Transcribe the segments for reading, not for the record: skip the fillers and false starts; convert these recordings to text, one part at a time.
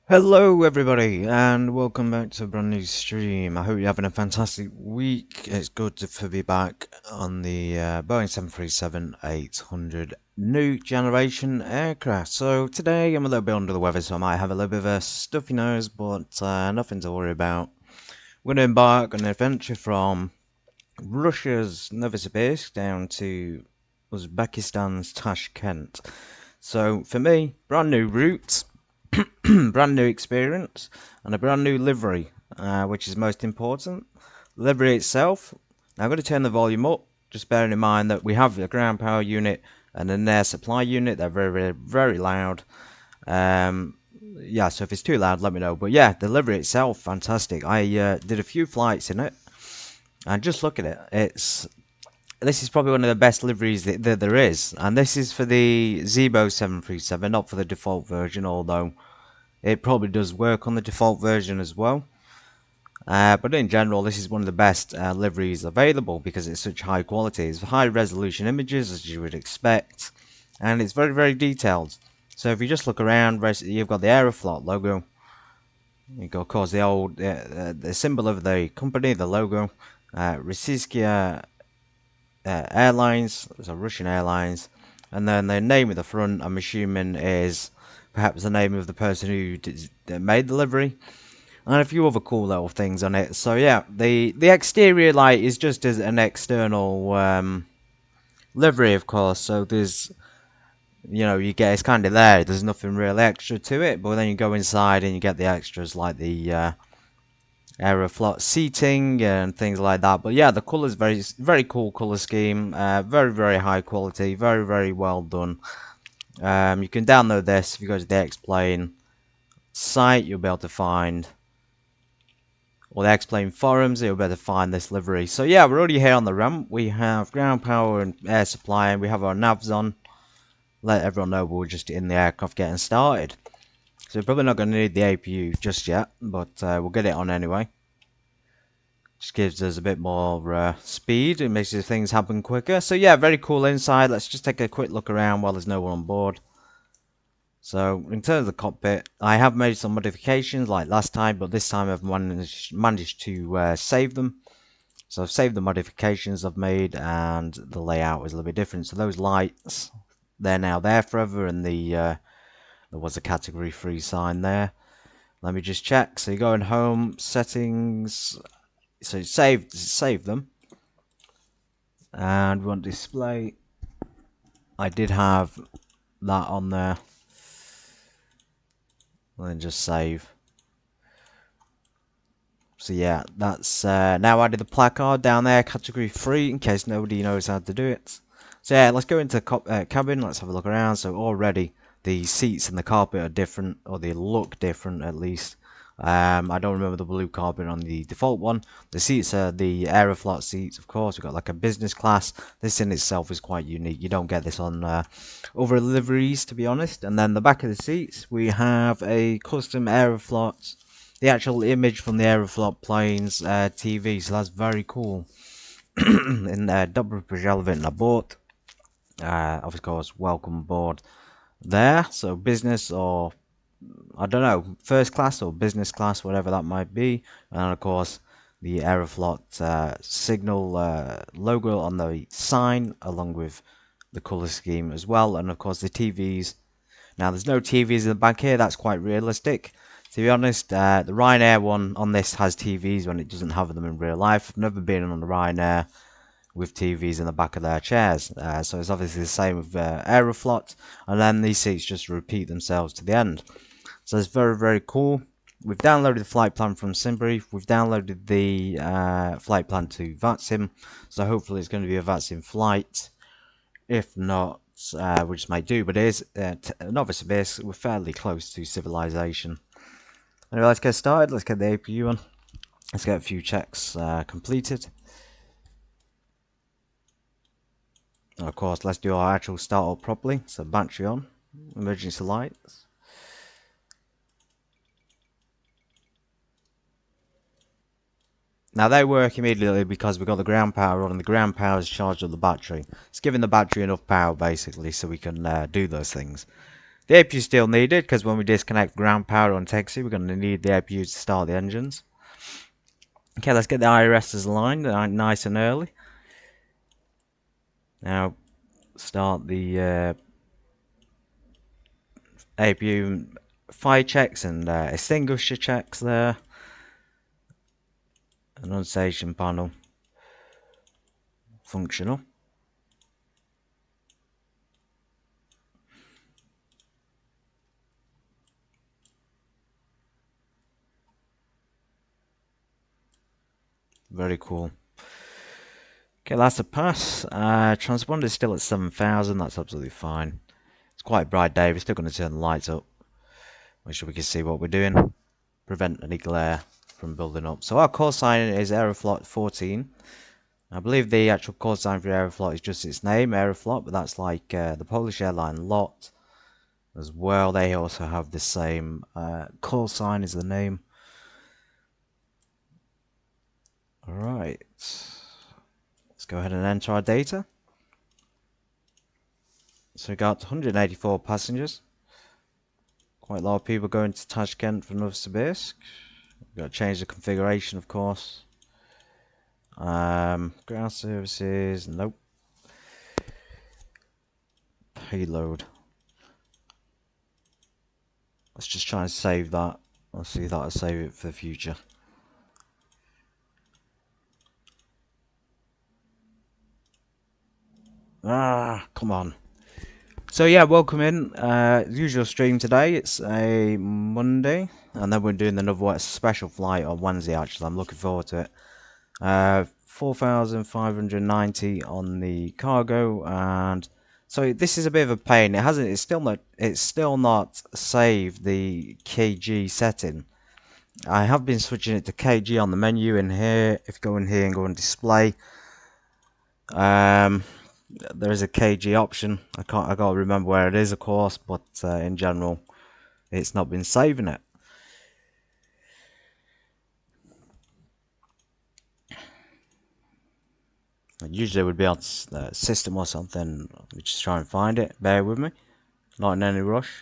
Hello everybody and welcome back to a brand new stream. I hope you're having a fantastic week. It's good to be back on the Boeing 737-800 new generation aircraft. So today I'm a little bit under the weather, so I might have a little bit of a stuffy nose, but nothing to worry about. We're going to embark on an adventure from Russia's Novosibirsk down to Uzbekistan's Tashkent. So for me, brand new route. Brand new experience and a brand new livery, which is most important. The livery itself, now I'm going to turn the volume up, just bearing in mind that we have a ground power unit and an air supply unit. They're very loud. Yeah, so if it's too loud, let me know. But yeah, the livery itself, fantastic. I did a few flights in it, and just look at it. This is probably one of the best liveries that there is, and this is for the Zibo 737, not for the default version, although it probably does work on the default version as well. But in general, this is one of the best liveries available because it's such high quality. It's high resolution images, as you would expect, and it's very detailed. So if you just look around, you've got the Aeroflot logo. You've got, of course, the old the symbol of the company, the logo. Rossiysk Airlines, so Russian Airlines, and then the name of the front, I'm assuming, is perhaps the name of the person who made the livery, and a few other cool little things on it. So yeah, the exterior light is just as an external livery, of course. So there's, you get, it's kind of there. There's nothing really extra to it, but then you go inside and you get the extras like the Aeroflot seating and things like that. But yeah, the colors very cool color scheme, very high quality, very well done. You can download this if you go to the X-Plane site. You'll be able to find, or the X-Plane forums, you'll be able to find this livery. So yeah, we're already here on the ramp. We have ground power and air supply, and we have our navs on. Let everyone know we're just in the aircraft getting started. So we're probably not going to need the APU just yet, but we'll get it on anyway. Just gives us a bit more speed. It makes things happen quicker. So yeah, very cool inside. Let's just take a quick look around while there's no one on board. So in terms of the cockpit, I have made some modifications like last time, but this time I've managed to save them. So I've saved the modifications I've made, and the layout is a little bit different. So those lights, they're now there forever, and there was a category 3 sign there. Let me just check. So you go in home, settings, so save them, and we want display. I did have that on there, and then just save. So yeah, that's now added the placard down there, category 3, in case nobody knows how to do it. So yeah, let's go into cabin. Let's have a look around. So already the seats and the carpet are different, or they look different at least. I don't remember the blue carpet on the default one. The seats are the Aeroflot seats, of course. We've got like a business class. This in itself is quite unique. You don't get this on other liveries, to be honest. And then the back of the seats, we have a custom Aeroflot, the actual image from the Aeroflot planes TV. So that's very cool. In Добро пожаловать на борт. Of course, welcome aboard there. So business, or I don't know, first class or business class, whatever that might be. And of course, the Aeroflot signal logo on the sign, along with the color scheme as well. And of course, the TVs. Now, there's no TVs in the back here. That's quite realistic. To be honest, the Ryanair one on this has TVs when it doesn't have them in real life. I've never been on the Ryanair with TVs in the back of their chairs. So it's obviously the same with Aeroflot. And then these seats just repeat themselves to the end. So it's very cool. We've downloaded the flight plan from SimBrief. We've downloaded the flight plan to VATSIM. So hopefully it's going to be a VATSIM flight. If not, we just might do. But it is Novosibirsk. We're fairly close to civilization. Anyway, let's get started. Let's get the APU on. Let's get a few checks completed. And of course, let's do our actual startup properly. So battery on, emergency lights. Now they work immediately because we've got the ground power on, and the ground power is charged up the battery. It's giving the battery enough power basically so we can do those things. The APU is still needed because when we disconnect ground power on taxi, we're going to need the APU to start the engines. Okay, let's get the IRSs aligned nice and early. Now, start the APU fire checks and extinguisher checks there. Annunciation panel functional. Very cool. Okay, that's a pass. Transponder is still at 7,000. That's absolutely fine. It's quite a bright day. We're still going to turn the lights up. Make sure we can see what we're doing. Prevent any glare from building up. So our call sign is Aeroflot 14. I believe the actual call sign for Aeroflot is just its name, Aeroflot, but that's like the Polish airline LOT as well. They also have the same call sign as the name. Alright. Let's go ahead and enter our data. So we got 184 passengers. Quite a lot of people going to Tashkent from Novosibirsk. We've got to change the configuration, of course. Ground services, nope. Payload. Let's just try and save that. Let's see if that'll save it for the future. Come on. So yeah, welcome in. Usual stream today. It's a Monday, and then we're doing another special flight on Wednesday. Actually, I'm looking forward to it. 4,590 on the cargo, and so this is a bit of a pain. It's still not saved the kg setting. I have been switching it to kg on the menu in here. If you go in here and go on display, there is a kg option. I gotta remember where it is, of course, but in general, it's not been saving it. Usually it would be on system or something. Let me just try and find it. Bear with me. Not in any rush.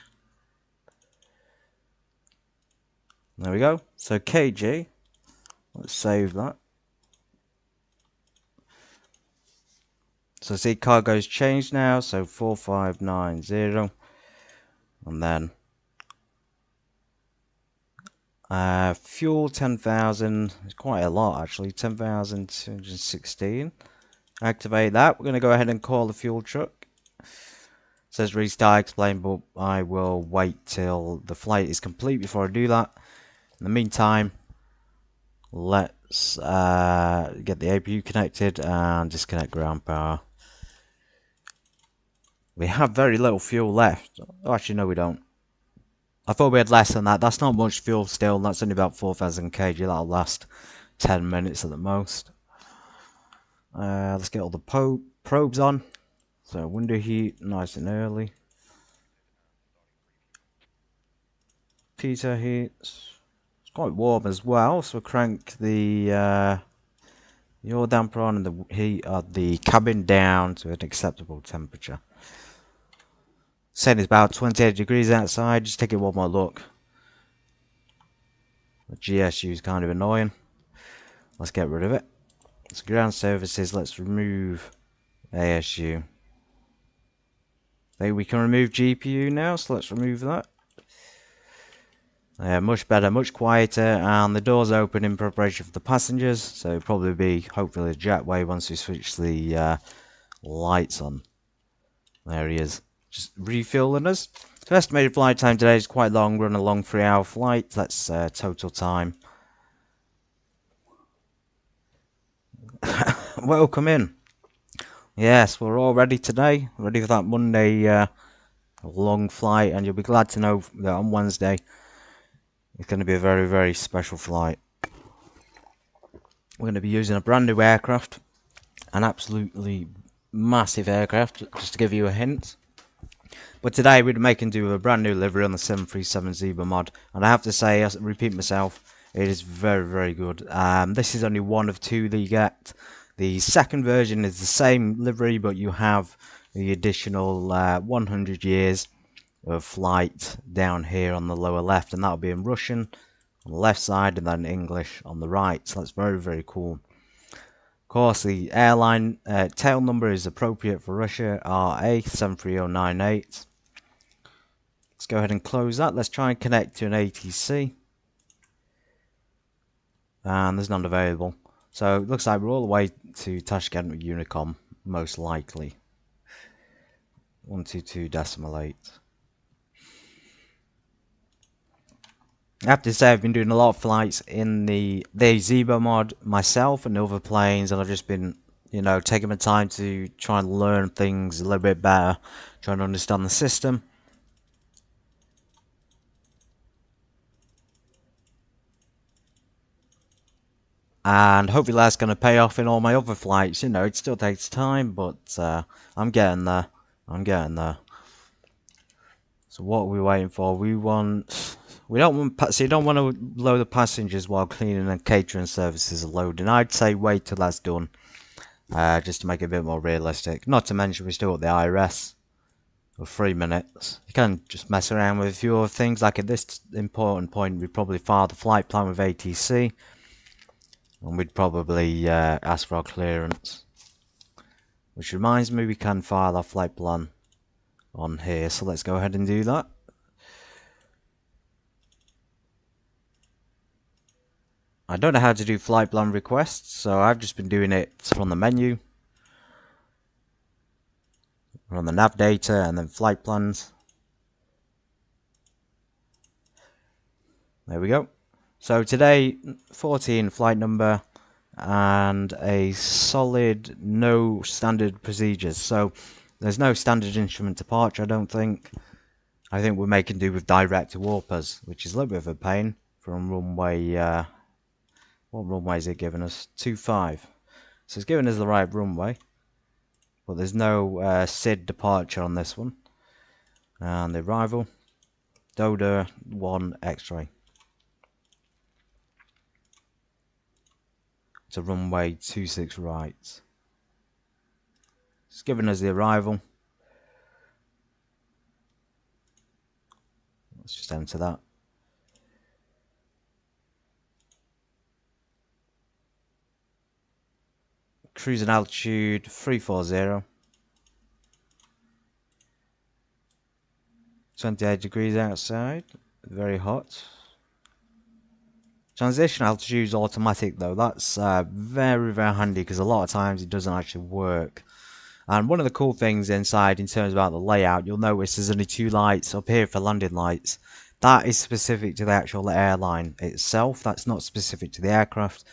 There we go. So kg. Let's save that. So see, cargo's changed now. So 4590. And then fuel 10,000. It's quite a lot actually. 10,216. Activate that. We're going to go ahead and call the fuel truck. It says restart explain, but I will wait till the flight is complete before I do that. In the meantime, let's get the APU connected and disconnect ground power. We have very little fuel left. Oh, actually, no, we don't. I thought we had less than that. That's not much fuel still. That's only about 4,000 kg. That'll last 10 minutes at the most. Let's get all the probes on. So window heat, nice and early. Pitot heat. It's quite warm as well. So we'll crank the yaw damper on and the heat of the cabin down to an acceptable temperature. Saying it's about 28 degrees outside. Just take it one more look. The GSU is kind of annoying. Let's get rid of it. So ground services, let's remove ASU. We can remove GPU now, so let's remove that. Much better, much quieter, and the doors open in preparation for the passengers, so it'll probably be hopefully a jetway once we switch the lights on. There he is, just refueling us. So estimated flight time today is quite long, we're on a long 3-hour flight. That's total time. Welcome in. Yes, we're all ready today, ready for that Monday long flight, and you'll be glad to know that on Wednesday it's going to be a very, very special flight. We're going to be using a brand new aircraft, an absolutely massive aircraft, just to give you a hint. But today we're making do with a brand new livery on the 737 Zebra mod, and I have to say, I repeat myself, it is very, very good. This is only one of two that you get. The second version is the same livery, but you have the additional 100 years of flight down here on the lower left, and that'll be in Russian on the left side and then English on the right. So that's very, very cool. Of course, the airline tail number is appropriate for Russia, RA73098. Let's go ahead and close that. Let's try and connect to an ATC. And there's none available. So it looks like we're all the way to Tashkent with Unicom, most likely. 122.8. I have to say I've been doing a lot of flights in the Zebo mod myself and other planes, and I've just been, you know, taking my time to try and learn things a little bit better, trying to understand the system. And hopefully that's going to pay off in all my other flights. You know, it still takes time, but I'm getting there. I'm getting there. So what are we waiting for? We don't want, so you don't want to load the passengers while cleaning and catering services are loading. I'd say wait till that's done, just to make it a bit more realistic. Not to mention we still got the IRS for 3 minutes. You can just mess around with a few other things. Like at this important point, we'd probably file the flight plan with ATC. And we'd probably ask for our clearance. Which reminds me, we can file our flight plan on here. So let's go ahead and do that. I don't know how to do flight plan requests, so I've just been doing it from the menu. On the nav data and then flight plans. There we go. So today, 14 flight number and a solid no standard procedures. So there's no standard instrument departure, I don't think. I think we're making do with direct warpers, which is a little bit of a pain from runway, what runway is it giving us? 25. So it's giving us the right runway, but there's no SID departure on this one. And the arrival, Doda 1 X-ray. To runway 26 right. It's giving us the arrival. Let's just enter that. Cruising altitude 340. 28 degrees outside. Very hot. Transition altitude is automatic though. That's very, very handy because a lot of times it doesn't actually work. And one of the cool things inside in terms about the layout, you'll notice there's only 2 lights up here for landing lights. That is specific to the actual airline itself. That's not specific to the aircraft.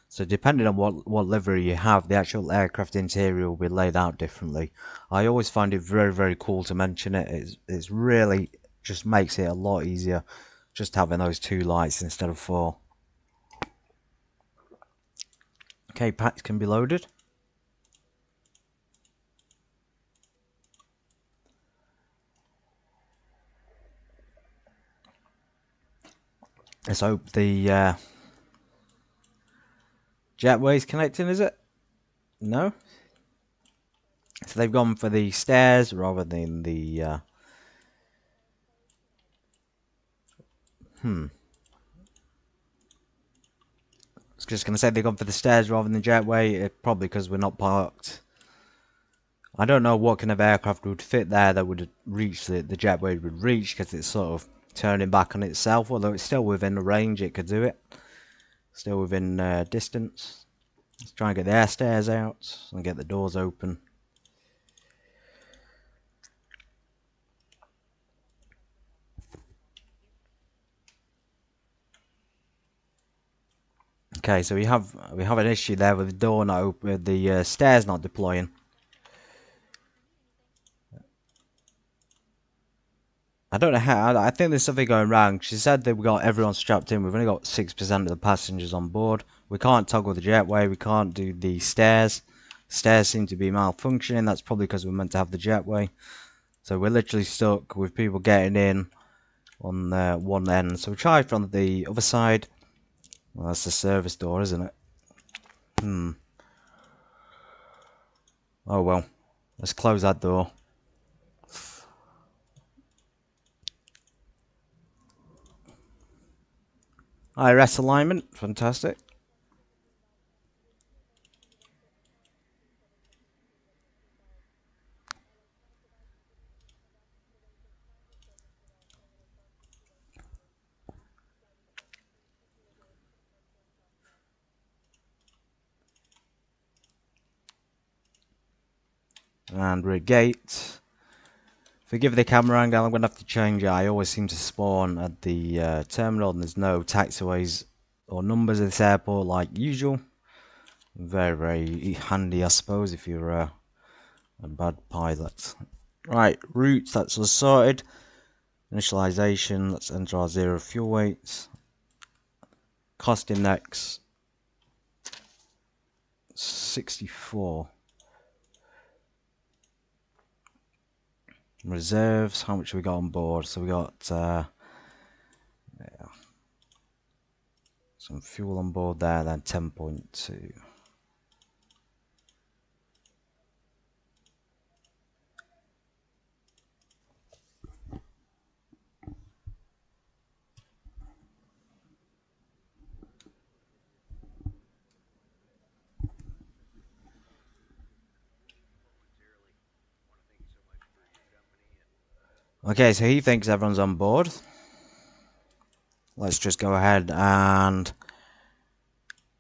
So depending on what livery you have, the actual aircraft interior will be laid out differently. I always find it very, very cool to mention it. It's really just makes it a lot easier just having those 2 lights instead of 4. Okay, packs can be loaded. Let's hope the jetway's connecting, is it? No? So they've gone for the stairs rather than the... I was just going to say they've gone for the stairs rather than the jetway, probably because we're not parked. I don't know what kind of aircraft would fit there that would reach the jetway would reach, because it's sort of turning back on itself, although it's still within the range it could do it. Still within distance. Let's try and get the air stairs out and get the doors open. Okay, so we have an issue there with the door not open, the stairs not deploying. I don't know how. I think there's something going wrong. She said that we got everyone strapped in. We've only got 6% of the passengers on board. We can't toggle the jetway. We can't do the stairs. Stairs seem to be malfunctioning. That's probably because we're meant to have the jetway. So we're literally stuck with people getting in on one end. So we tried from the other side. Well, that's the service door, isn't it? Oh well. Let's close that door. IRS alignment, fantastic. And regate. Forgive the camera angle, I'm going to have to change it. I always seem to spawn at the terminal and there's no taxiways or numbers at this airport like usual. Very, very handy, I suppose, if you're a bad pilot. Right, routes, that's all sorted. Initialization, let's enter our 0 fuel weights. Cost index, 64. Reserves, how much we got on board? So we got yeah, some fuel on board there, then 10.2. Okay, so he thinks everyone's on board. Let's just go ahead and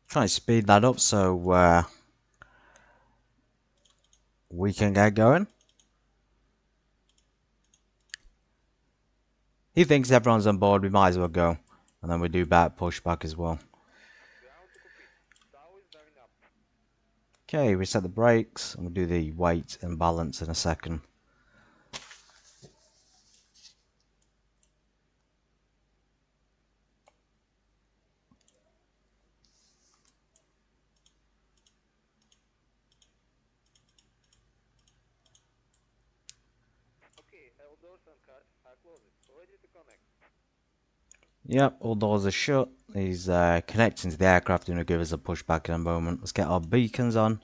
try and speed that up so we can get going. He thinks everyone's on board, we might as well go. And then we do back pushback as well. Okay, we set the brakes and we'll do the weight and balance in a second. Yep, all doors are shut. He's connecting to the aircraft and will give us a pushback in a moment. Let's get our beacons on.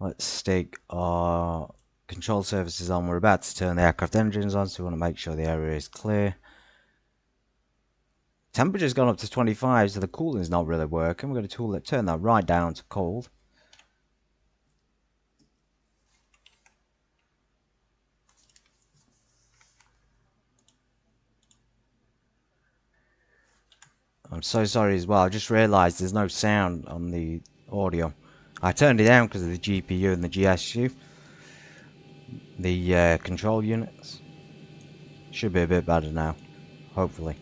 Let's stick our control surfaces on. We're about to turn the aircraft engines on, so we want to make sure the area is clear. Temperature's gone up to 25, so the cooling's not really working. We're going to turn that right down to cold. I'm so sorry as well. I just realised there's no sound on the audio. I turned it down because of the GPU and the GSU. The control units. Should be a bit better now. Hopefully.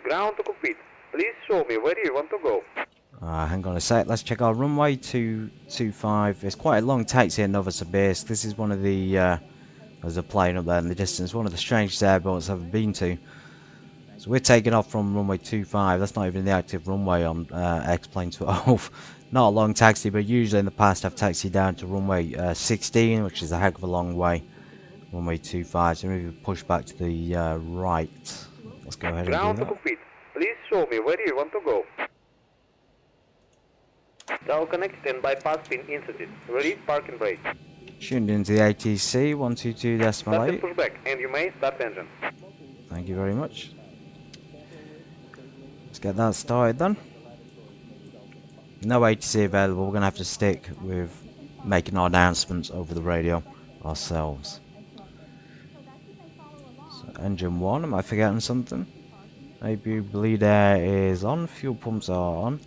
Ground to complete. Please show me where you want to go. Hang on a sec. Let's check our runway 225. It's quite a long taxi in Novosibirsk. This is one of the there's a plane up there in the distance. One of the strangest airports I've ever been to. So we're taking off from runway 25. That's not even the active runway on X-Plane 12. Not a long taxi, but usually in the past I've taxied down to runway 16, which is a heck of a long way. Runway 25. So maybe push back to the right. Let's go ahead and Ground do to that. complete. Please show me where you want to go. Tower connection bypass pin inserted. Release parking brake. Tuned into the ATC 122.8. Start and push back, and you may start engine. Thank you very much. Let's get that started then. No ATC available. We're going to have to stick with making our announcements over the radio ourselves. So engine 1, am I forgetting something? Maybe bleed air is on, fuel pumps are on.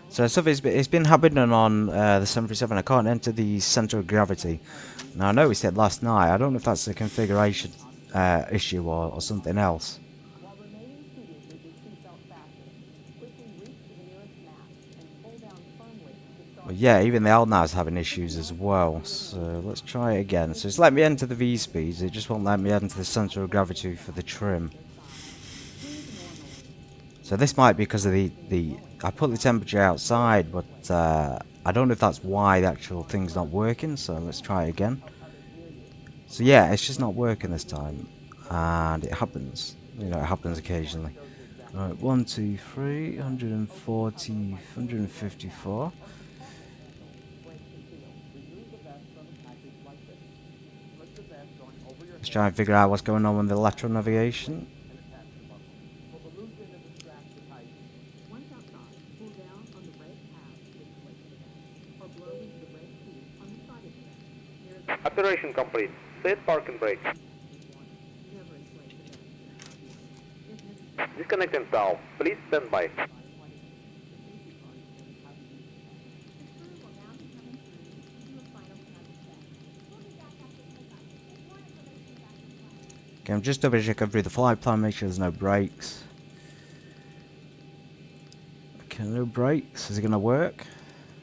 So stuff it's been happening on the 737. I can't enter the center of gravity. Now I noticed it last night. I don't know if that's a configuration issue or something else. But yeah, even the L is having issues as well. So let's try it again. So it's let me enter the V speeds. It just won't let me enter the center of gravity for the trim. So this might be because of the I put the temperature outside, but I don't know if that's why the actual thing's not working. So let's try it again. So yeah, it's just not working this time, and it happens. You know, it happens occasionally. Right, 1, 2, 3, 140, 154. Let's try and figure out what's going on with the lateral navigation. Operation complete. Set parking brake. Disconnecting valve. Please stand by. Okay, I'm just double checking through the flight plan, make sure there's no brakes. Okay, no brakes. Is it gonna work?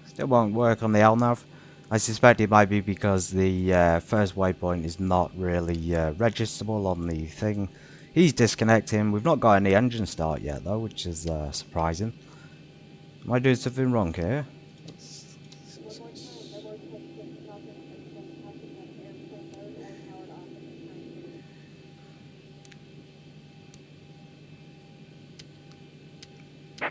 Still won't work on the LNAV. I suspect it might be because the first waypoint is not really registerable on the thing. He's disconnecting. We've not got any engine start yet though, which is surprising. Am I doing something wrong here?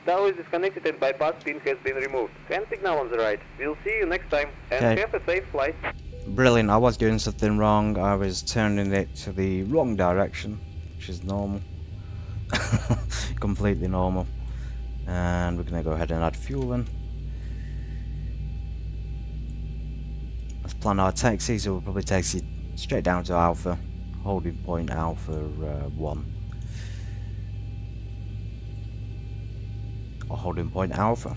Tower is disconnected and bypass pin has been removed. Hand signal on the right. We'll see you next time and Okay. have a safe flight. Brilliant, I was doing something wrong. I was turning it to the wrong direction, which is normal. Completely normal. And we're going to go ahead and add fuel in. Let's plan our taxi, so we'll probably taxi straight down to Alpha, holding point Alpha 1. Or holding point Alpha.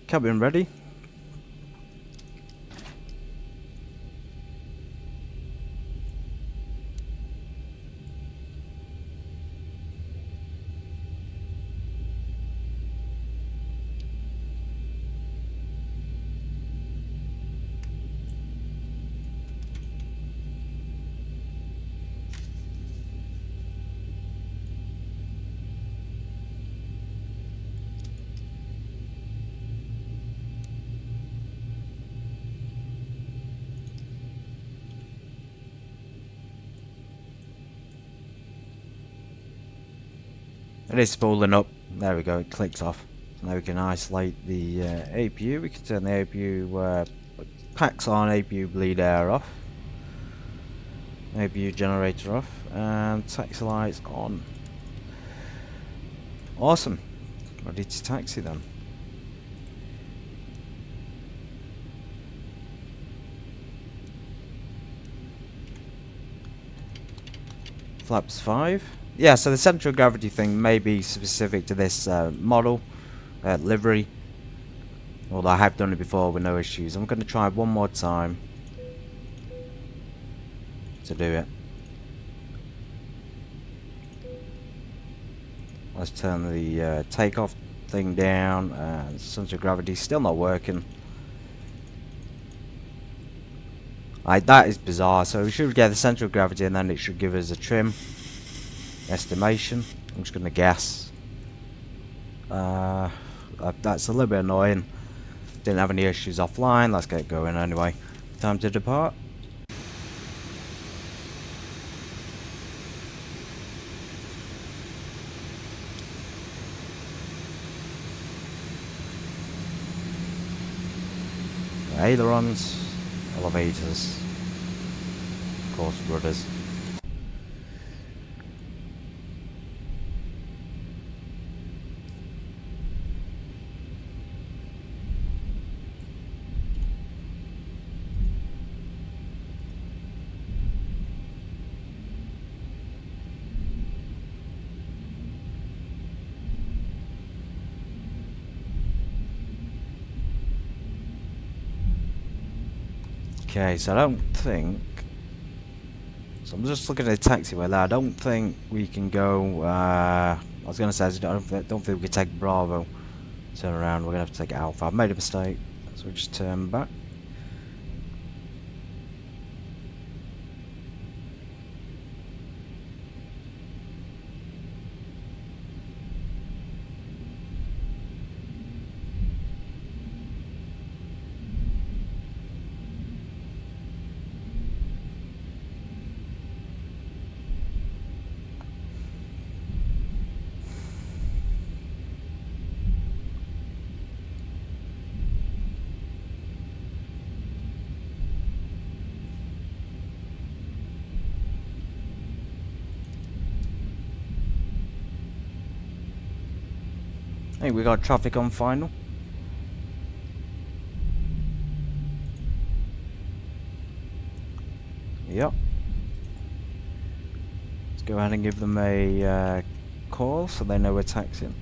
Cabin ready. It is spooling up. There we go, it clicks off. Now we can isolate the APU. We can turn the APU packs on, APU bleed air off, APU generator off, and taxi lights on. Awesome. Ready to taxi then. Flaps 5. Yeah, so the central gravity thing may be specific to this model, livery. Although I have done it before with no issues. I'm going to try one more time to do it. Let's turn the takeoff thing down, and center of gravity still not working. That is bizarre. So we should get the center of gravity, and then it should give us a trim estimation. I'm just going to guess. That's a little bit annoying. Didn't have any issues offline. Let's get going anyway. Time to depart. Ailerons, elevators, of course rudders. Okay, so I don't think. So I'm just looking at the taxiway there. I don't think we can go. I was going to say, I don't think we can take Bravo. Turn around, we're going to have to take Alpha. I've made a mistake, so we just turn back. Hey, we got traffic on final. Yep. Let's go ahead and give them a call so they know we're taxiing.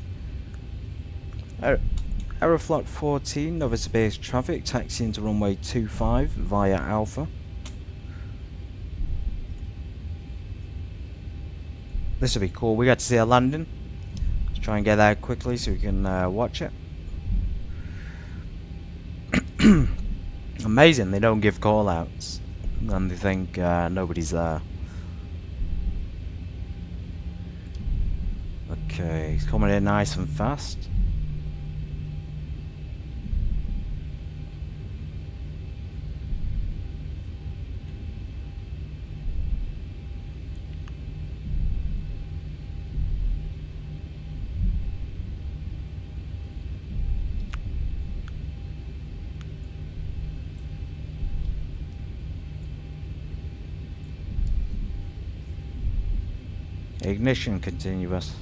Aeroflot 14, Novosibirsk traffic, taxiing to runway 25 via Alpha. This will be cool. We got to see a landing. Let's try and get there quickly so we can watch it. Amazing, they don't give call outs and they think nobody's there. Okay, he's coming in nice and fast. Ignition continuous.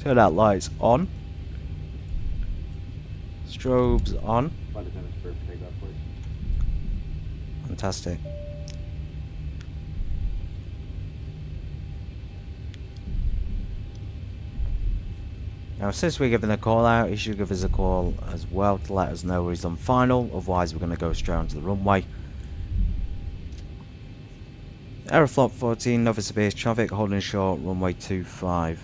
Turn that lights on. Strobes on. Fantastic. Now since we're giving a call out, he should give us a call as well to let us know he's on final, otherwise we're going to go straight onto the runway. Aeroflot 14, Novosibirsk traffic, holding short, runway 25.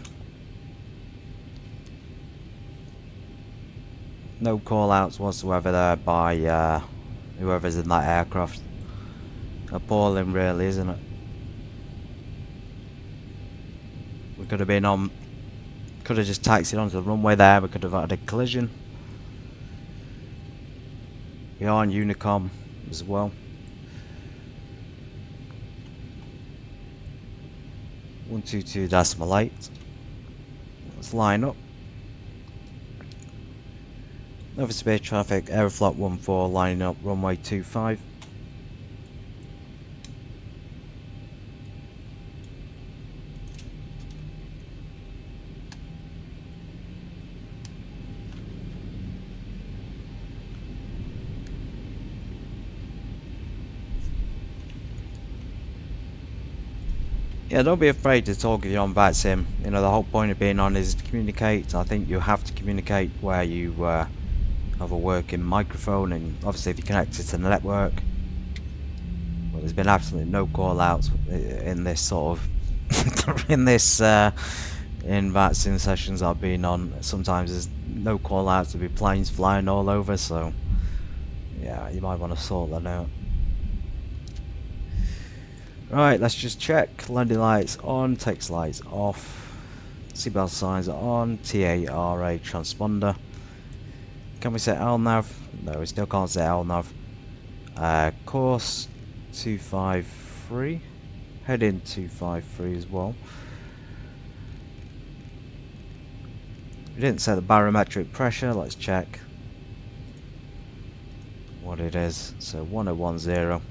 No call outs whatsoever there by whoever's in that aircraft. Appalling really, isn't it? We could have been on, could have just taxied onto the runway there, we could have had a collision. We are on Unicom as well. 122.8. Let's line up. Novosibirsk traffic, Aeroflot 14 lining up, runway 25. Yeah, don't be afraid to talk if you're on VATS sim. You know, the whole point of being on is to communicate. I think you have to communicate where you have a working microphone, and obviously if you connect it to the network. Well, there's been absolutely no call outs in this sort of in this in VATS sim sessions I've been on. Sometimes there's no call outs, there'll be planes flying all over, so yeah, you might want to sort that out. Right, let's just check. Landing lights on, text lights off, seatbelt signs are on, TARA transponder. Can we set LNAV? No, we still can't set LNAV. Course 253, heading 253 as well. We didn't set the barometric pressure, let's check what it is. So 1010.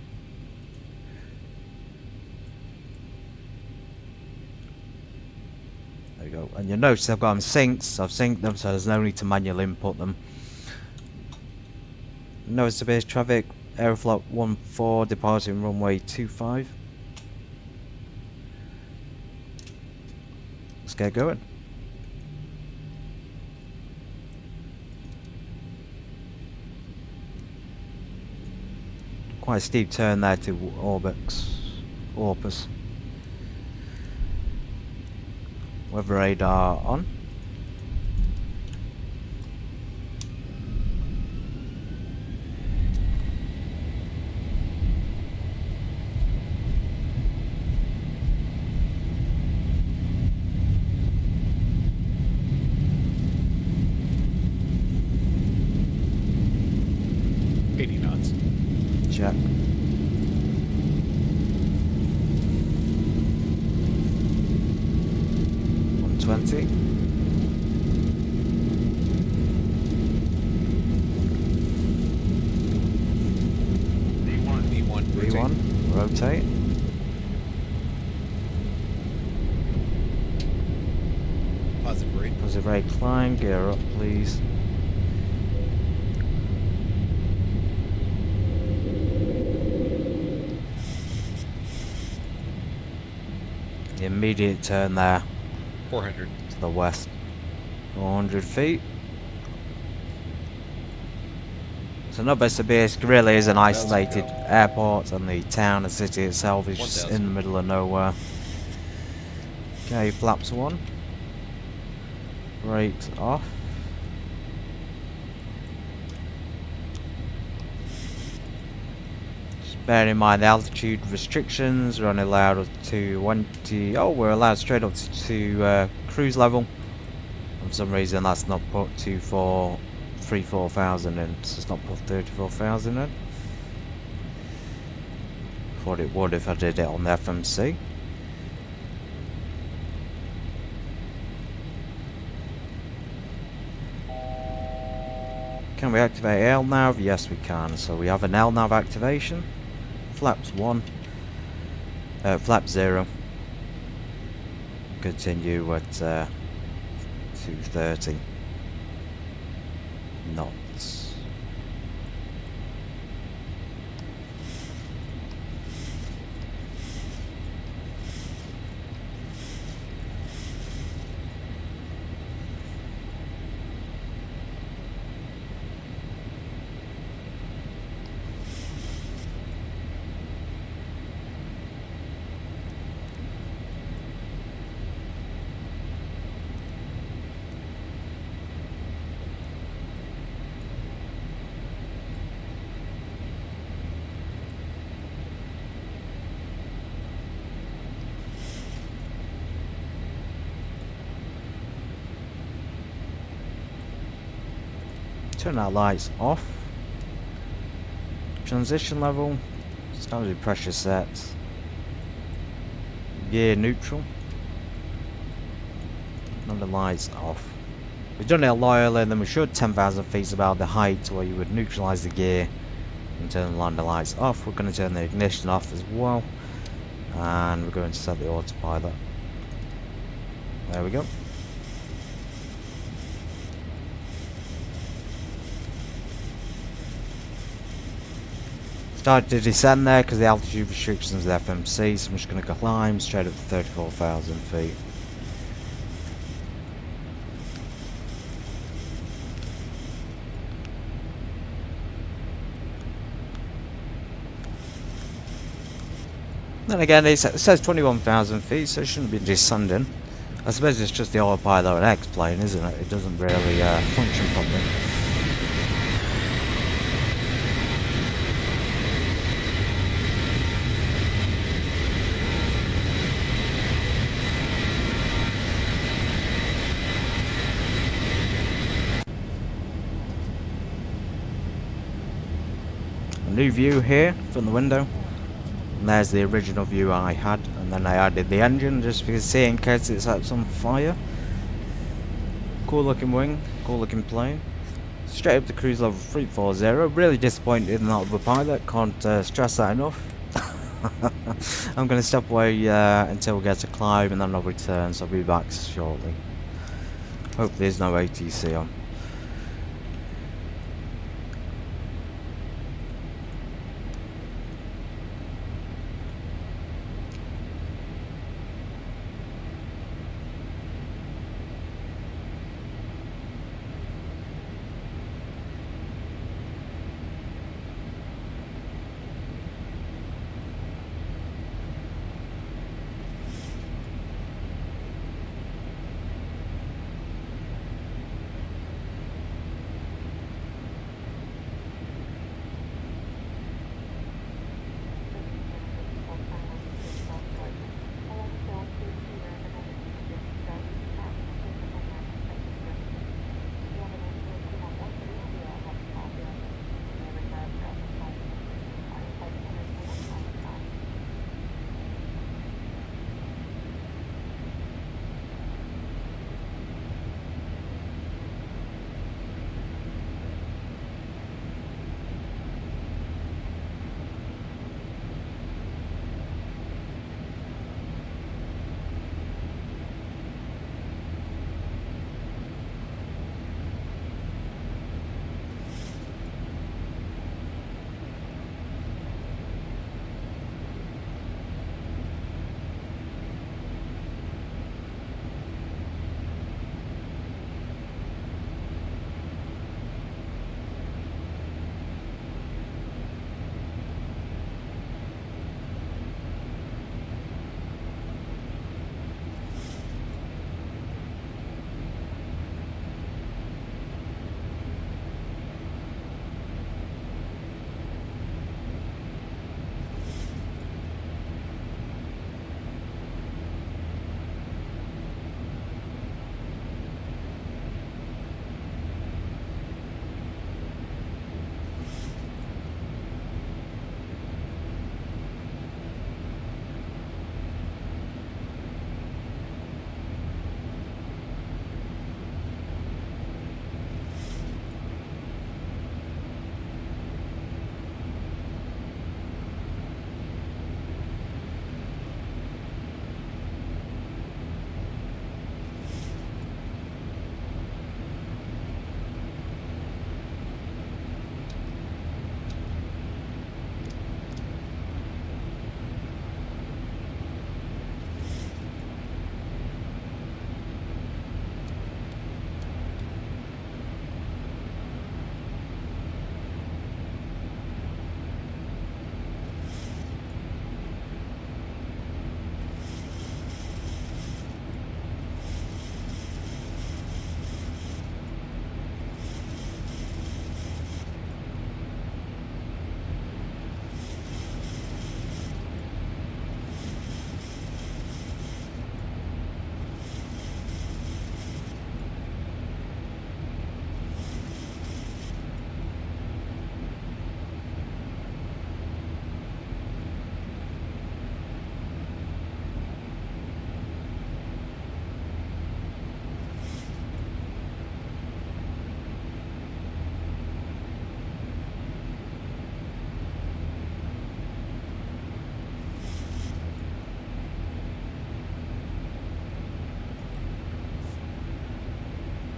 There we go. And you'll notice I've got them synced, so I've synced them so there's no need to manually input them. Novosibirsk traffic, Aeroflot 14 departing runway 25. Let's get going. Quite a steep turn there to Orpus. Weather radar on. Check. 120. V1. Rotate. Positive rate climb. Gear up, please. The immediate turn there. 400. To the west. 400 feet. So Novosibirsk really is an isolated airport, and the town and city itself is just in the middle of nowhere. Okay, flaps 1. Brakes off. Just bear in mind the altitude restrictions. We're only allowed up to 20. Oh, we're allowed straight up to cruise level. For some reason that's not put to 4,000 in, so it's not put 34,000 in. Thought it would if I did it on the FMC. Can we activate LNAV? Yes we can. So we have an LNAV activation. Flaps 1. Flap 0. Continue at 230 knots. Turn our lights off. Transition level. Standard pressure set. Gear neutral. And the lights off. We've done it a lot earlier than we should. 10,000 feet is about the height where you would neutralize the gear and turn the landing lights off. We're going to turn the ignition off as well. And we're going to set the autopilot. There we go. Started to descend there because the altitude restrictions of the FMC, so I'm just going to climb straight up to 34,000 feet. Then again, it says 21,000 feet, so it shouldn't be descending. I suppose it's just the autopilot and X-plane, isn't it? It doesn't really function properly. New view here from the window, and there's the original view I had, and then I added the engine just for you to see in case it's at some fire. Cool looking wing, cool looking plane. Straight up to cruise level 340. Really disappointed in that other pilot, can't stress that enough. I'm going to step away until we get to climb, and then I'll return, so I'll be back shortly. Hopefully there's no ATC on.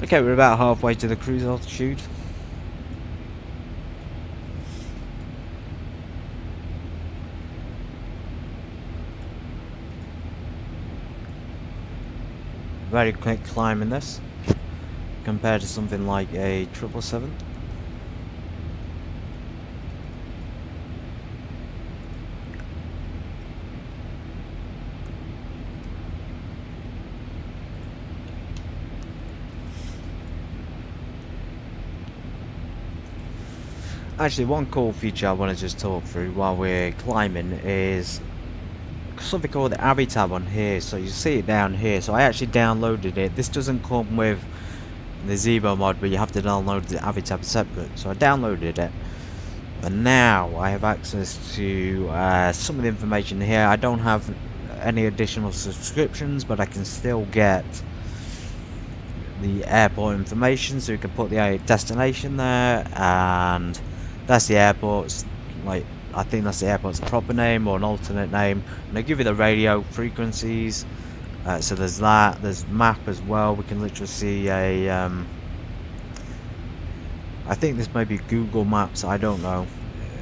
Okay, we're about halfway to the cruise altitude. Very quick climb in this, compared to something like a 777. Actually, one cool feature I want to just talk through while we're climbing is something called the Avi tab on here. So you see it down here. So I actually downloaded it. This doesn't come with the Zebo mod, but you have to download the Avi tab separate. So I downloaded it, and now I have access to some of the information here. I don't have any additional subscriptions, but I can still get the airport information, so you can put the destination there, and that's the airport's, like, I think that's the airport's proper name or an alternate name, and they give you the radio frequencies. So there's that. There's map as well. We can literally see a I think this may be Google Maps, I don't know.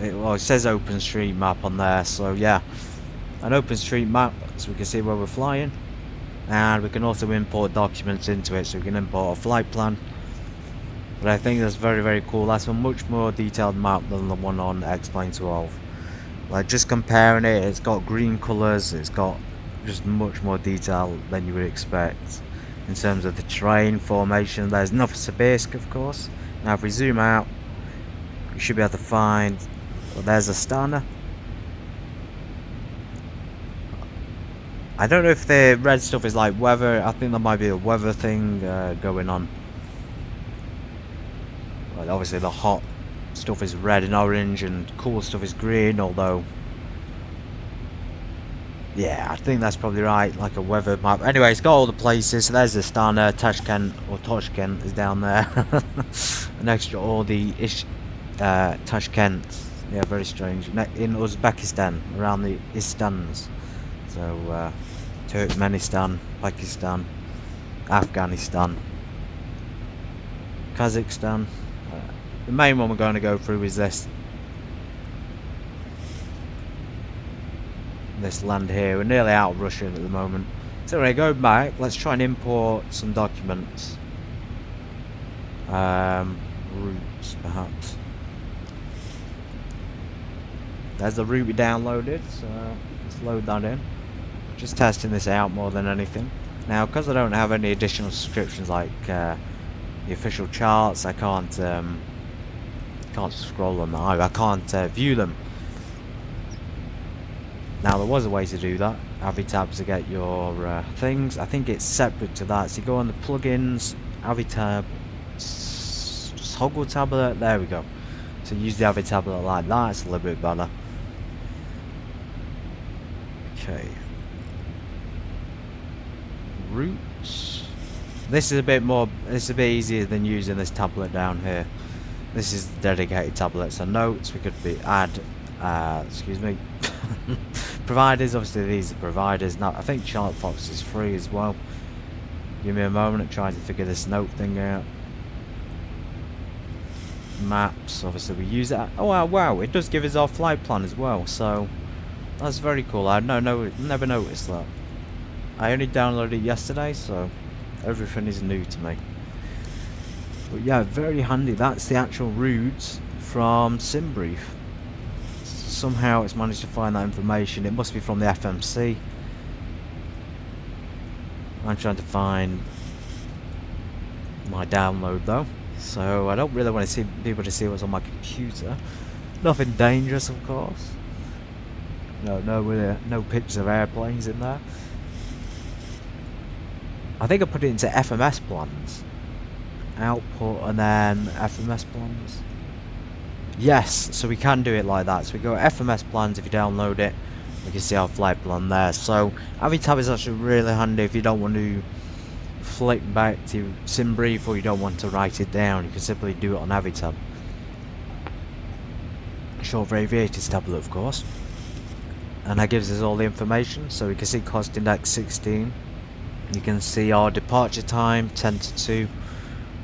Well, it says OpenStreetMap on there, so yeah, an OpenStreetMap, so we can see where we're flying. And we can also import documents into it, so we can import a flight plan. But I think that's very, very cool. That's a much more detailed map than the one on X-Plane 12. Like, just comparing it, it's got green colours, it's got just much more detail than you would expect in terms of the terrain formation. There's Novosibirsk, of course. Now if we zoom out, you should be able to find, well, there's Astana. I don't know if the red stuff is like weather. I think there might be a weather thing going on. Well, obviously the hot stuff is red and orange, and cool stuff is green, although, yeah, I think that's probably right, like a weather map. Anyway, it's got all the places. So there's Astana, Tashkent, or Tashkent is down there. Next to all the Tashkent. Yeah, very strange. In Uzbekistan, around the Istans. So, Turkmenistan, Pakistan, Afghanistan, Kazakhstan. The main one we're going to go through is this land here. We're nearly out of Russia at the moment. So anyway, go back. Let's try and import some documents. Routes, perhaps. There's the route we downloaded, so let's load that in. Just testing this out more than anything. Now, because I don't have any additional subscriptions like the official charts, I can't scroll them either. I can't view them. Now, there was a way to do that. Avi tab to get your things. I think it's separate to that. So you go on the plugins, Avi tab, toggle tablet. There we go. So use the Avi tablet like that. It's a little bit better. Okay. Routes. This is a bit more. It's a bit easier than using this tablet down here. This is the dedicated tablet. So notes, we could add. Excuse me. Providers. Obviously, these are providers. Now, I think ChartFox is free as well. Give me a moment. I'm trying to figure this note thing out. Maps. Obviously, we use it. Oh wow! It does give us our flight plan as well. So that's very cool. I never noticed that. I only downloaded it yesterday, so everything is new to me. But yeah, very handy. That's the actual route from SimBrief. Somehow it's managed to find that information. It must be from the FMC. I'm trying to find my download though, so I don't really want to see people to see what's on my computer. Nothing dangerous, of course. No pictures of airplanes in there. I think I put it into FMS plans. Output and then FMS plans. Yes, so we can do it like that. So we go FMS plans. If you download it, we can see our flight plan there. So Avi tab is actually really handy if you don't want to flick back to SimBrief or you don't want to write it down. You can simply do it on Avi tab. Short for aviators tablet, of course. And that gives us all the information. So we can see cost index 16. You can see our departure time 10 to 2.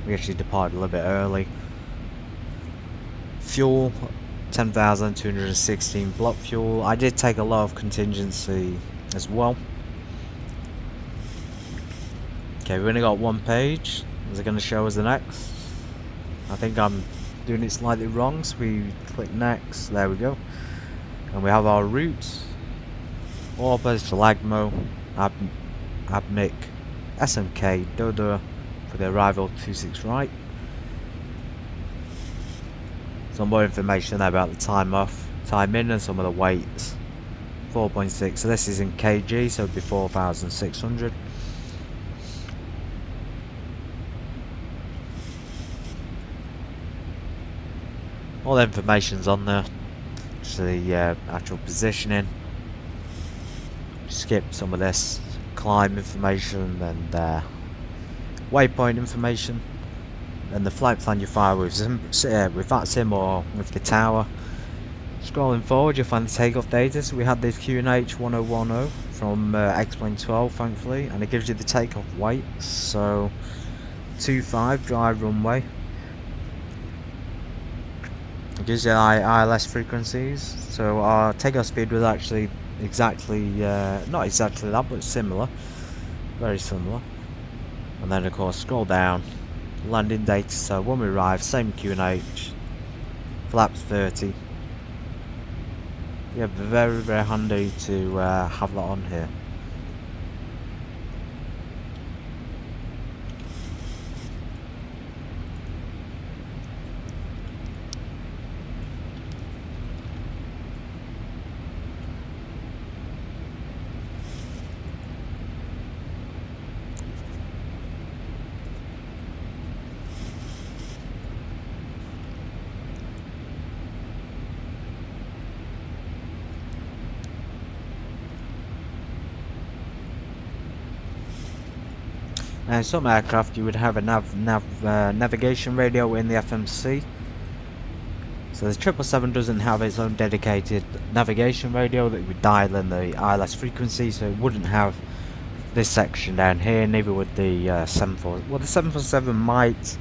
We actually departed a little bit early. Fuel, 10,216 block fuel. I did take a lot of contingency as well. Okay, we've only got one page. Is it going to show us the next? I think I'm doing it slightly wrong, so we click next. There we go. And we have our route. Orbis, Lagmo, Abnik, SMK, Dodo for the arrival 26 right. Some more information about the time off, time in, and some of the weights. 4.6, so this is in kg, so it'd be 4,600. All the information's on there. Just the actual positioning. Skip some of this climb information and waypoint information. And the flight plan you fire with that sim or with the tower. Scrolling forward, you'll find the takeoff data. So we had this QNH 1010 from X-Plane 12, thankfully, and it gives you the takeoff weight. So 25 dry runway. It gives you ILS frequencies. So our takeoff speed was actually exactly, not exactly that, but similar, very similar. And then of course scroll down, landing data. So when we arrive, same QNH, flaps 30. Yeah, very handy to have that on here. And some aircraft you would have a navigation radio in the FMC. So the 777 doesn't have its own dedicated navigation radio that would dial in the ILS frequency, so it wouldn't have this section down here. Neither would the 747. Well, the 747 might,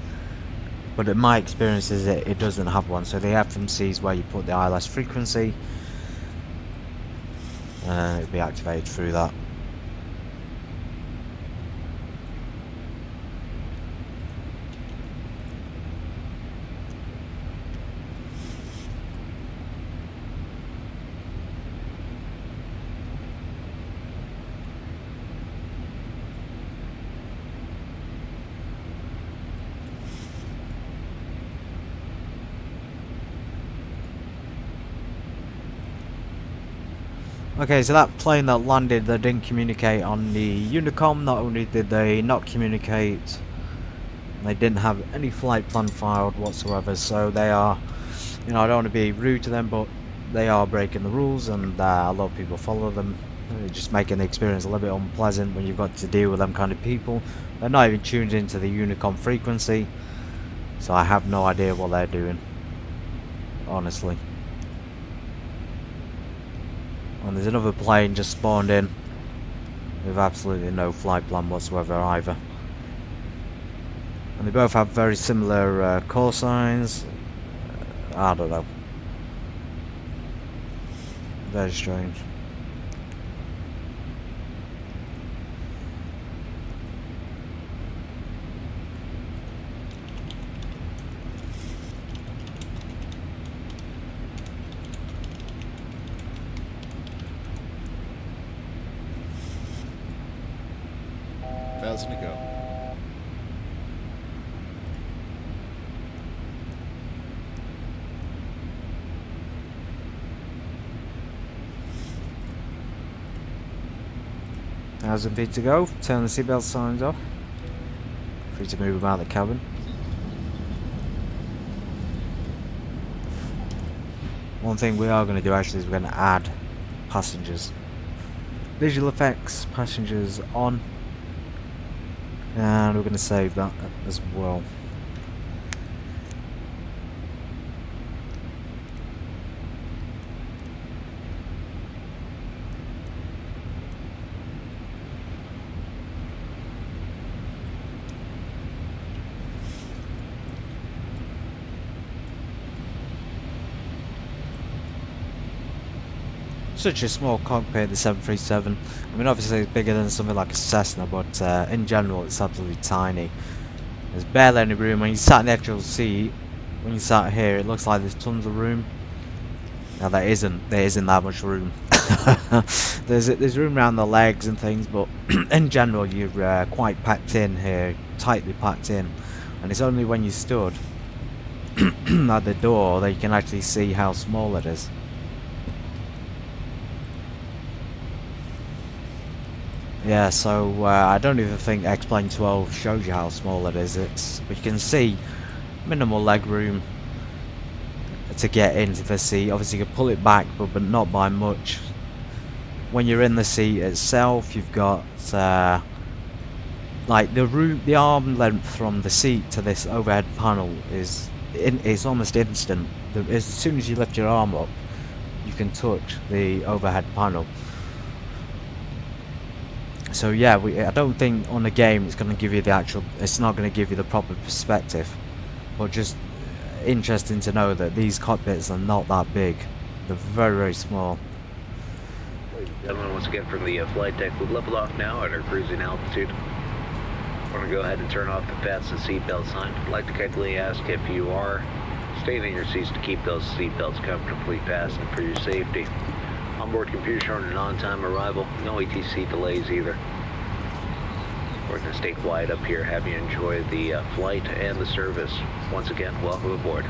but in my experience is it doesn't have one. So the FMC is where you put the ILS frequency, and it'll be activated through that. Okay, so that plane that landed that didn't communicate on the Unicom, not only did they not communicate, they didn't have any flight plan filed whatsoever, so they are, you know, I don't want to be rude to them, but they are breaking the rules, and a lot of people follow them, just making the experience a little bit unpleasant when you've got to deal with them kind of people. They're not even tuned into the Unicom frequency, so I have no idea what they're doing, honestly. And there's another plane just spawned in with absolutely no flight plan whatsoever either. And they both have very similar call signs. I don't know. Very strange. To go. Thousand feet to go. Turn the seatbelt signs off. Free to move about the cabin. One thing we are going to do actually is we're going to add passengers. Visual effects, passengers on. And we're going to save that as well. such a small cockpit, the 737. I mean, obviously it's bigger than something like a Cessna, but in general it's absolutely tiny. There's barely any room. When you sat in the actual seat, when you sat here, it looks like there's tons of room. Now there isn't that much room. there's room around the legs and things, but in general you're quite packed in here, tightly packed in. And it's only when you stood at the door that you can actually see how small it is. Yeah, so I don't even think X-Plane 12 shows you how small it is. But you can see minimal leg room to get into the seat. Obviously you can pull it back, but not by much. When you're in the seat itself, you've got like the arm length from the seat to this overhead panel is almost instant. As soon as you lift your arm up, you can touch the overhead panel. So yeah, I don't think on the game it's going to give you it's not going to give you the proper perspective, but just interesting to know that these cockpits are not that big. They're very, very small. Ladies and gentlemen, once again from the flight deck, we've leveled off now at our cruising altitude. We're going to go ahead and turn off the fasten seatbelt sign. I'd like to kindly ask if you are staying in your seats to keep those seatbelts comfortably fastened for your safety. Onboard computer showing an on-time arrival, no ATC delays either. We're going to stay quiet up here, have you enjoy the flight and the service. Once again, welcome aboard.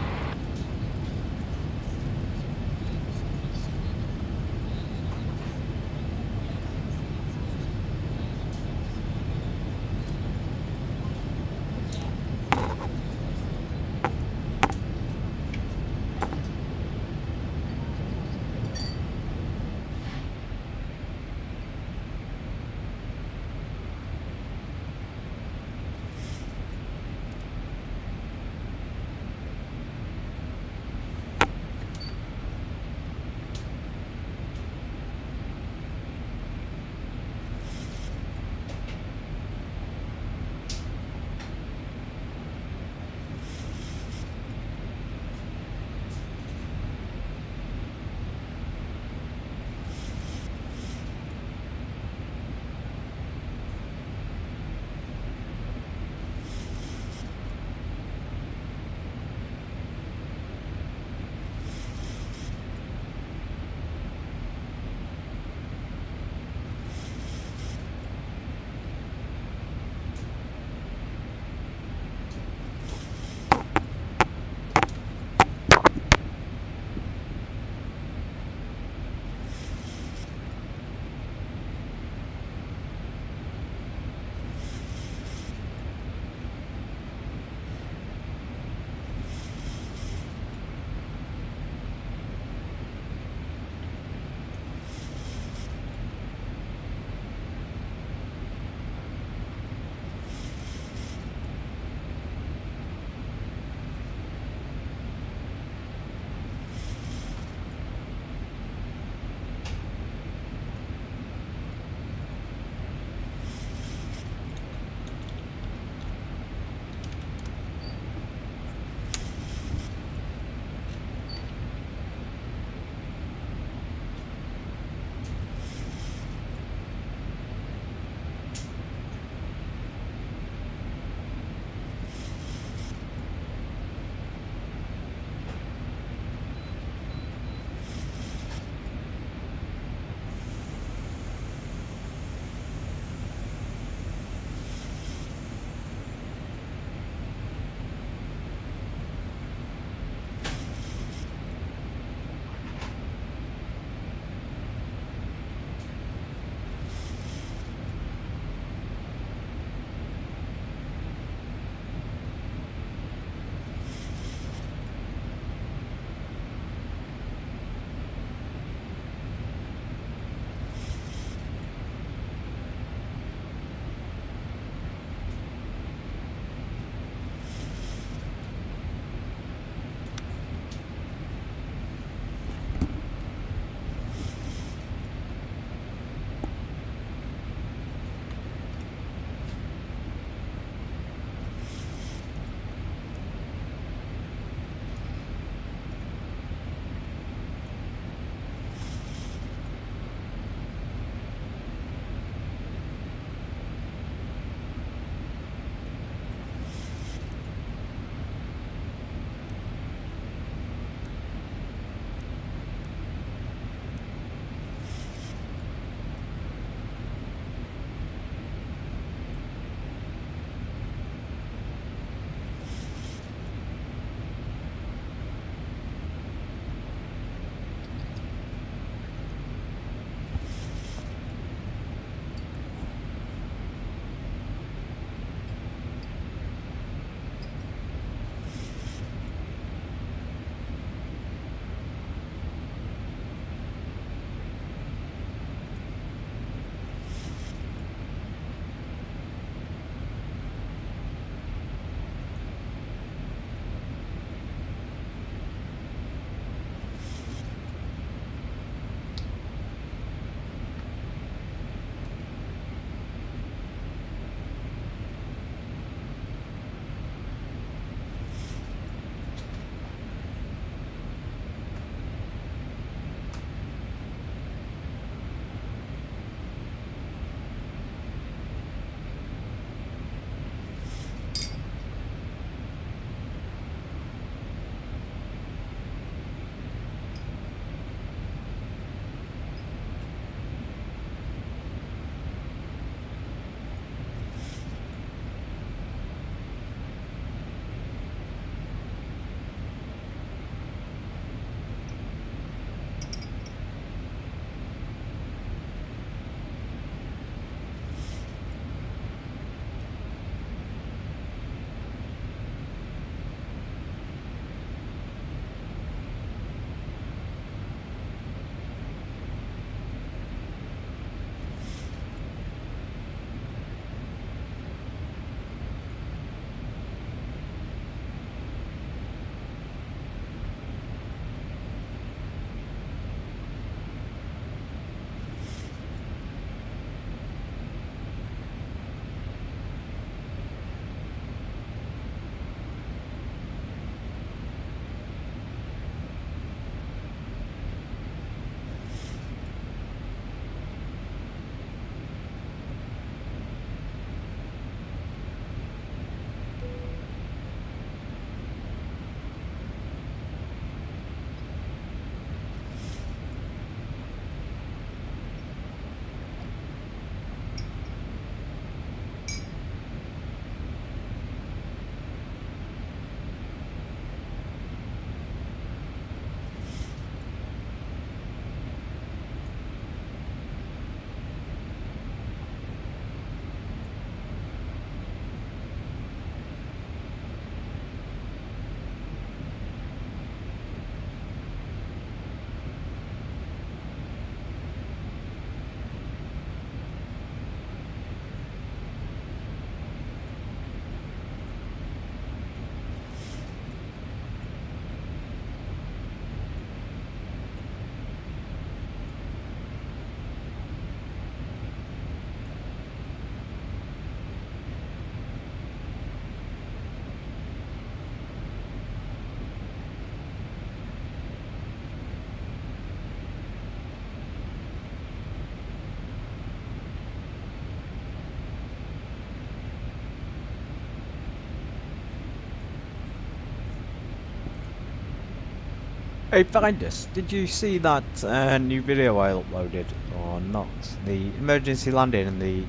Hey, Findus, did you see that new video I uploaded or not? The emergency landing and the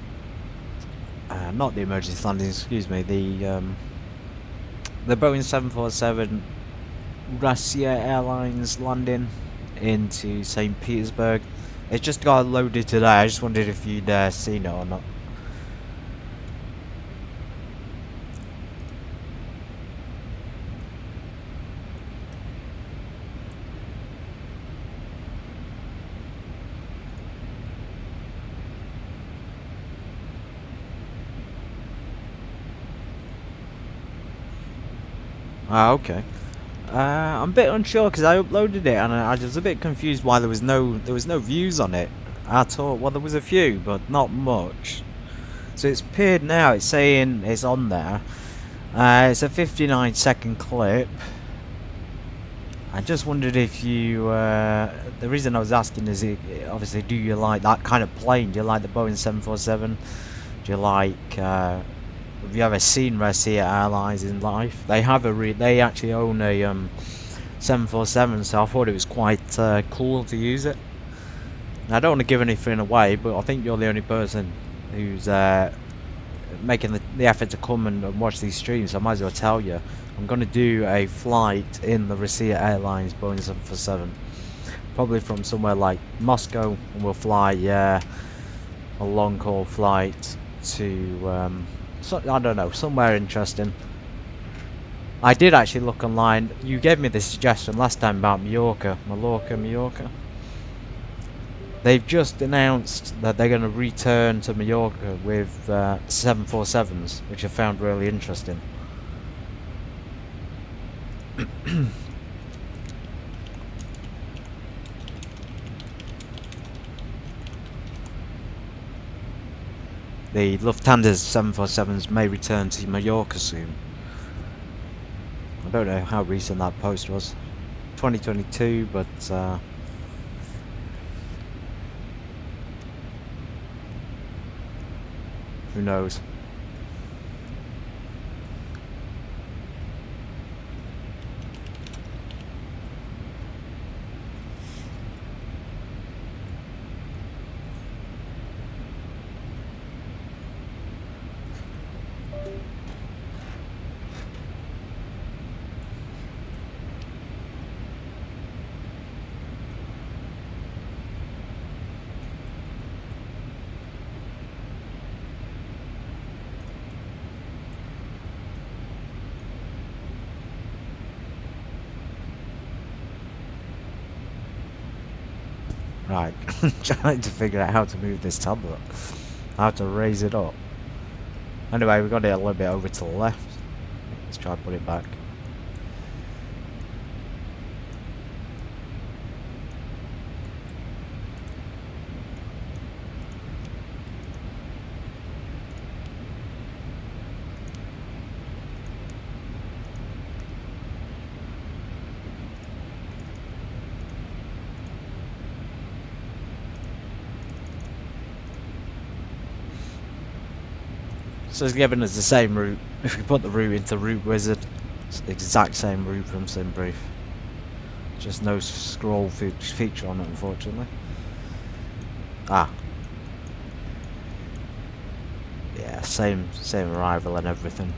not the emergency landing, excuse me, the Boeing 747 Russia Airlines landing into St. Petersburg. It just got loaded today. I just wondered if you'd seen it or not. Ah, okay. I'm a bit unsure because I uploaded it and I was a bit confused why there was no views on it at all. Well, there was a few, but not much. So it's appeared now. It's saying it's on there. It's a 59-second clip. I just wondered if you. The reason I was asking is, obviously, do you like that kind of plane? Do you like the Boeing 747? Do you like? Have you ever seen Russia Airlines in life? They have they actually own a 747, so I thought it was quite cool to use it. Now, I don't want to give anything away, but I think you're the only person who's making the effort to come and watch these streams, so I might as well tell you. I'm going to do a flight in the Russia Airlines Boeing 747, probably from somewhere like Moscow, and we'll fly a long-haul flight to I don't know, somewhere interesting. I did actually look online. You gave me this suggestion last time about Mallorca. They've just announced that they're going to return to Mallorca with 747s, which I found really interesting. The Lufthansa's 747s may return to Mallorca soon. I don't know how recent that post was. 2022, but who knows? Right, trying to figure out how to move this tablet, how to raise it up. Anyway, we got it a little bit over to the left. Let's try to put it back. So it's giving us the same route. If we put the route into Route Wizard, it's the exact same route from SimBrief. Just no scroll feature on it, unfortunately. Ah. Yeah, same arrival and everything.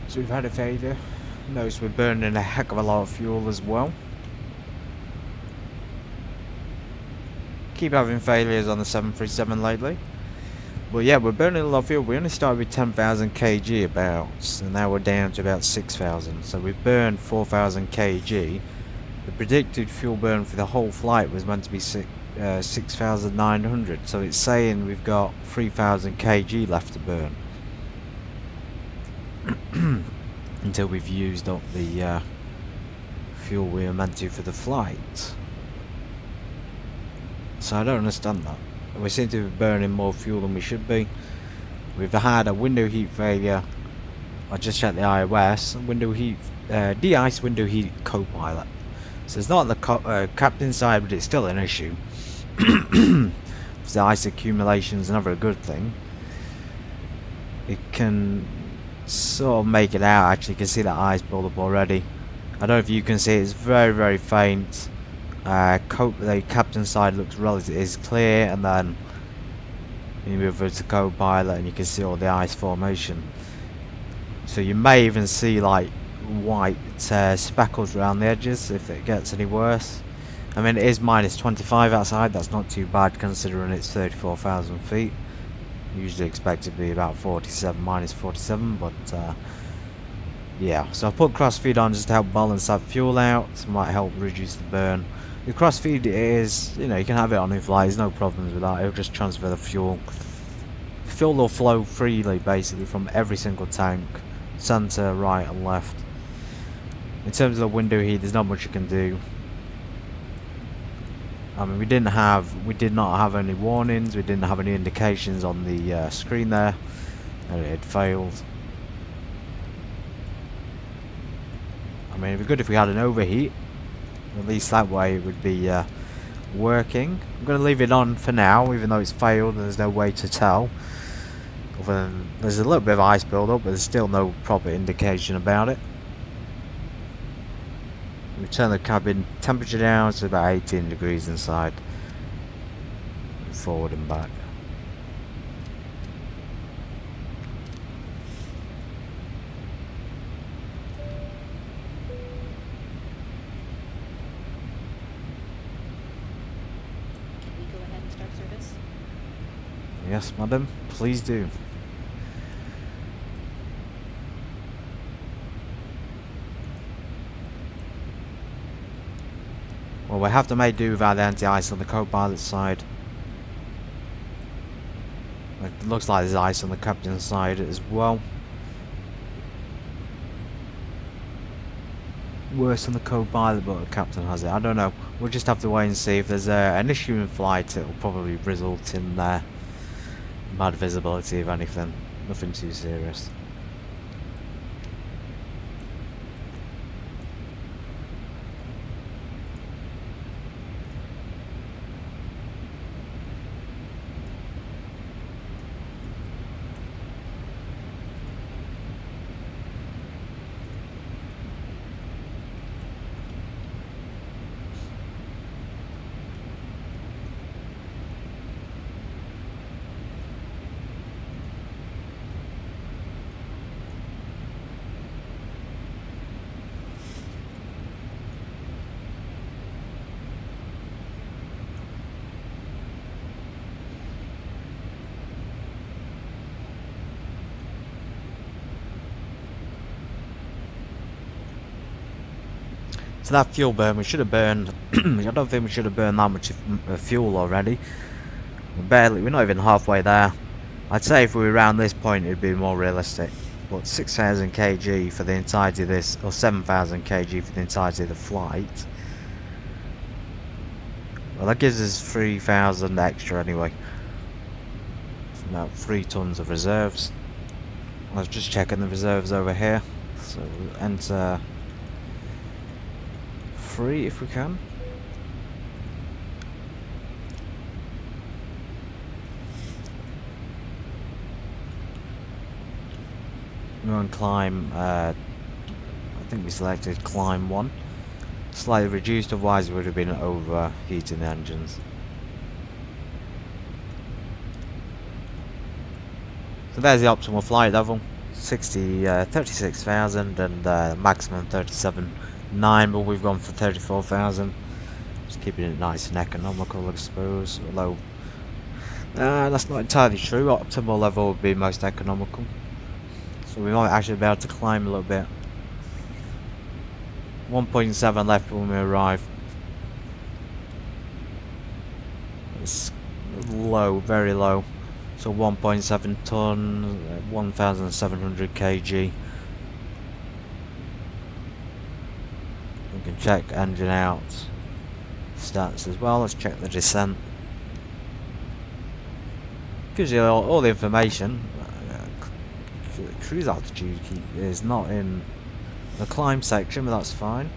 So we've had a failure. Notice we're burning a heck of a lot of fuel as well. Keep having failures on the 737 lately. But yeah, we're burning a lot of fuel. We only started with 10,000 kg about, and now we're down to about 6,000. So we've burned 4,000 kg. The predicted fuel burn for the whole flight was meant to be 6,900. So it's saying we've got 3,000 kg left to burn. Until we've used up the fuel we were meant to for the flight. So I don't understand that. We seem to be burning more fuel than we should be. We've had a window heat failure. I just checked the iOS. Window heat, de-ice window heat co-pilot. So it's not on the captain's side, but it's still an issue. The ice accumulation is never a good thing. It can sort of make it out. Actually, you can see that ice build up already. I don't know if you can see it. It's very, very faint. The captain's side looks relatively is clear, and then you move over to co-pilot and you can see all the ice formation. So you may even see like white speckles around the edges if it gets any worse. I mean, it is minus 25 outside. That's not too bad considering it's 34,000 feet. Usually expect it to be about 47, minus 47, but yeah. So I put crossfeed on just to help balance that fuel out. It might help reduce the burn. The crossfeed is, you know, you can have it on in flight, there's no problems with that. It'll just transfer the fuel. Fuel will flow freely basically from every single tank, centre, right and left. In terms of the window heat, there's not much you can do. I mean, we did not have any warnings, we didn't have any indications on the screen there that it had failed. I mean, it'd be good if we had an overheat. At least that way it would be working. I'm going to leave it on for now, even though it's failed and there's no way to tell. Other than there's a little bit of ice build-up, but there's still no proper indication about it. We turn the cabin temperature down to about 18 degrees inside. Forward and back. Yes, madam, please do. Well, we have to make do without the anti-ice on the co-pilot side. It looks like there's ice on the captain's side as well. Worse on the co-pilot, but the captain has it. I don't know. We'll just have to wait and see. If there's an issue in flight, it will probably result in bad visibility, if anything. Nothing too serious. So that fuel burn, we should have burned, I don't think we should have burned that much fuel already. We're not even halfway there. I'd say if we were around this point it'd be more realistic. But 6,000 kg for the entirety of this, or 7,000 kg for the entirety of the flight. Well, that gives us 3,000 extra anyway. About 3 tons of reserves. I was just checking the reserves over here. So we'll enter 3 if we can. We're on climb, I think we selected climb 1. Slightly reduced, otherwise it would have been overheating the engines. So there's the optimal flight level, 36,000 and maximum 37,900, but we've gone for 34,000. Just keeping it nice and economical, I suppose. Although that's not entirely true. Optimal level would be most economical, so we might actually be able to climb a little bit. 1.7 left when we arrive. It's low, very low. So 1.7 ton, 1,700 kg. We can check engine out stats as well. Let's check the descent. Gives you all the information. Cruise altitude is not in the climb section, but that's fine.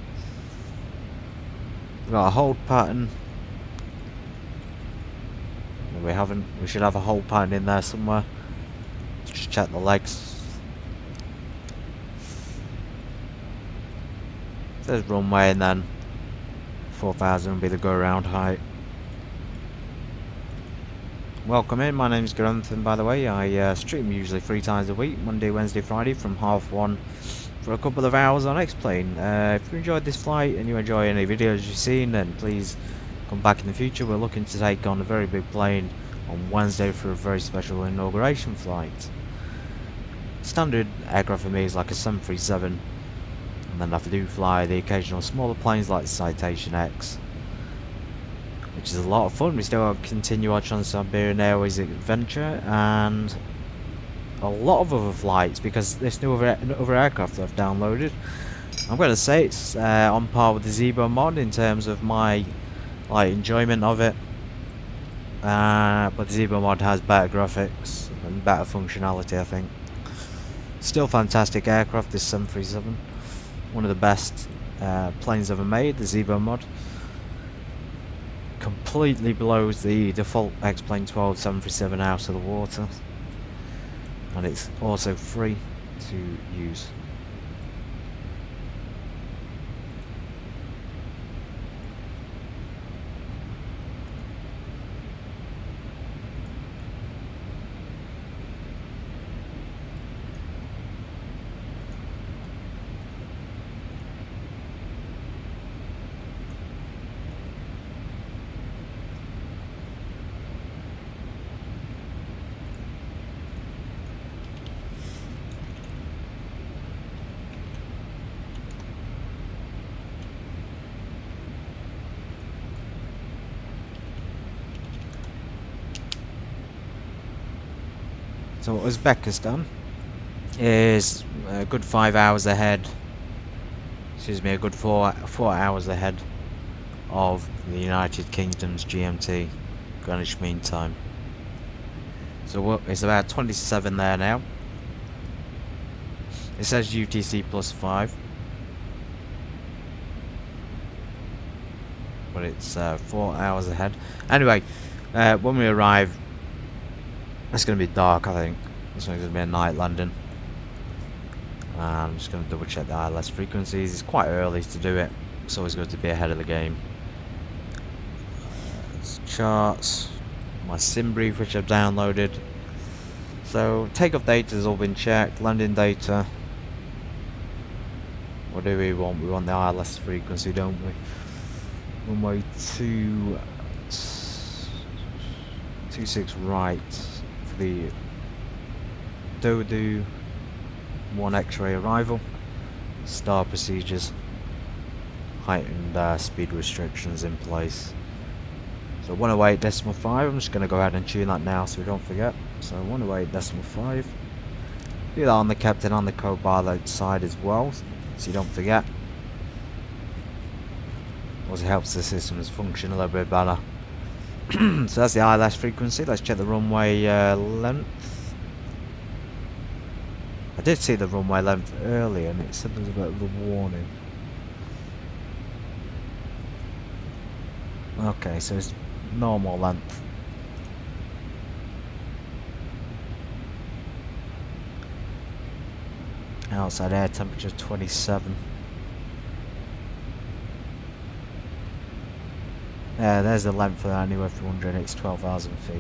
We've got a hold pattern. No, we haven't. We should have a hold pattern in there somewhere. Just check the legs. There's runway, and then 4,000 will be the go around height. Welcome in, my name is Granthan, by the way. I stream usually 3 times a week, Monday, Wednesday, Friday from 1:30 for a couple of hours on X-Plane. If you enjoyed this flight and you enjoy any videos you've seen, then please come back in the future. We're looking to take on a very big plane on Wednesday for a very special inauguration flight. Standard aircraft for me is like a 737, and then I do fly the occasional smaller planes like the Citation X, which is a lot of fun. We still continue our Trans-Siberian Airways adventure and a lot of other flights because this new other aircraft that I've downloaded, I'm going to say it's on par with the Zebo mod in terms of my enjoyment of it, but the Zebo mod has better graphics and better functionality, I think. Still fantastic aircraft, this 737, one of the best planes ever made. The Zebo mod completely blows the default X-Plane 12 737 out of the water, and it's also free to use. So Uzbekistan is a good 5 hours ahead, excuse me, a good 4 hours ahead of the United Kingdom's GMT, Greenwich Mean Time. So it's about 27 there now. It says UTC +5, but it's 4 hours ahead. Anyway, when we arrive, it's going to be dark, I think. It's going to be a night landing. I'm just going to double check the ILS frequencies. It's quite early to do it. It's always good to be ahead of the game. Charts, my sim brief which I've downloaded. So takeoff data has all been checked. Landing data. What do we want? We want the ILS frequency, don't we? Runway 26 right. The Dodo 1 X-ray arrival, star procedures, height and speed restrictions in place. So 108.5, I'm just going to go ahead and tune that now so we don't forget. So 108.5, do that on the captain and the co-pilot side as well, so you don't forget. Also helps the systems function a little bit better. So that's the ILS frequency. Let's check the runway length. I did see the runway length earlier and it said there was a bit of a warning. Okay, so it's normal length. Outside air temperature 27. Yeah, there's the length for that anyway. If you're wondering, it's 12,000 feet.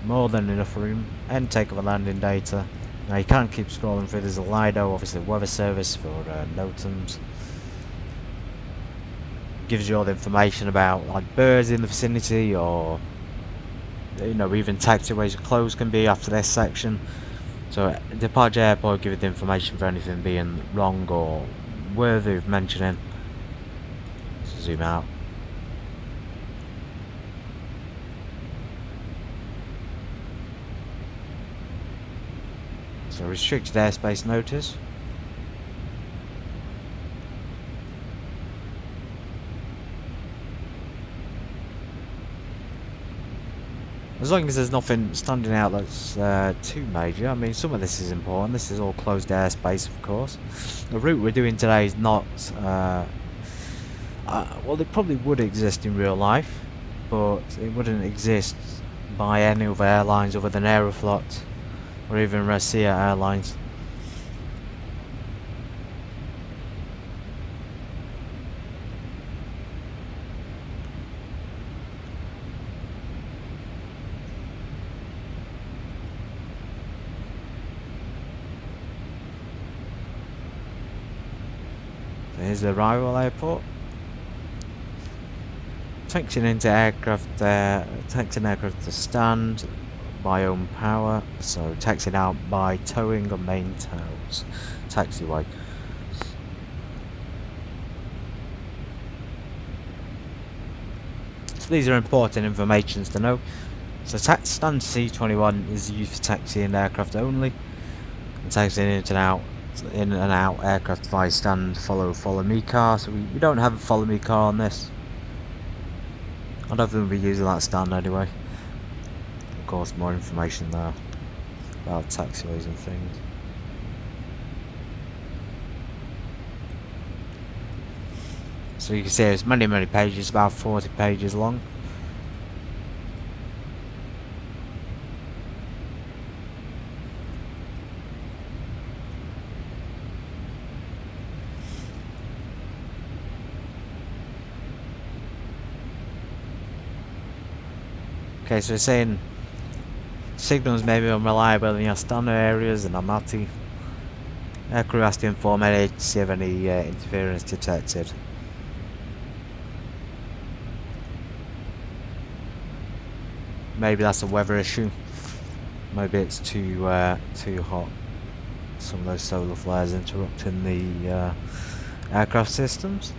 more than enough room. End takeoff and landing data. Now you can't keep scrolling through. There's a Lido, obviously weather service for NOTAMs. Gives you all the information about like birds in the vicinity, or you know, even taxiways closed can be after this section. So departure airport give you the information for anything being wrong or worthy of mentioning. Let's zoom out. So restricted airspace notice. As long as there's nothing standing out that's too major. I mean, some of this is important. This is all closed airspace, of course. The route we're doing today is not... well, it probably would exist in real life, but it wouldn't exist by any other airlines other than Aeroflot or even Russia Airlines. Here's the arrival airport. Taxiing into aircraft, taxiing aircraft to stand by own power. So taxiing out by towing on main tows. Taxiway. So these are important informations to know. So stand C21 is used for taxiing aircraft only, and taxiing in and out aircraft via stand follow me car. So we don't have a follow me car on this. I don't think we'll be using that stand anyway. Of course, more information there about taxiways and things. So you can see it's many pages, about 40 pages long. Okay, so it's saying signals may be unreliable in your standard areas and Almaty. Aircrew has to inform NHC of any interference detected. Maybe that's a weather issue. Maybe it's too hot. Some of those solar flares interrupting the aircraft systems.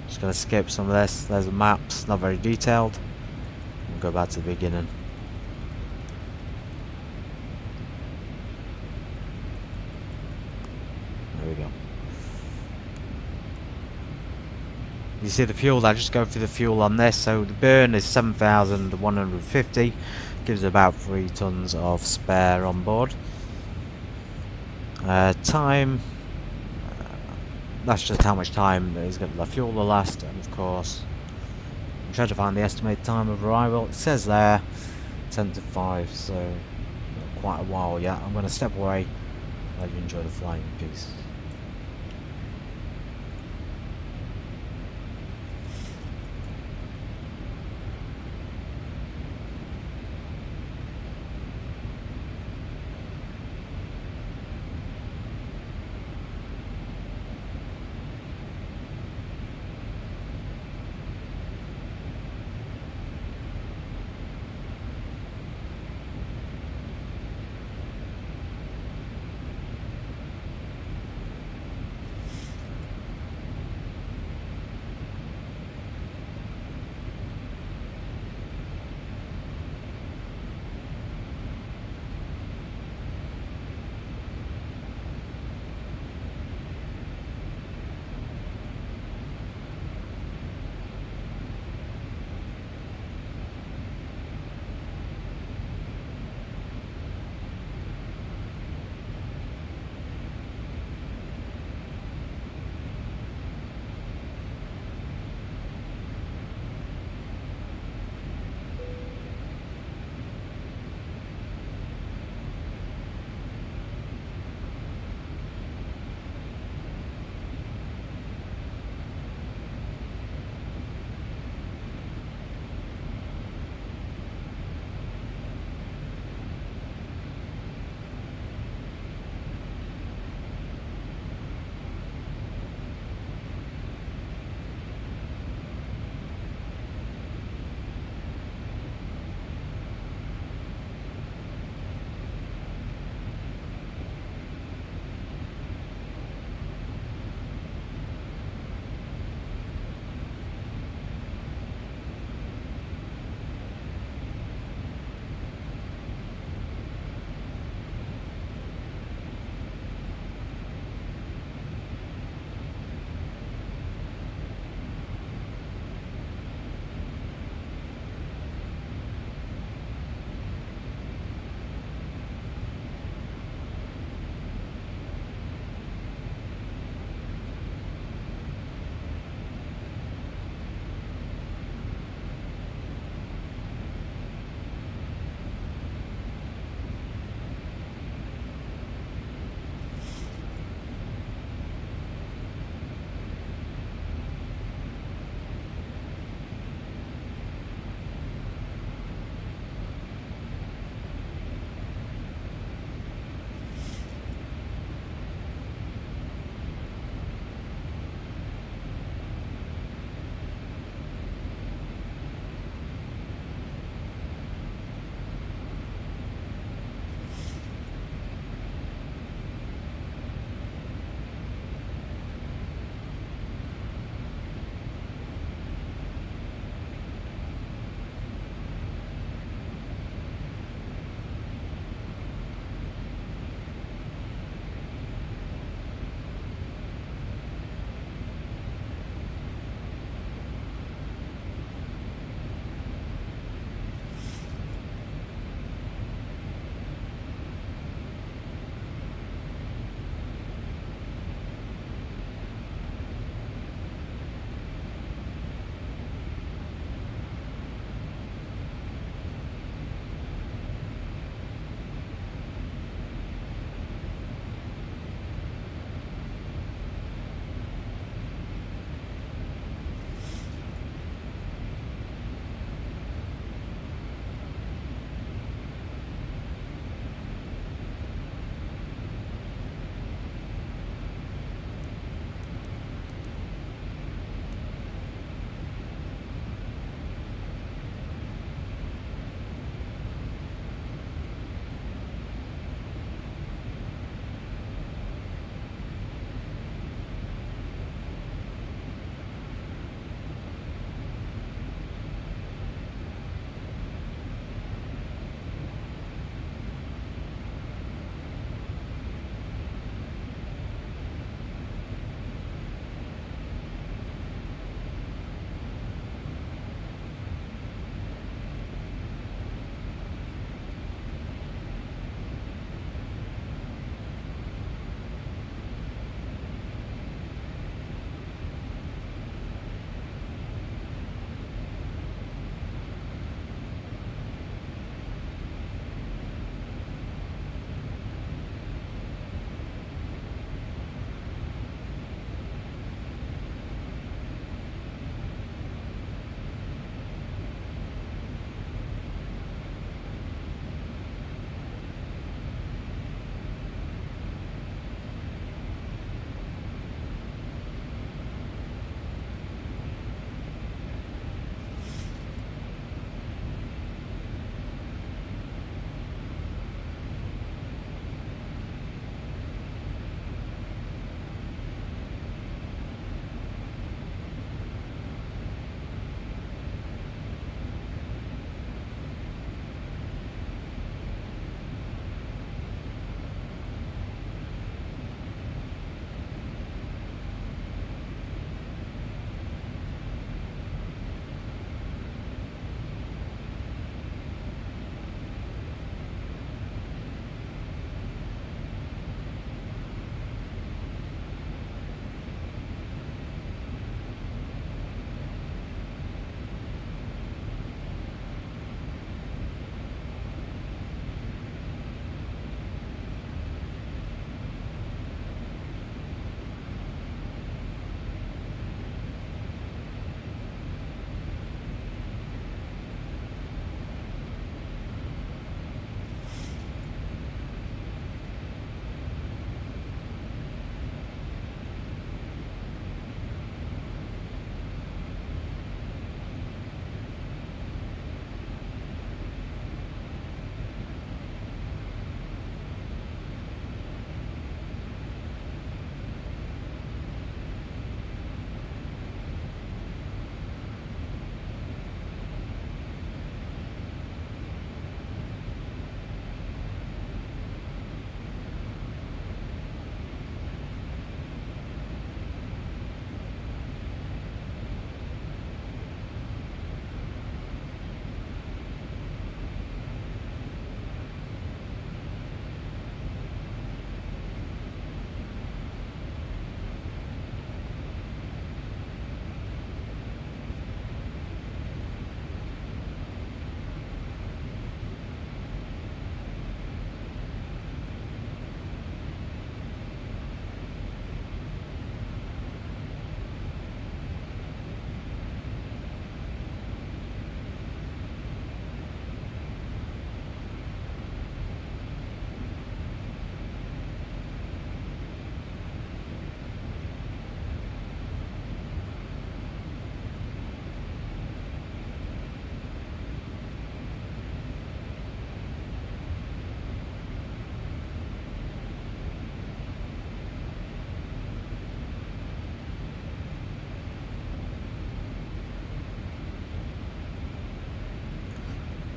Just gonna skip some of this. There's the maps, not very detailed. We'll go back to the beginning. There we go. You see the fuel, I just go through the fuel on this. So the burn is 7,150, gives about 3 tons of spare on board. Time, that's just how much time is going to the fuel will last, and of course I'm trying to find the estimated time of arrival. It says there 10 to 5, so not quite a while yet. I'm going to step away, let you enjoy the flying piece.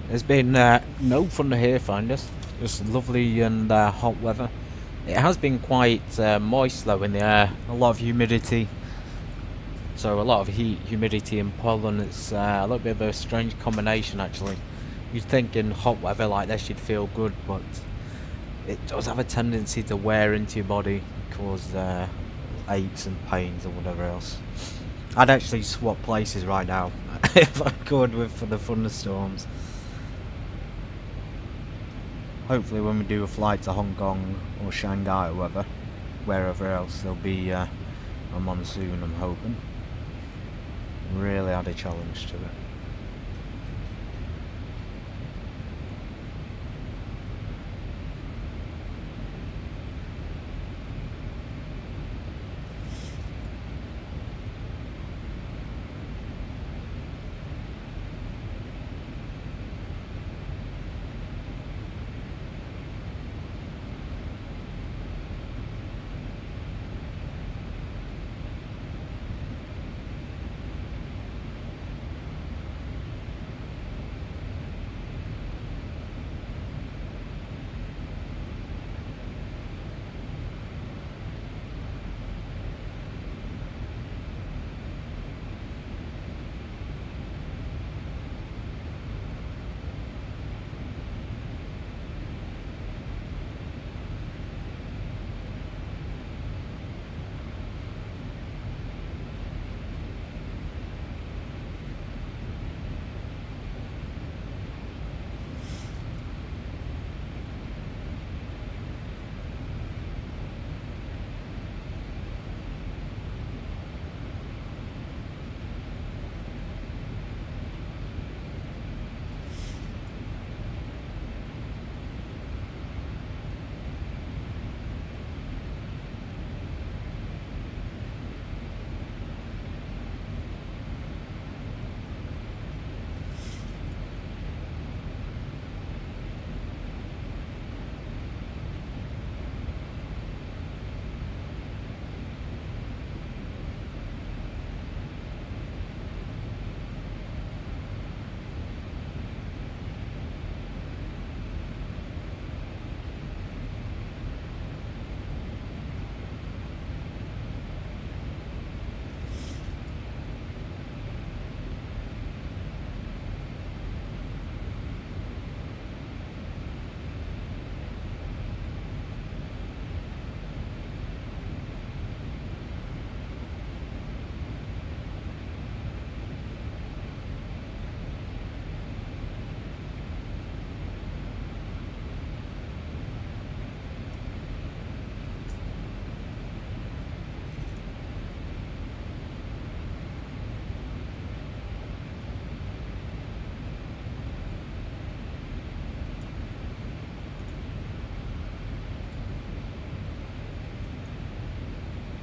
There's been no thunder here, finders. Just lovely and hot weather. It has been quite moist though in the air. A lot of humidity. So a lot of heat, humidity and pollen. It's a little bit of a strange combination actually. You'd think in hot weather like this you'd feel good, but it does have a tendency to wear into your body, cause aches and pains and whatever else. I'd actually swap places right now if I could for the thunderstorms. Hopefully when we do a flight to Hong Kong or Shanghai or wherever else, there'll be a monsoon, I'm hoping. Really add a challenge to it.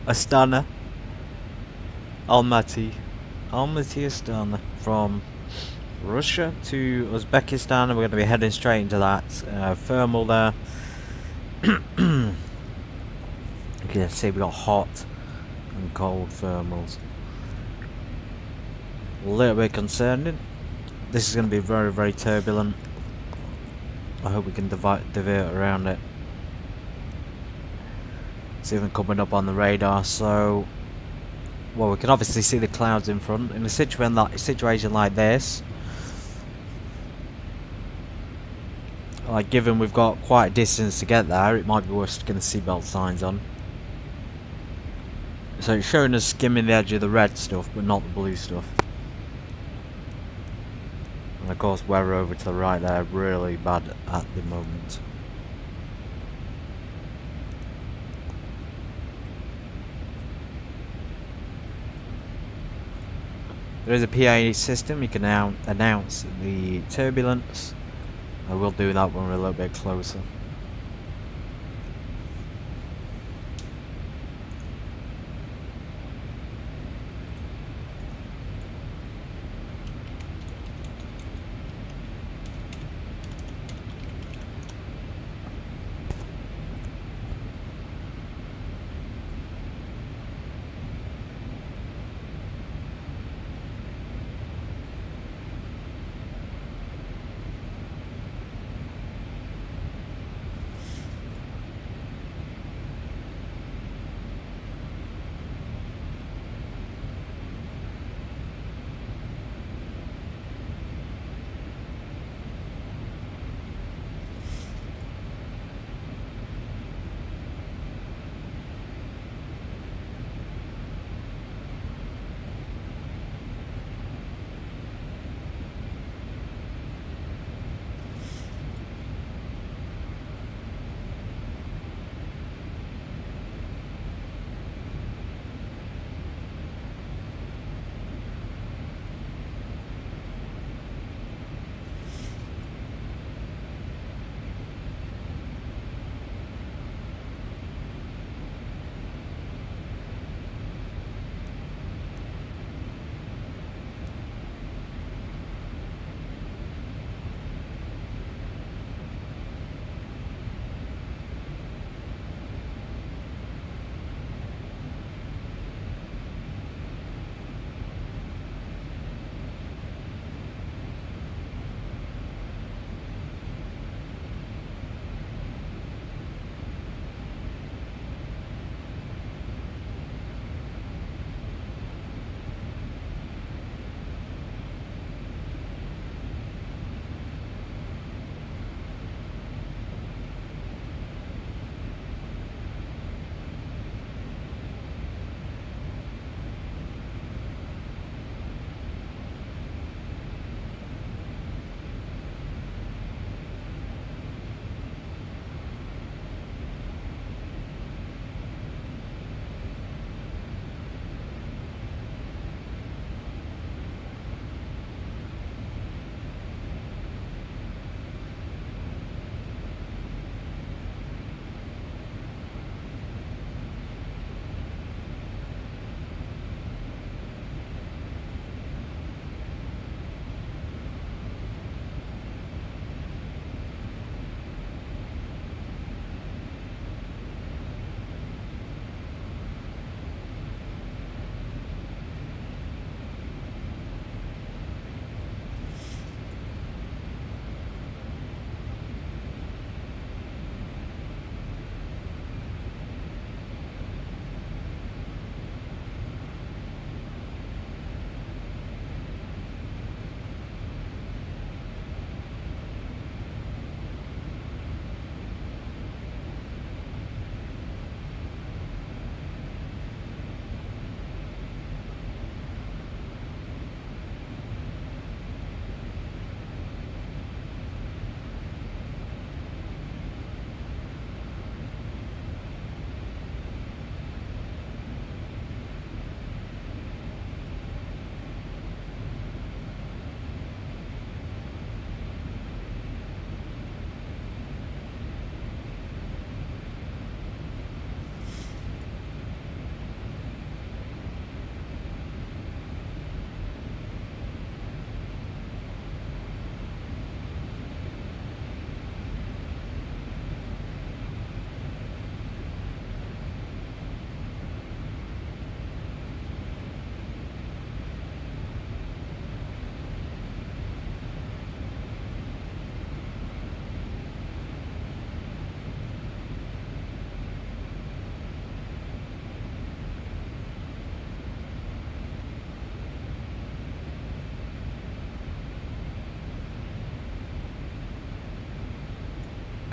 Astana, Almaty, Astana, from Russia to Uzbekistan. We're going to be heading straight into that thermal there. You can see we got hot and cold thermals. A little bit concerning. This is going to be very, very turbulent. I hope we can divert around it. It's even coming up on the radar, so well, we can obviously see the clouds in front. In a situation like this, like given we've got quite a distance to get there, it might be worth sticking the seatbelt signs on. So it's showing us skimming the edge of the red stuff, but not the blue stuff. And of course, we're over to the right there, really bad at the moment. There is a PA system, you can now announce the turbulence. I will do that when we're a little bit closer.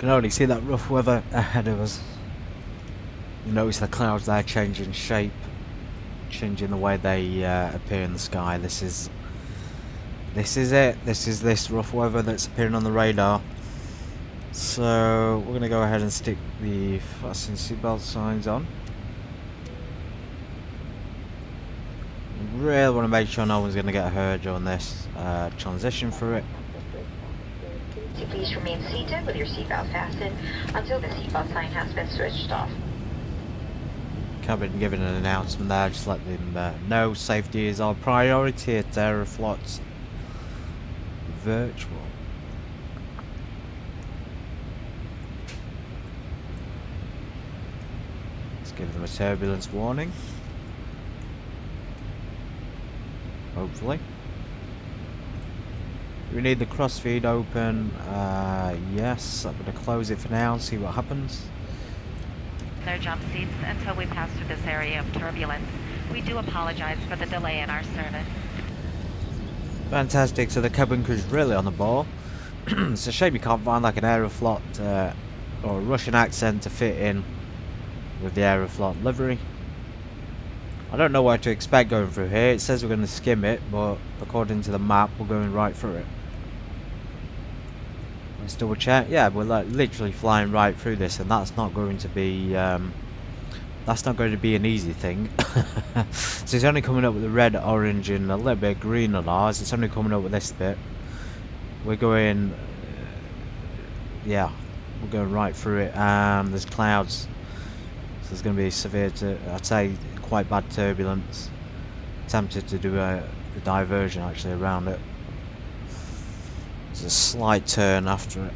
can only see that rough weather ahead of us. You notice the clouds there changing shape, changing the way they appear in the sky. This is it. This is this rough weather that's appearing on the radar. So we're gonna go ahead and stick the fasten seatbelt signs on. Really want to make sure no one's gonna get hurt during this transition through it. Please remain seated with your seatbelt fastened until the seatbelt sign has been switched off. Cabin giving an announcement there, just let them know safety is our priority at Aeroflot Virtual. Let's give them a turbulence warning. Hopefully. We need the crossfeed open. Yes, I'm going to close it for now and see what happens. Their jump seats until we pass through this area of turbulence. We do apologize for the delay in our service. Fantastic, so the cabin crew's really on the ball. It's a shame you can't find like an Aeroflot or a Russian accent to fit in with the Aeroflot livery. I don't know what to expect going through here. It says we're going to skim it, but according to the map we're going right through it. Let's double check. Yeah, we're like literally flying right through this, and that's not going to be an easy thing. So it's only coming up with the red, orange, and a little bit of green on ours. It's only coming up with this bit. We're going, yeah, we're going right through it. There's clouds, so there's going to be severe, I'd say, quite bad turbulence. Tempted to do a diversion actually around it. There's a slight turn after it.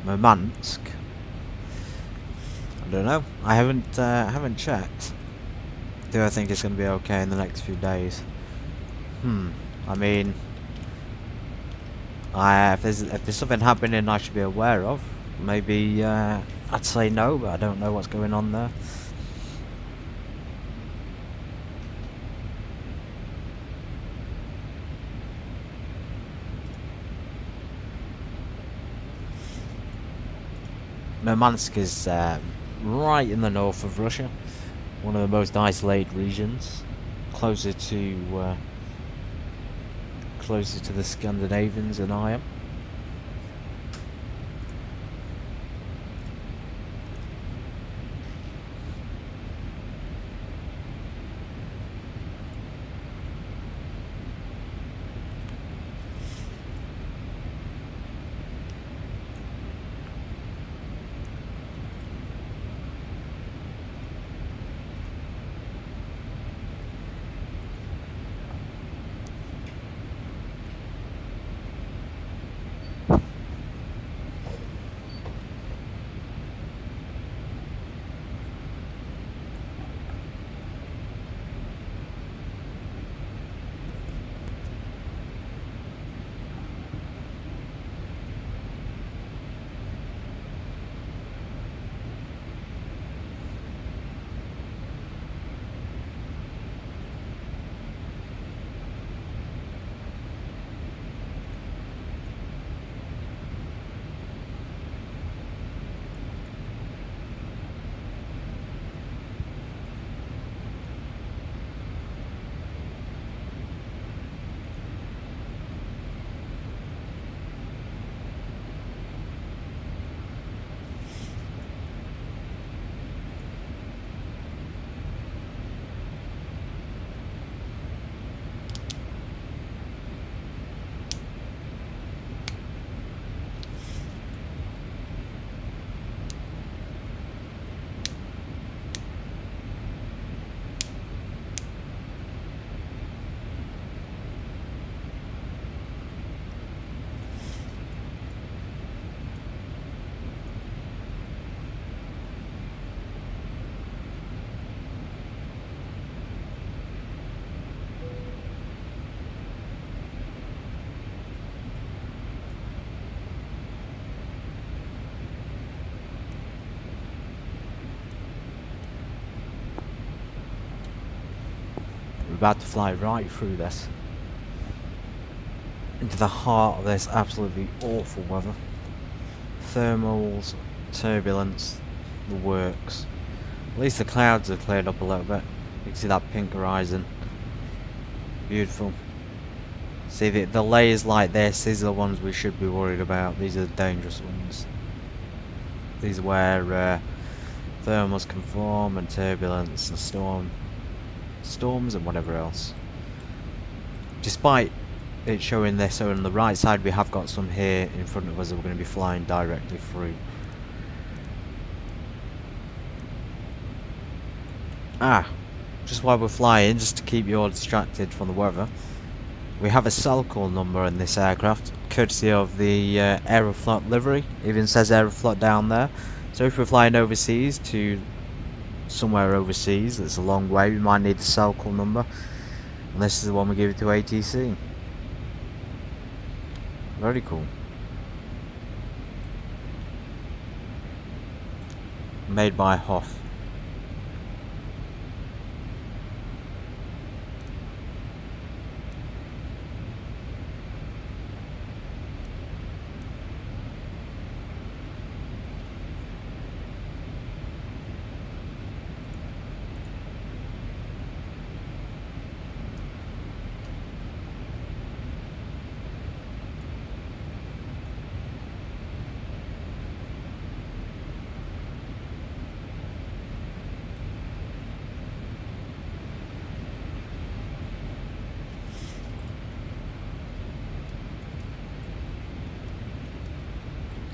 Murmansk. I don't know. I haven't checked. Do I think it's going to be okay in the next few days? I mean, if there's something happening I should be aware of, maybe I'd say no, but I don't know what's going on there. Murmansk is right in the north of Russia, one of the most isolated regions, closer to the Scandinavians than I am. about to fly right through this. Into the heart of this absolutely awful weather. Thermals, turbulence, the works. At least the clouds have cleared up a little bit. You can see that pink horizon. Beautiful. See, the layers like this, these are the ones we should be worried about. These are the dangerous ones. These are where thermals can form, and turbulence, and storms and whatever else. Despite it showing this, so on the right side we have got some here in front of us that we're going to be flying directly through. Just while we're flying, just to keep you all distracted from the weather, we have a cell call number in this aircraft, courtesy of the Aeroflot livery. It even says Aeroflot down there. So if we're flying overseas to somewhere overseas that's a long way, we might need the cell call number, and this is the one we give it to ATC. Very cool. Made by Hoff.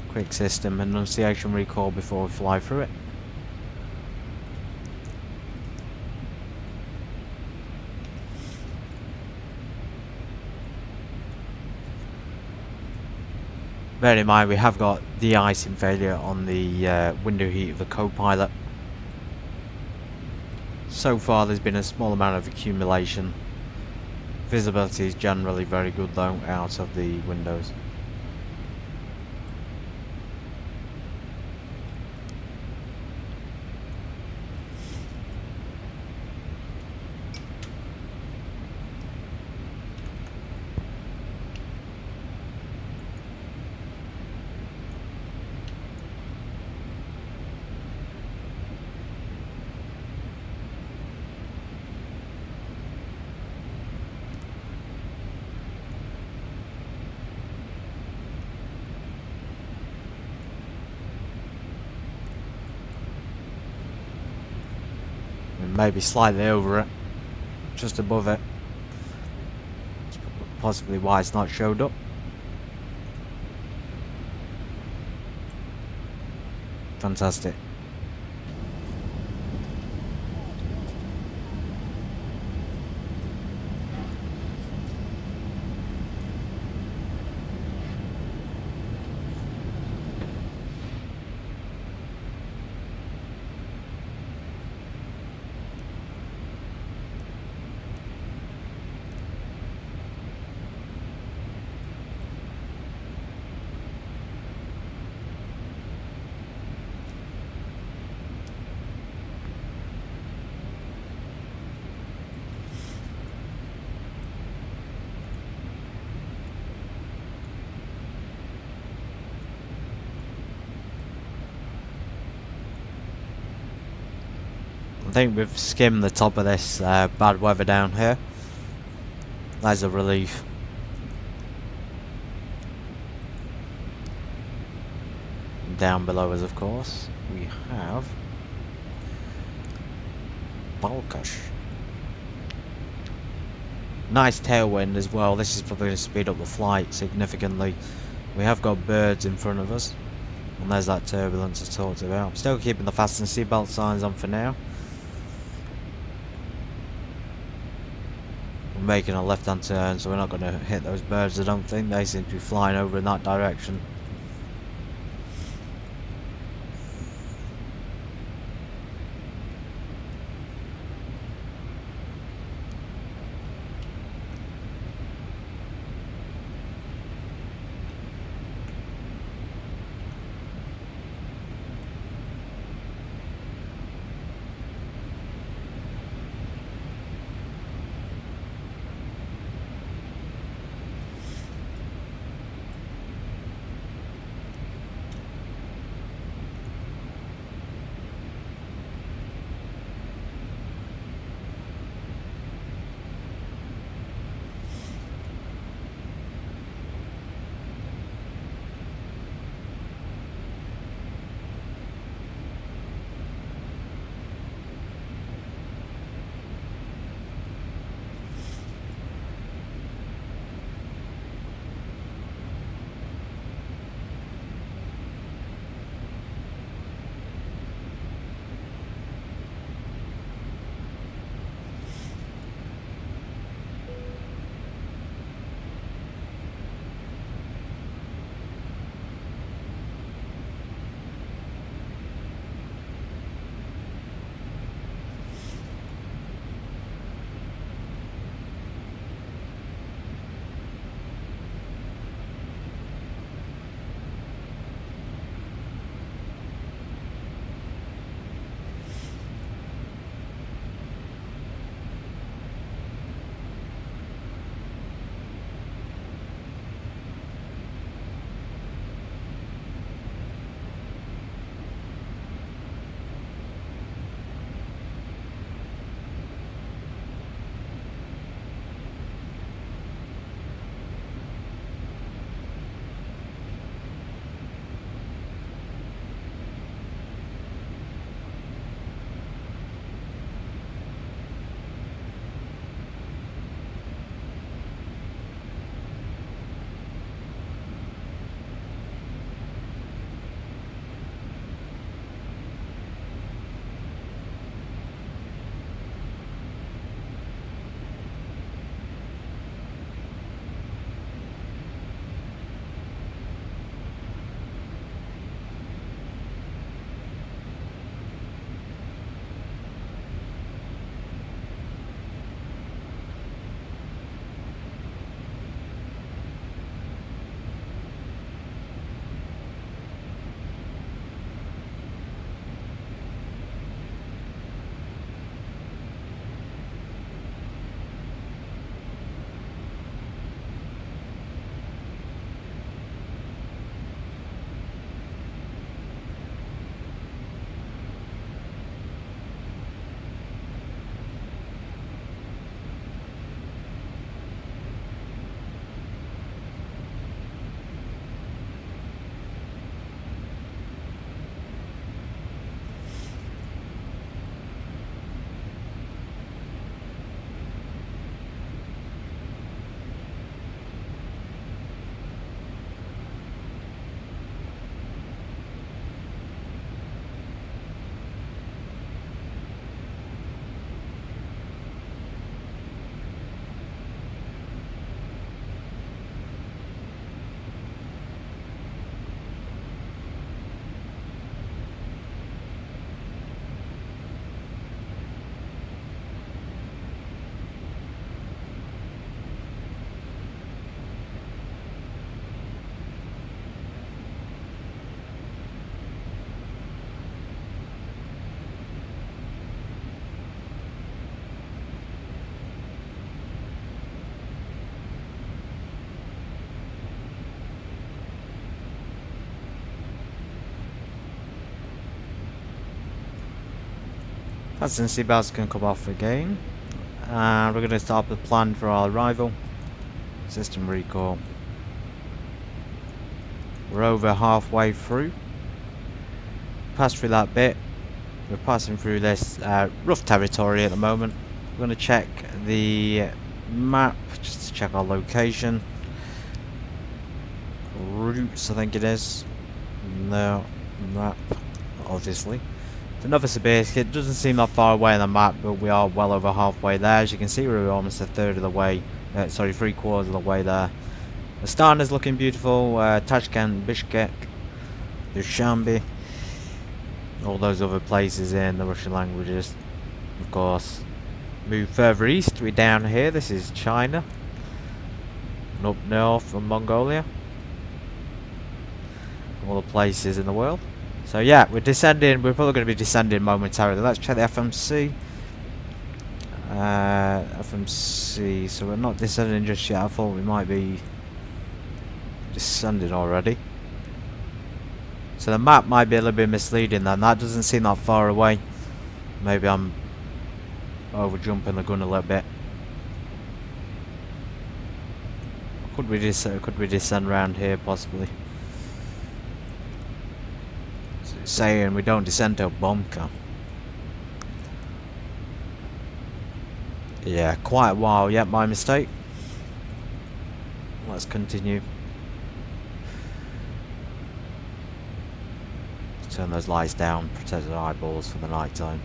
Quick system enunciation recall before we fly through it. Bear in mind we have got de-icing failure on the window heat of the co-pilot. So far there's been a small amount of accumulation. Visibility is generally very good though out of the windows. Maybe slightly over it, just above it. That's possibly why it's not showed up. Fantastic. I think we've skimmed the top of this bad weather down here. That's a relief. Down below us, of course, we have Balkash. Nice tailwind as well. This is probably going to speed up the flight significantly. We have got birds in front of us, and there's that turbulence I talked about. I'm still keeping the fasten seatbelt signs on for now. We're making a left-hand turn, so we're not going to hit those birds. I don't think they seem to be flying over in that direction. Fasten seatbelts can come off again. And we're going to start the plan for our arrival. System recall. We're over halfway through. Passed through that bit. We're passing through this rough territory at the moment. We're going to check the map just to check our location. Routes, I think it is. No map, obviously. To Novosibirsk, it doesn't seem that far away on the map, but we are well over halfway there. As you can see, we're almost a third of the way. Sorry, 3/4 of the way there. The Astana is looking beautiful. Tashkent, Bishkek, Dushanbe, all those other places in the Russian languages. Of course, move further east. We're down here. This is China. And up north from Mongolia. All the places in the world. So yeah, we're descending. We're probably going to be descending momentarily. Let's check the FMC. FMC. So we're not descending just yet. I thought we might be descending already. So the map might be a little bit misleading then. That doesn't seem that far away. Maybe I'm over jumping the gun a little bit. Could we descend around here possibly? Saying we don't descend to a bunker. Yeah, quite a while. Yeah, my mistake. Let's continue. Turn those lights down, protect our eyeballs for the night time.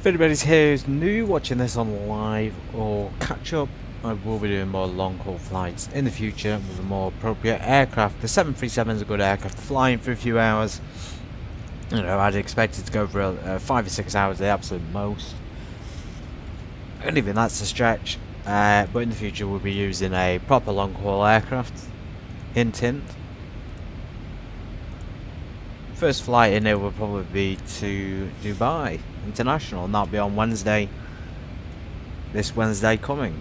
If anybody's here who's new watching this on live or catch up, I will be doing more long haul flights in the future with a more appropriate aircraft. The 737 is a good aircraft to fly in for a few hours. You know, I'd expect it to go for 5 or 6 hours, the absolute most. And even that's a stretch. But in the future we'll be using a proper long haul aircraft. Hint hint. First flight in it will probably be to Dubai International, and that'll be on Wednesday. This Wednesday coming.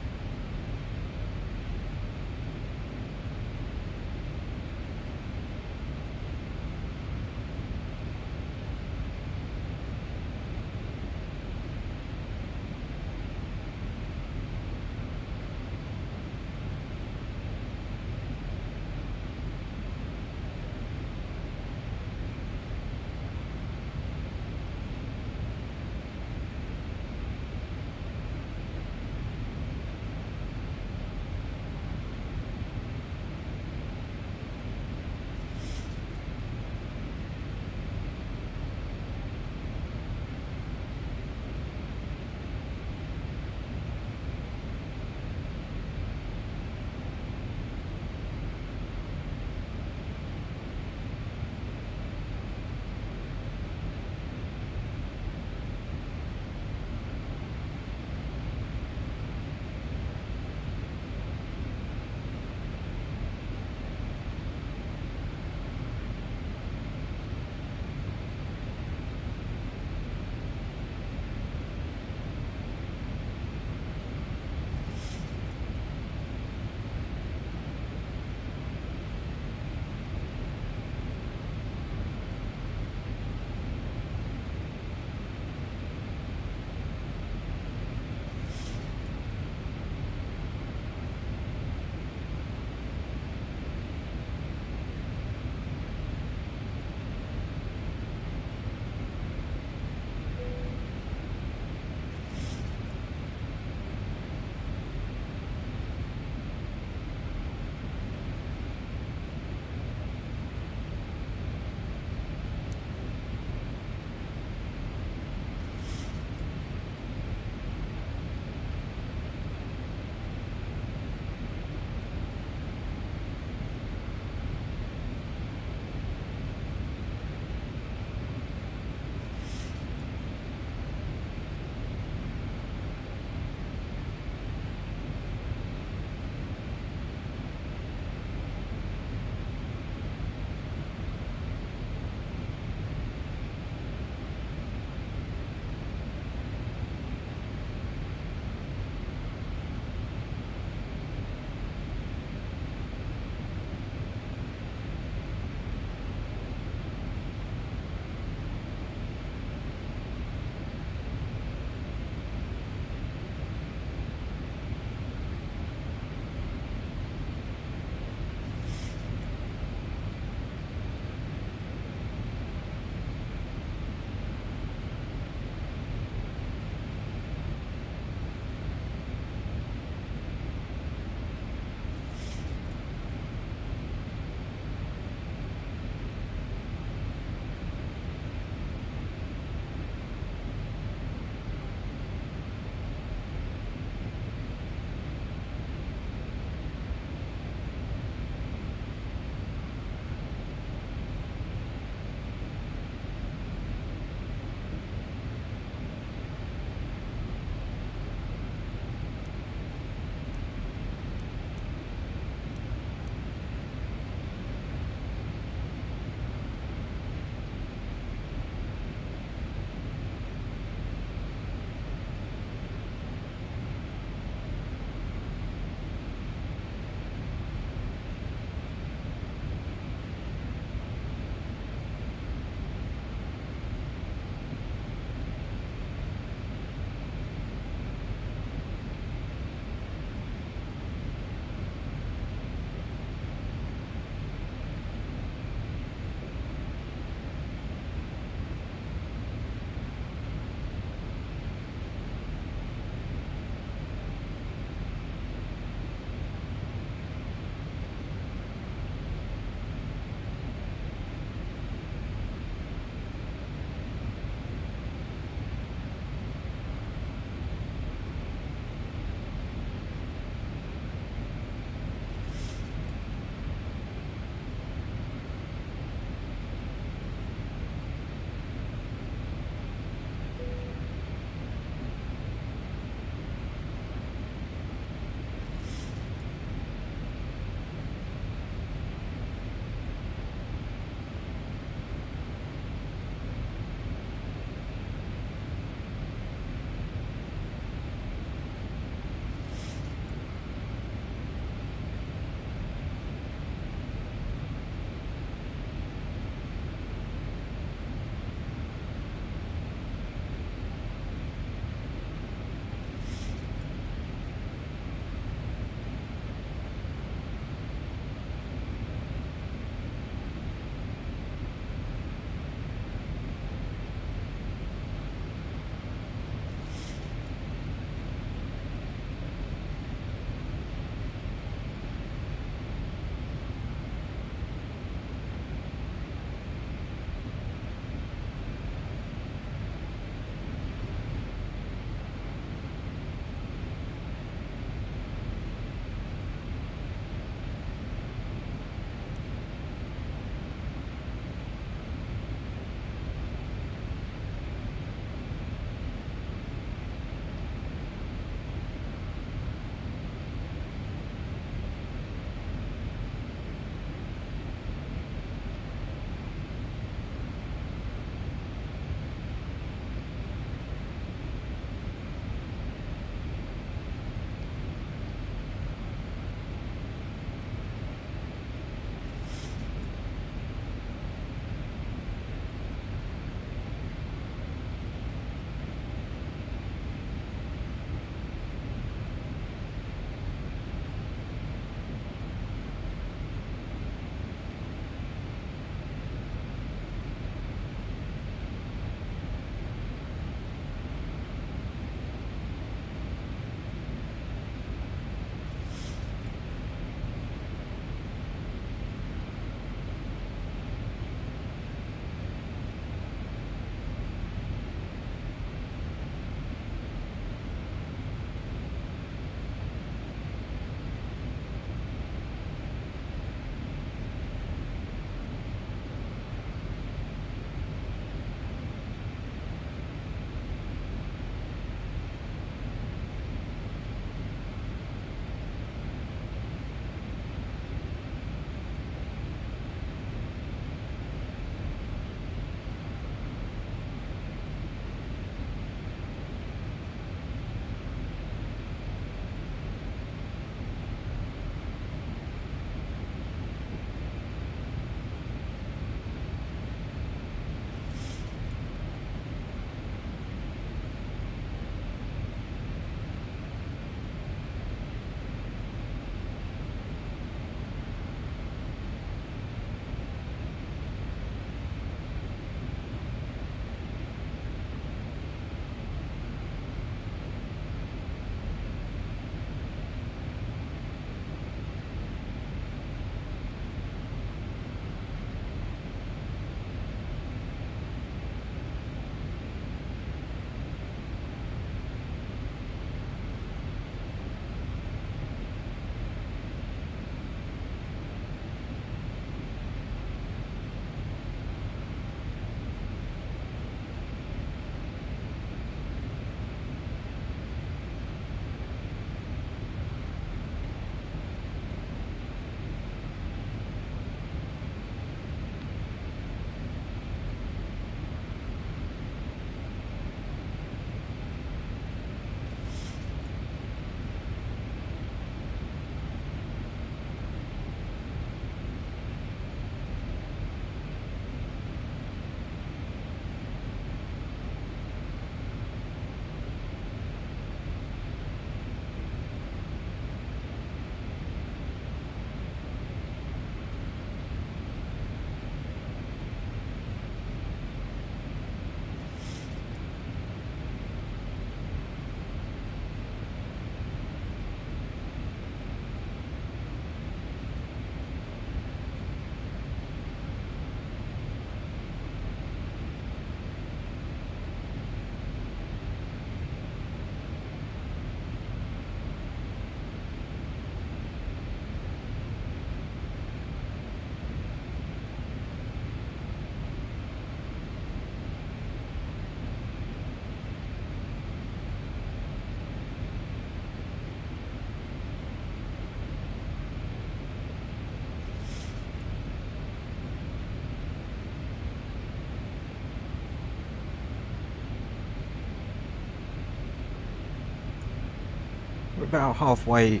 about halfway,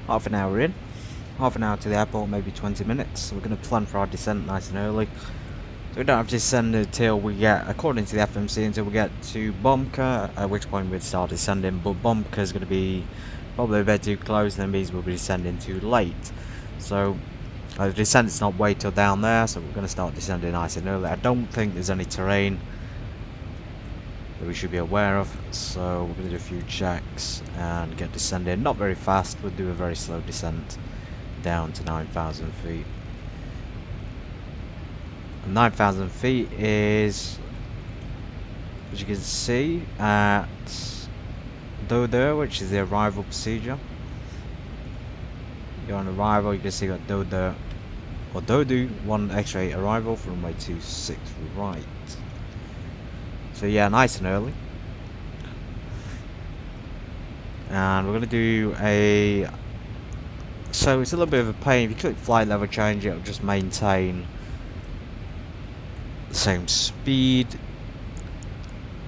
half an hour in. Half an hour to the airport, maybe 20 minutes. So we're going to plan for our descent nice and early. So we don't have to descend until we get, according to the FMC, until we get to Bomka, at which point we'd start descending. But Bomka is going to be probably a bit too close, and that means we'll be descending too late. So the descent's not way till down there, so we're going to start descending nice and early. I don't think there's any terrain that we should be aware of, so we're going to do a few checks and get descending. Not very fast, we'll do a very slow descent down to 9,000 feet. 9,000 feet is, as you can see, at Dodo, which is the arrival procedure. You're on arrival, you can see got Dodo or Dodo 1 X-ray arrival from runway 26 right. So yeah, nice and early. And we're gonna do a. So it's a little bit of a pain. If you click flight level change, it'll just maintain the same speed.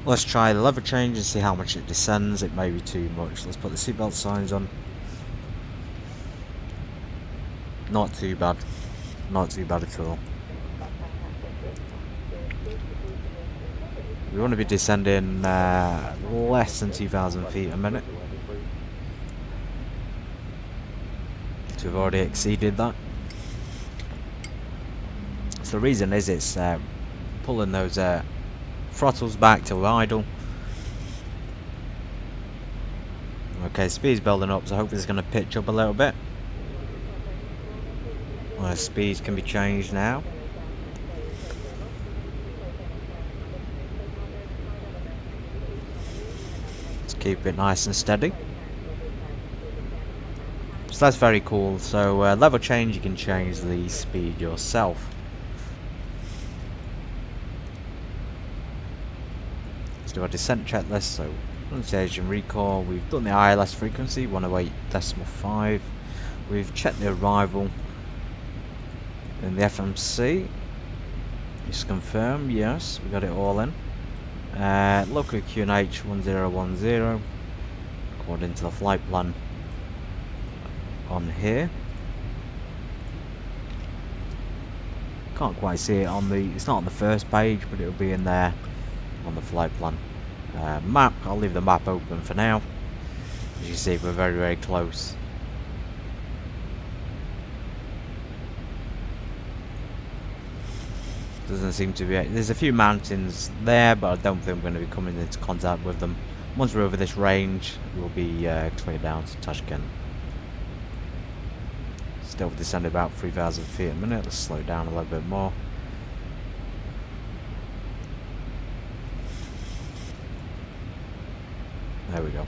Let's try the level change and see how much it descends. It may be too much. Let's put the seatbelt signs on. Not too bad. Not too bad at all. We want to be descending less than 2,000 feet a minute. So we've already exceeded that. So the reason is it's pulling those throttles back to idle. Okay, speed's building up, so hopefully it's going to pitch up a little bit. Speeds can be changed now. Let's keep it nice and steady. So that's very cool. So level change, you can change the speed yourself. Let's do our descent checklist. So pronunciation recall. We've done the ILS frequency 108.5. We've checked the arrival in the FMC. Just confirm, yes, we got it all in. Local QNH 1010 according to the flight plan on here. Can't quite see it on the, it's not on the first page, but it'll be in there on the flight plan. Map, I'll leave the map open for now. As you see, we're very, very close. Doesn't seem to be, there's a few mountains there, but I don't think we're going to be coming into contact with them. Once we're over this range, we'll be clear down to Tashkent. Still descending about 3,000 feet a minute. Let's slow down a little bit more. There we go.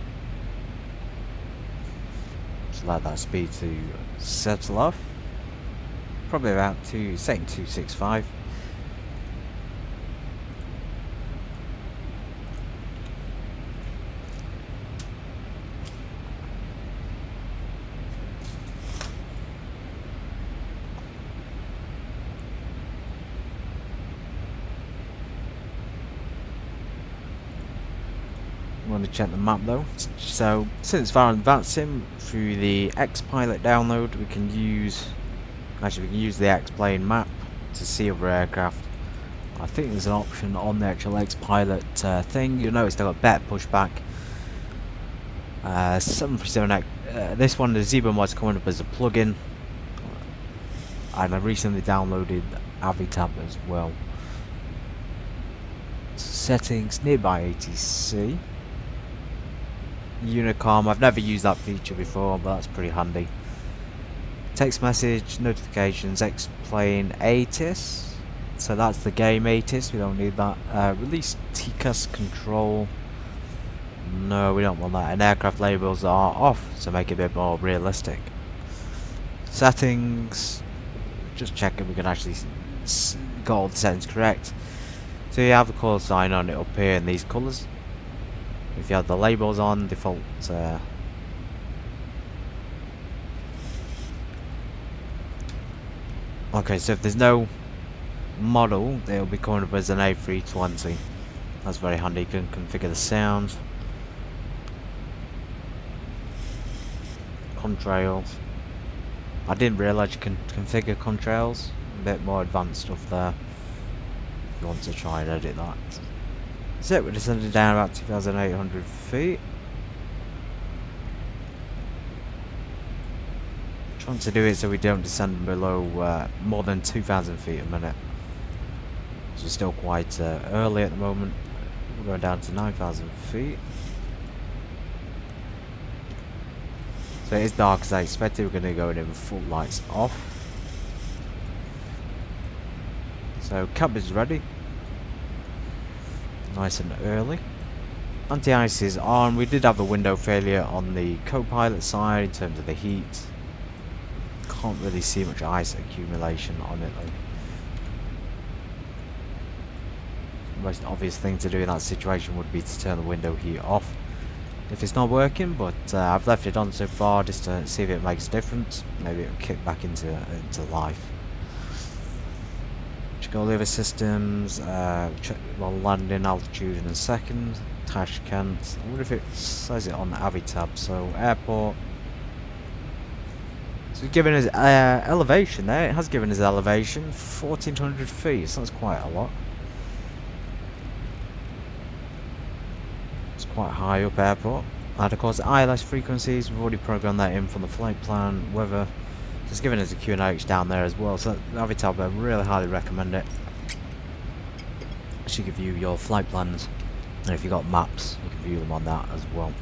Just allow that speed to settle off. Probably about saying 265. I'm going to check the map though. So since far advancing through the X-Pilot download, we can use the X-Plane map to see other aircraft. I think there's an option on the actual X-Pilot thing. You'll notice they've got better pushback. 737X. This one, the Zebra mod's coming up as a plugin, and I recently downloaded Avitab as well. Settings, nearby ATC. Unicom, I've never used that feature before, but that's pretty handy. Text message, notifications, X-Plane ATIS. So that's the game ATIS, we don't need that. Release TCAS control. No, we don't want that. And aircraft labels are off, so make it a bit more realistic. Settings, just checking we can actually got all the settings correct. So you have the call sign on, it'll appear in these colours. If you have the labels on, default. Okay, so if there's no model, it'll be coming up as an A320. That's very handy. You can configure the sound. contrails. I didn't realise you can configure contrails. A bit more advanced stuff there. If you want to try and edit that. That's it, we're descending down about 2,800 feet. Trying to do it so we don't descend below more than 2,000 feet a minute. So we're still quite early at the moment. We're going down to 9,000 feet. So it is dark as I expected. We're going to go in with full lights off. So cabin's ready. Nice and early. Anti-ice is on. We did have a window failure on the co-pilot side in terms of the heat. Can't really see much ice accumulation on it though. The most obvious thing to do in that situation would be to turn the window heat off if it's not working, but I've left it on so far just to see if it makes a difference. Maybe it'll kick back into life. Check all the other systems. Check landing altitude in a second. Tashkent. I wonder if it says it on the Avi tab. So airport. So it's given us elevation there. It has given us elevation 1,400 feet. So that's quite a lot. It's quite high up airport. And of course ILS frequencies, we've already programmed that in from the flight plan. Weather, so it's given us a QNH down there as well. So Avitab, I really highly recommend it. So you can view your flight plans, and if you've got maps, you can view them on that as well.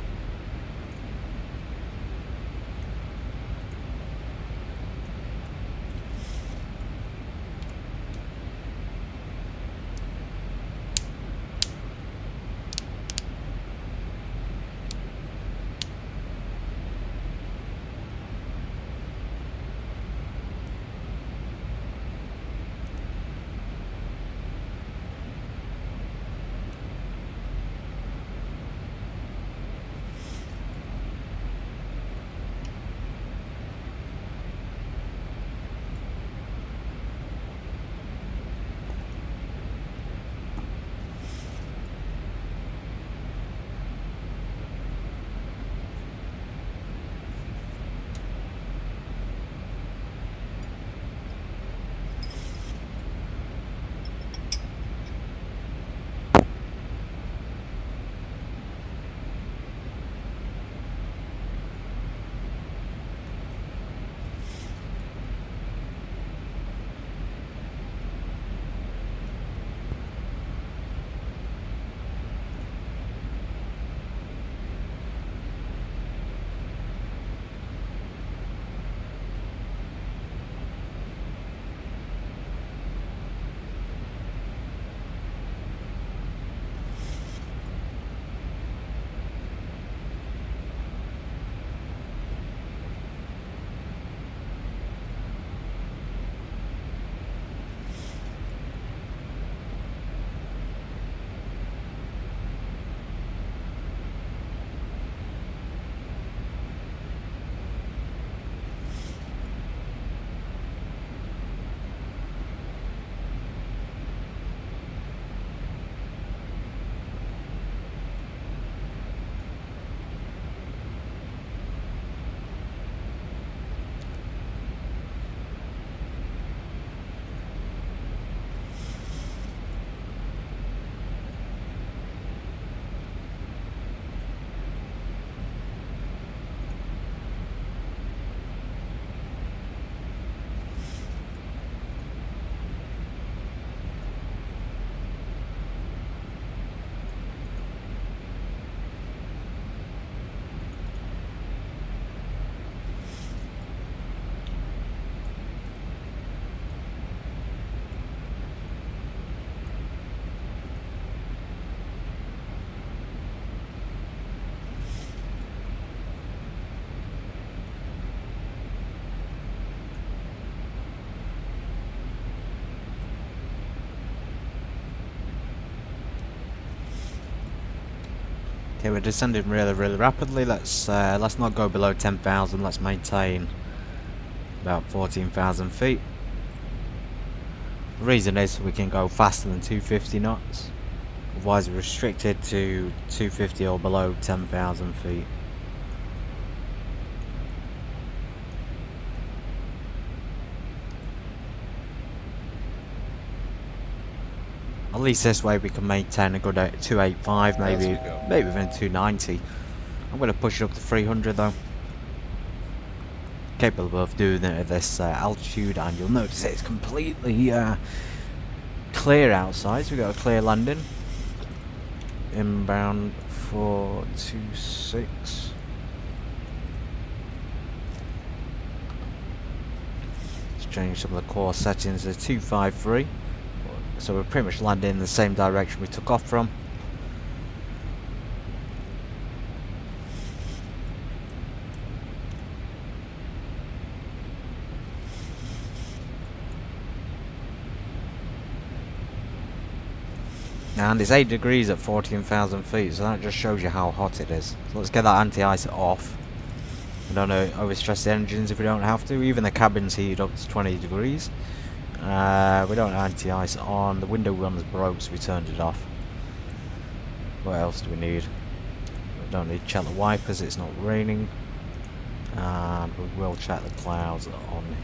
Okay, we're descending really rapidly. Let's not go below 10,000. Let's maintain about 14,000 feet. The reason is we can go faster than 250 knots. Otherwise, we're restricted to 250 or below 10,000 feet. At least this way we can maintain a good 285, maybe even 290. I'm going to push it up to 300 though. Capable of doing it at this altitude, and you'll notice it's completely clear outside, so we've got a clear landing. Inbound 426. Let's change some of the core settings to 253. So we're pretty much landing in the same direction we took off from. And it's 8 degrees at 14,000 feet, so that just shows you how hot it is. So let's get that anti-ice off. We don't overstress the engines if we don't have to. Even the cabin's heated up to 20 degrees. We don't have anti-ice on. The window runs broke, so we turned it off. What else do we need? We don't need to check the wipers, it's not raining. And we will check the clouds on here.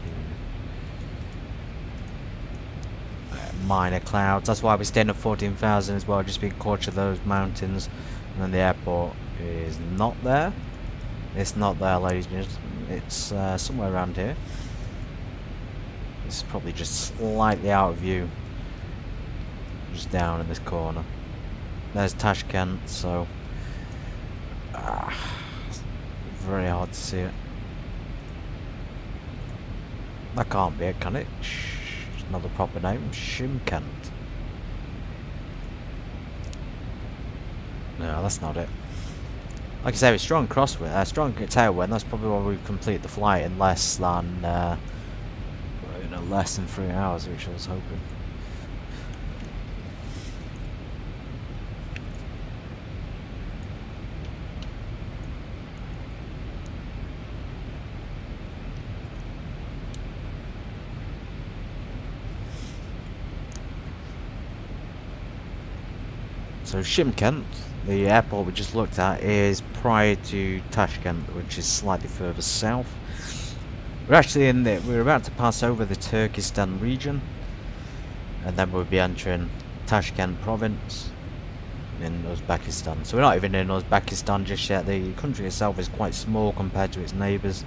Minor clouds, that's why we're staying at 14,000 as well, just being cautious of those mountains. And then the airport is not there. It's not there, ladies and gentlemen. It's somewhere around here. It's probably just slightly out of view, just down in this corner. There's Tashkent, so very hard to see it. That can't be it, can it? Another proper name, Tashkent. No, that's not it. Like I say, with strong crosswind, strong tailwind. That's probably why we complete the flight in less than 3 hours, which I was hoping. So Shymkent, the airport we just looked at, is prior to Tashkent, which is slightly further south. We're actually we're about to pass over the Turkestan region, and then we'll be entering Tashkent province in Uzbekistan. So we're not even in Uzbekistan just yet. The country itself is quite small compared to its neighbours.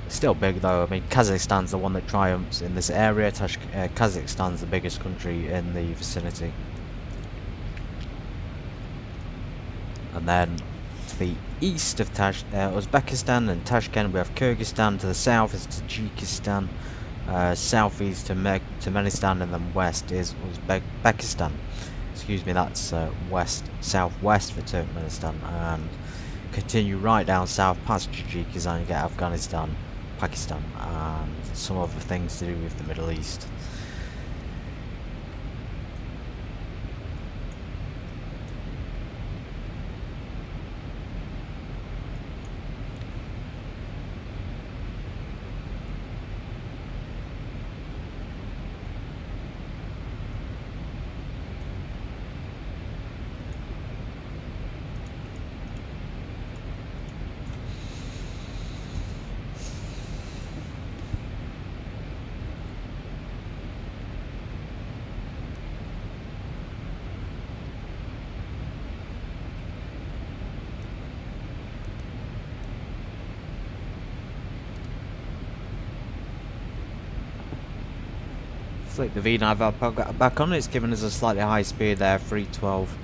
Still big though. I mean, Kazakhstan's the one that triumphs in this area. Kazakhstan's the biggest country in the vicinity. And then to the east of Uzbekistan and Tashkent we have Kyrgyzstan. To the south is Tajikistan, southeast to Turkmenistan, and then west is Uzbekistan. Excuse me, that's southwest for Turkmenistan, and continue right down south past Tajikistan, you get Afghanistan, Pakistan, and some other things to do with the Middle East. Flick the V-nav back on, it's giving us a slightly high speed there, 312.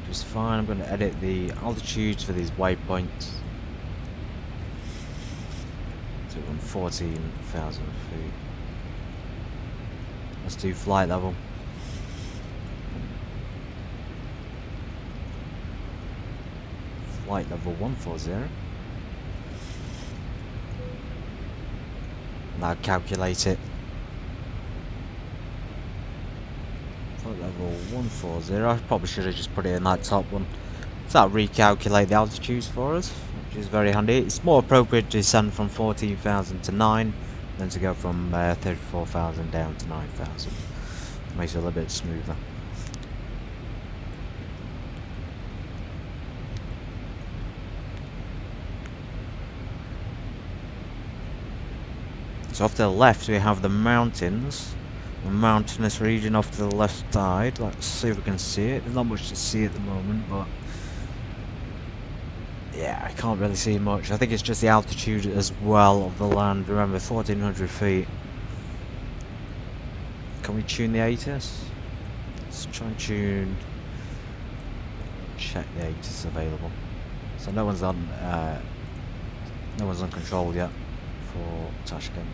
Just fine. I'm going to edit the altitudes for these waypoints. So we're on 14,000 feet. Let's do flight level. Flight level 140. Now calculate it. Level 140. I probably should have just put it in that top one. So that'll recalculate the altitudes for us, which is very handy. It's more appropriate to descend from 14,000 to 9 than to go from 34,000 down to 9,000. Makes it a little bit smoother. So off to the left we have the mountains. a mountainous region off to the left side. Let's see if we can see it. There's not much to see at the moment, but yeah, I can't really see much. I think it's just the altitude as well of the land. Remember, 1400 feet. Can we tune the ATIS? Let's try and tune. Check the ATIS available. So no one's on control yet for Tashkent.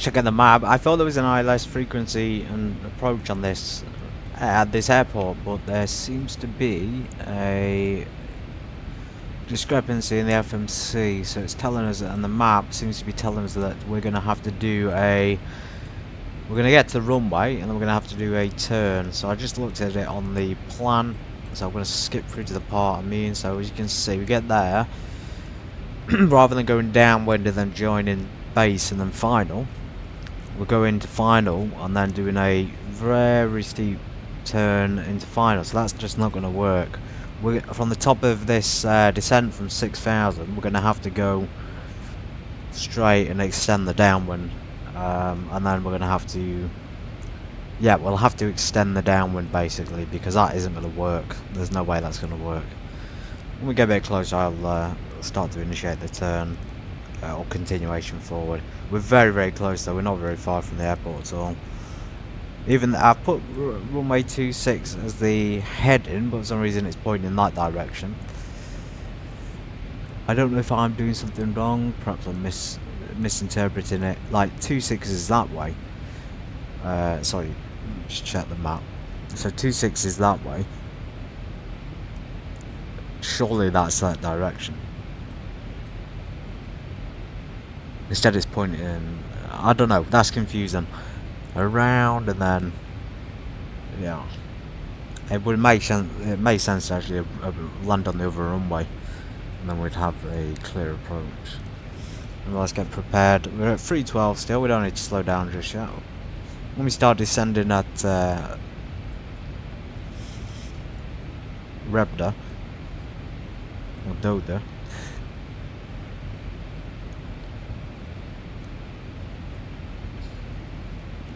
checking the map. I thought there was an ILS frequency and approach on this at this airport, but there seems to be a discrepancy in the FMC. So it's telling us, and the map seems to be telling us that we're going to have to do a. We're going to get to the runway, and then we're going to have to do a turn. So I just looked at it on the plan. So I'm going to skip through to the part I mean. So as you can see, we get there. Rather than going downwind and then joining base and then final, we're going to final and then doing a very steep turn into final. So that's just not going to work. We're from the top of this descent from 6,000. We're going to have to go straight and extend the downwind, and then we're going to have to, yeah, we'll have to extend the downwind basically, because that isn't going to work. There's no way that's going to work. When we get a bit closer, I'll start to initiate the turn or continuation forward. We're very, very close though. We're not very far from the airport at all. Even I've put runway 26 as the heading, but for some reason it's pointing in that direction. I don't know if I'm doing something wrong. Perhaps I'm misinterpreting it. Like 26 is that way. Sorry, just check the map. So 26 is that way. Surely that's that direction. Instead it's pointing in, I don't know, that's confusing. Around and then, yeah. It would make sense, it makes sense to actually land on the other runway. And then we'd have a clear approach. And let's get prepared. We're at 312 still, we don't need to slow down just yet. When we start descending at Rebda, or Doda,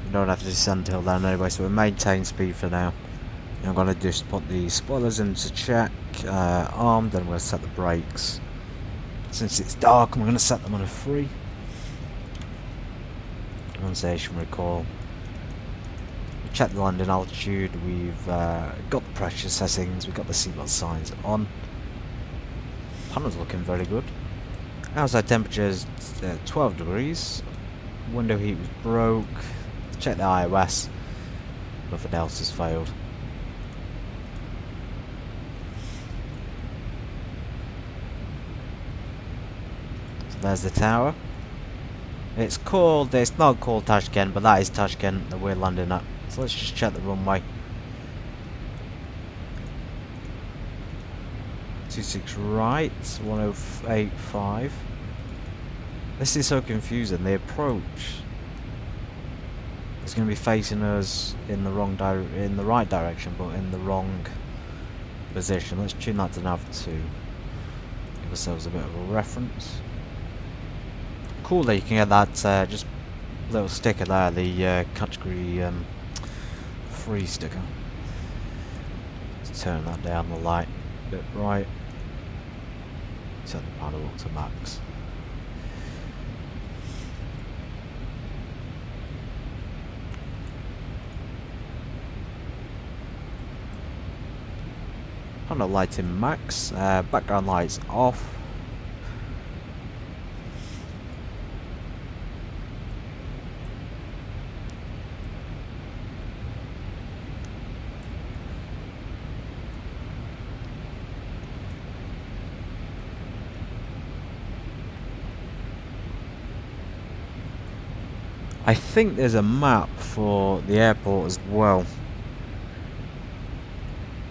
we don't have to descend till then anyway, so we'll maintain speed for now. I'm going to just put the spoilers into check, armed, and we'll set the brakes. Since it's dark, we're going to set them on a 3. Pronunciation recall. Check the landing altitude, we've got the pressure settings, we've got the seatbelt signs on. Panel's looking very good. Outside temperature is 12 degrees. Window heat was broke. Check the iOS. Nothing else has failed. So there's the tower. It's not called Tashkent, but that is Tashkent that we're landing at. So let's just check the runway. 26 right, 1085. This is so confusing. The approach is going to be facing us in the right direction, but in the wrong position. Let's tune that to nav 2. Give ourselves a bit of a reference. Cool that you can get that just little sticker there, the category 3 sticker. Let's turn that down the light a bit right. Set the panel up to max. Panel lighting max. Background lights off. I think there's a map for the airport as well.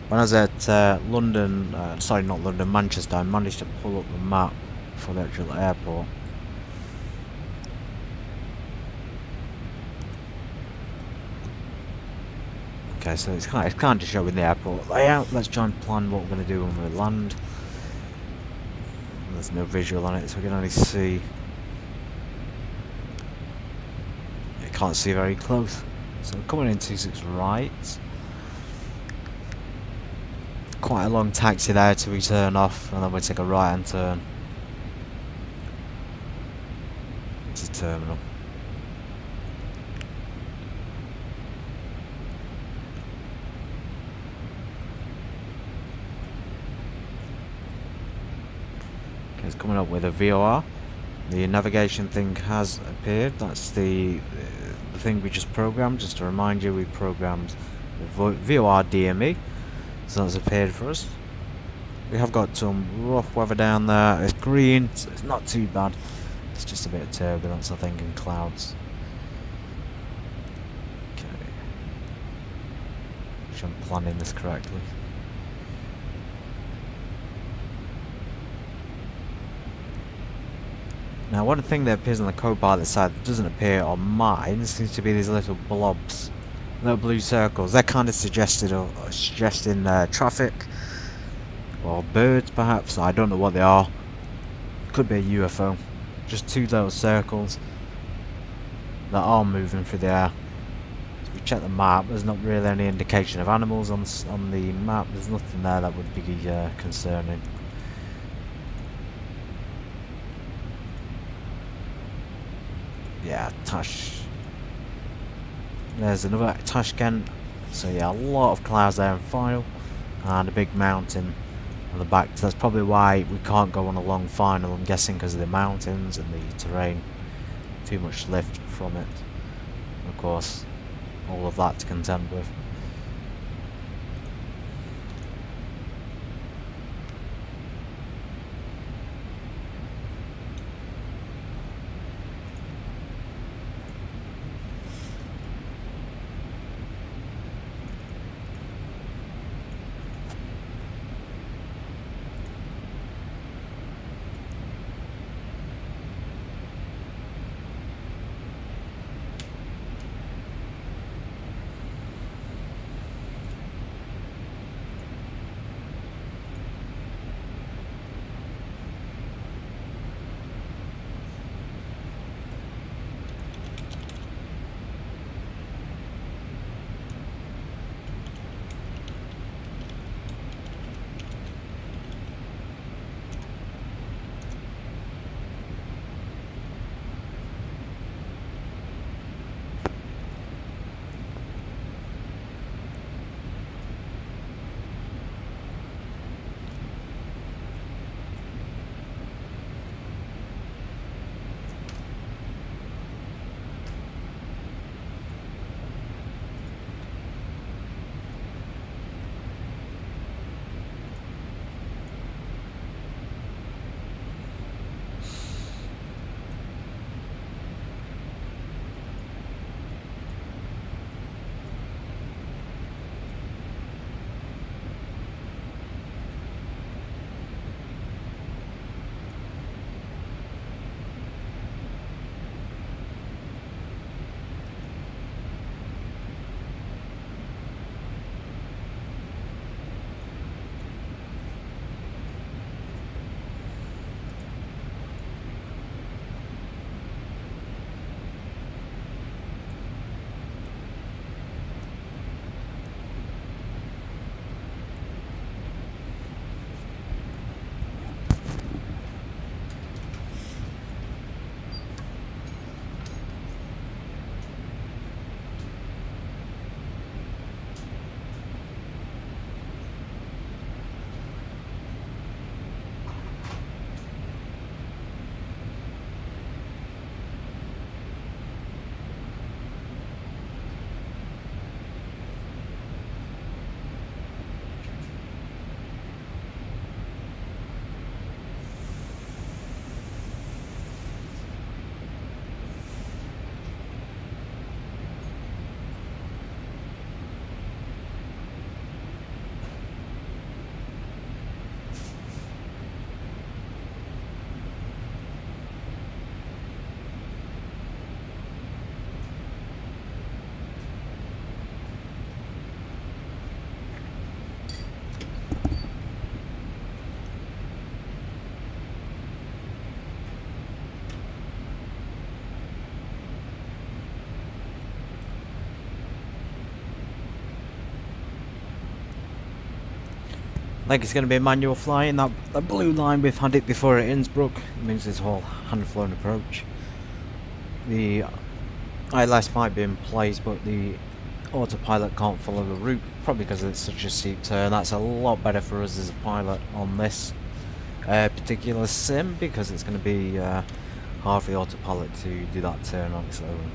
When I was at London, sorry, not London, Manchester, I managed to pull up the map for the actual airport. Okay, so it's kind of showing the airport layout. Let's try and plan what we're going to do when we land. There's no visual on it, so we can only see. Can't see very close. So coming in 26 right. Quite a long taxi there till we turn off, and then we'll take a right hand turn into terminal. Okay, it's coming up with a VOR. The navigation thing has appeared. That's the thing we just programmed. Just to remind you, we programmed the VOR DME, so that's appeared for us. We have got some rough weather down there. It's green, so it's not too bad. It's just a bit of turbulence, I think, and clouds. Okay. Make sure I'm planning this correctly. Now, one thing that appears on the co-pilot side that doesn't appear on mine seems to be these little blobs, little blue circles. They're kind of suggesting traffic or birds, perhaps. I don't know what they are. Could be a UFO. Just two little circles that are moving through the air. If we check the map, there's not really any indication of animals on the map. There's nothing there that would be concerning. Yeah, there's another Tashkent. So yeah, a lot of clouds there in final, and a big mountain on the back. So that's probably why we can't go on a long final, I'm guessing, because of the mountains and the terrain. Too much lift from it. Of course, all of that to contend with. Like it's going to be a manual flying. That blue line we've had it before at Innsbruck. It means this whole hand-flown approach. The ILS might be in place, but the autopilot can't follow the route, probably because it's such a steep turn. That's a lot better for us as a pilot on this particular sim, because it's going to be hard for the autopilot to do that turn on its own.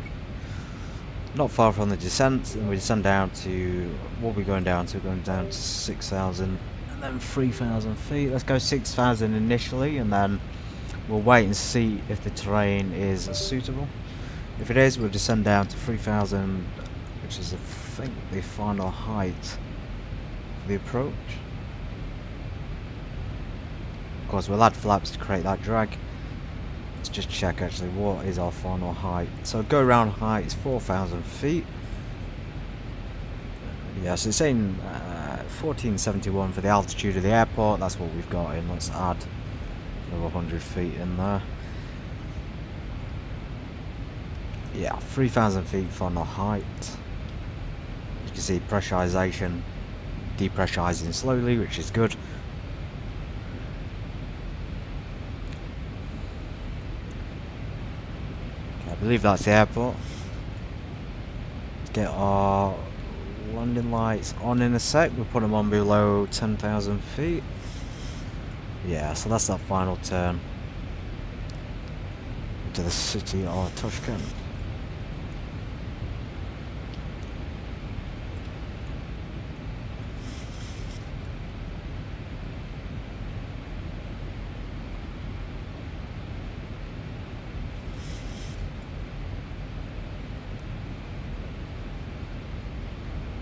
Not far from the descent, and we descend down to, what are we going down to? We're going down to 6,000 and then 3,000 feet. Let's go 6,000 initially, and then we'll wait and see if the terrain is suitable. If it is, we'll descend down to 3,000, which is I think the final height for the approach. Of course, we'll add flaps to create that drag. Let's just check actually what is our final height. So go round height is 4,000 feet. Yes, it's saying 1471 for the altitude of the airport. That's what we've got in. Let's add another 100 feet in there. Yeah, 3,000 feet final height. You can see pressurization depressurizing slowly, which is good. I believe that's the airport. Let's get our landing lights on in a sec. We'll put them on below 10,000 feet. Yeah, so that's that final turn into the city of Tashkent.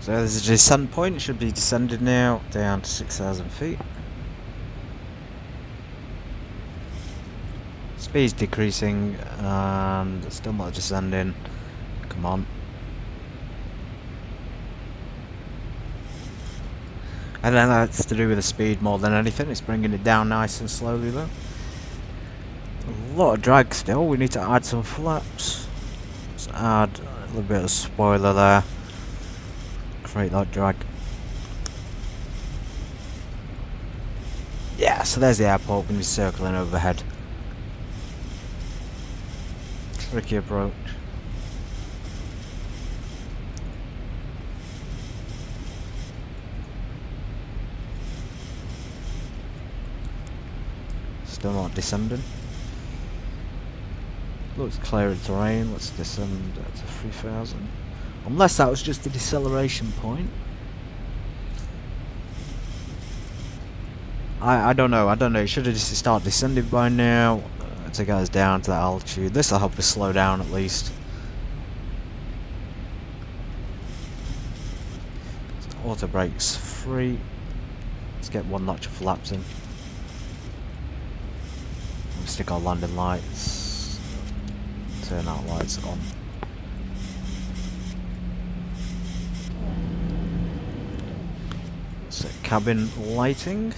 So there's a descent point, it should be descended now down to 6,000 feet. Speed's decreasing and still not descending. Come on. And then that's to do with the speed more than anything, it's bringing it down nice and slowly though. A lot of drag still, we need to add some flaps. Let's add a little bit of spoiler there. Create that drag. Yeah, so there's the airport, we're going to be circling overhead. Tricky approach. Still not descending. Looks clear of terrain, let's descend to 3,000. Unless that was just a deceleration point. I don't know, it should have just started descending by now to get us down to that altitude. This will help us slow down at least. So auto brakes free. Let's get one notch of flaps in. We'll stick our landing lights. Turn out lights on. So cabin lighting,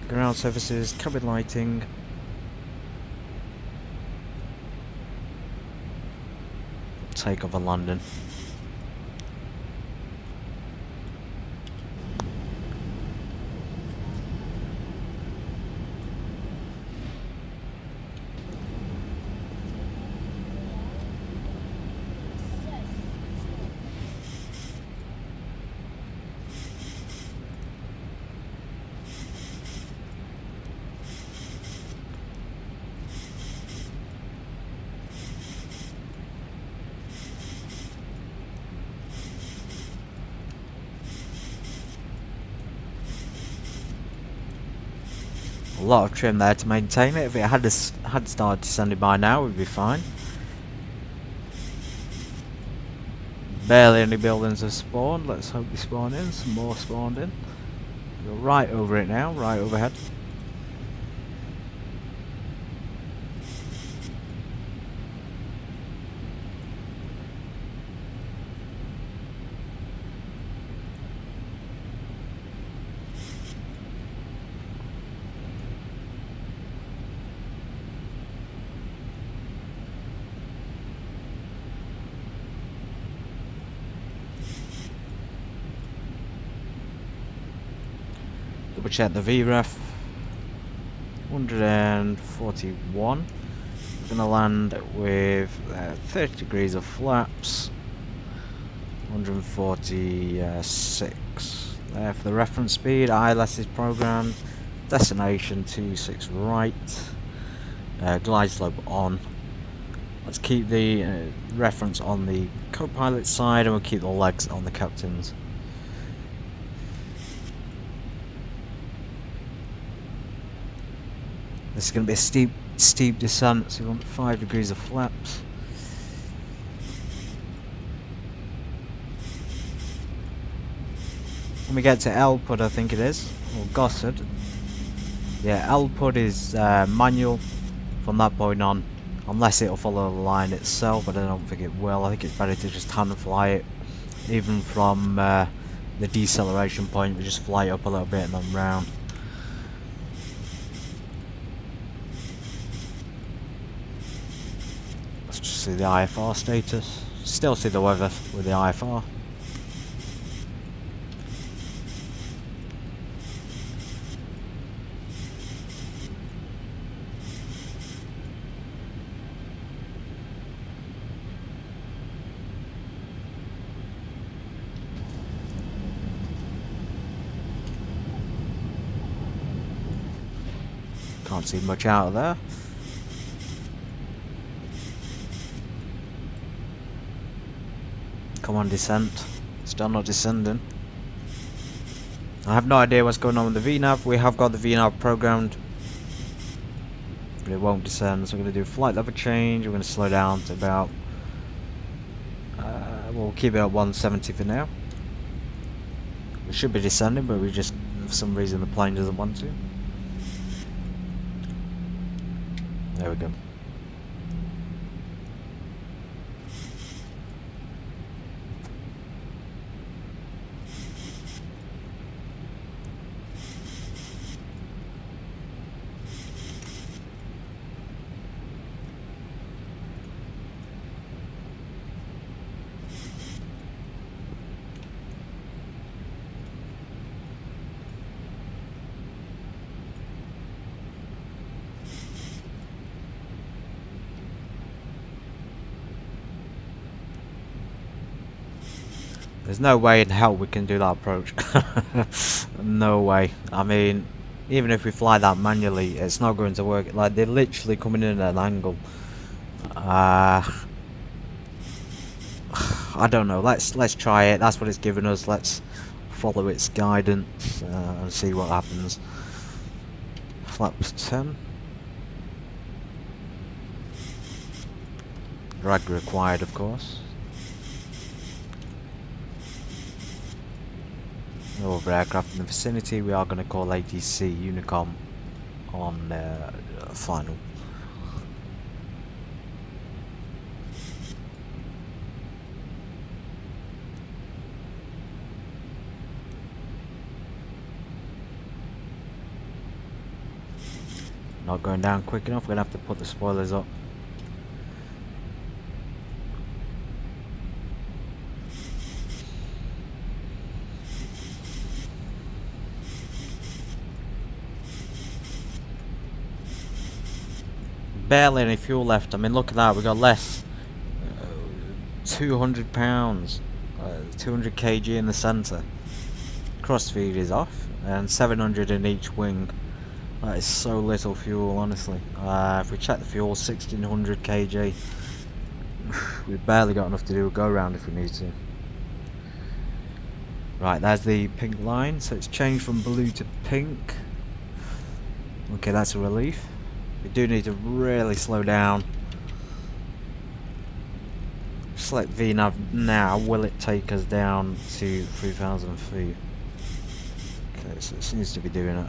ground surfaces, cabin lighting. Take over London. A lot of trim there to maintain it. If it had started descending by now, we'd be fine. Barely any buildings have spawned. Let's hope they spawn in. Some more spawned in. We're right over it now, right overhead. Double check the VREF. 141. We're going to land with 30 degrees of flaps. 146 there for the reference speed. ILS is programmed. Destination 26 right. Glide slope on. Let's keep the reference on the co-pilot side, and we'll keep the legs on the captain's. This is going to be a steep descent, so we want 5 degrees of flaps. When we get to L-Pud, I think it is, or Gossard. Yeah, L-Pud is manual from that point on, unless it'll follow the line itself, but I don't think it will. I think it's better to just hand fly it, even from the deceleration point. We just fly it up a little bit and then round. Let's just see the IFR status. Still see the weather with the IFR. Can't see much out of there. Come on, descent. Still not descending. I have no idea what's going on with the VNAV. We have got the VNAV programmed, but it won't descend. So we're going to do flight level change. We're going to slow down to about. We'll keep it at 170 for now. We should be descending, but we just, for some reason, the plane doesn't want to. There we go. There's no way in hell we can do that approach. No way. I mean, even if we fly that manually, it's not going to work. Like, they're literally coming in at an angle. I don't know. Let's try it. That's what it's given us. Let's follow its guidance and see what happens. Flaps 10. Drag required, of course. No other aircraft in the vicinity. We are going to call ATC Unicom on final. Not going down quick enough. We're going to have to put the spoilers up. Barely any fuel left. I mean, look at that. We got less. 200 pounds, 200 kg in the centre. Cross feed is off, and 700 in each wing. That is so little fuel, honestly. If we check the fuel, 1600 kg. We've barely got enough to do a go round if we need to. Right, there's the pink line. So it's changed from blue to pink. Okay, that's a relief. We do need to really slow down. Select VNAV now. Will it take us down to 3,000 feet? Okay, so it seems to be doing it.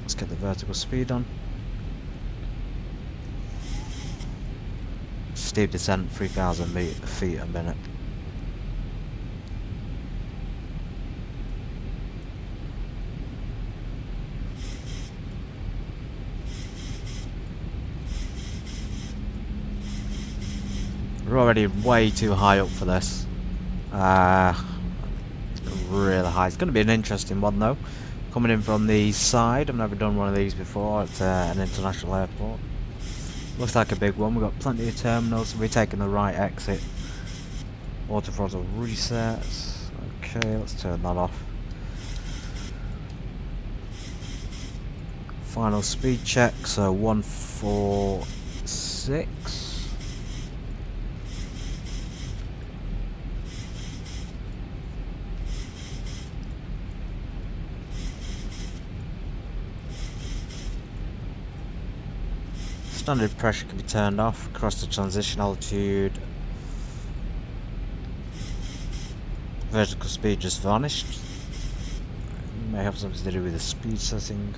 Let's get the vertical speed on. Steep descent, 3,000 feet a minute. We're already way too high up for this. Really high. It's going to be an interesting one though. Coming in from the side. I've never done one of these before at an international airport. Looks like a big one. We've got plenty of terminals, so we're taking the right exit. Auto throttle resets. Okay, let's turn that off. Final speed check, so 146. Standard pressure can be turned off across the transition altitude. Vertical speed just vanished. May have something to do with the speed setting.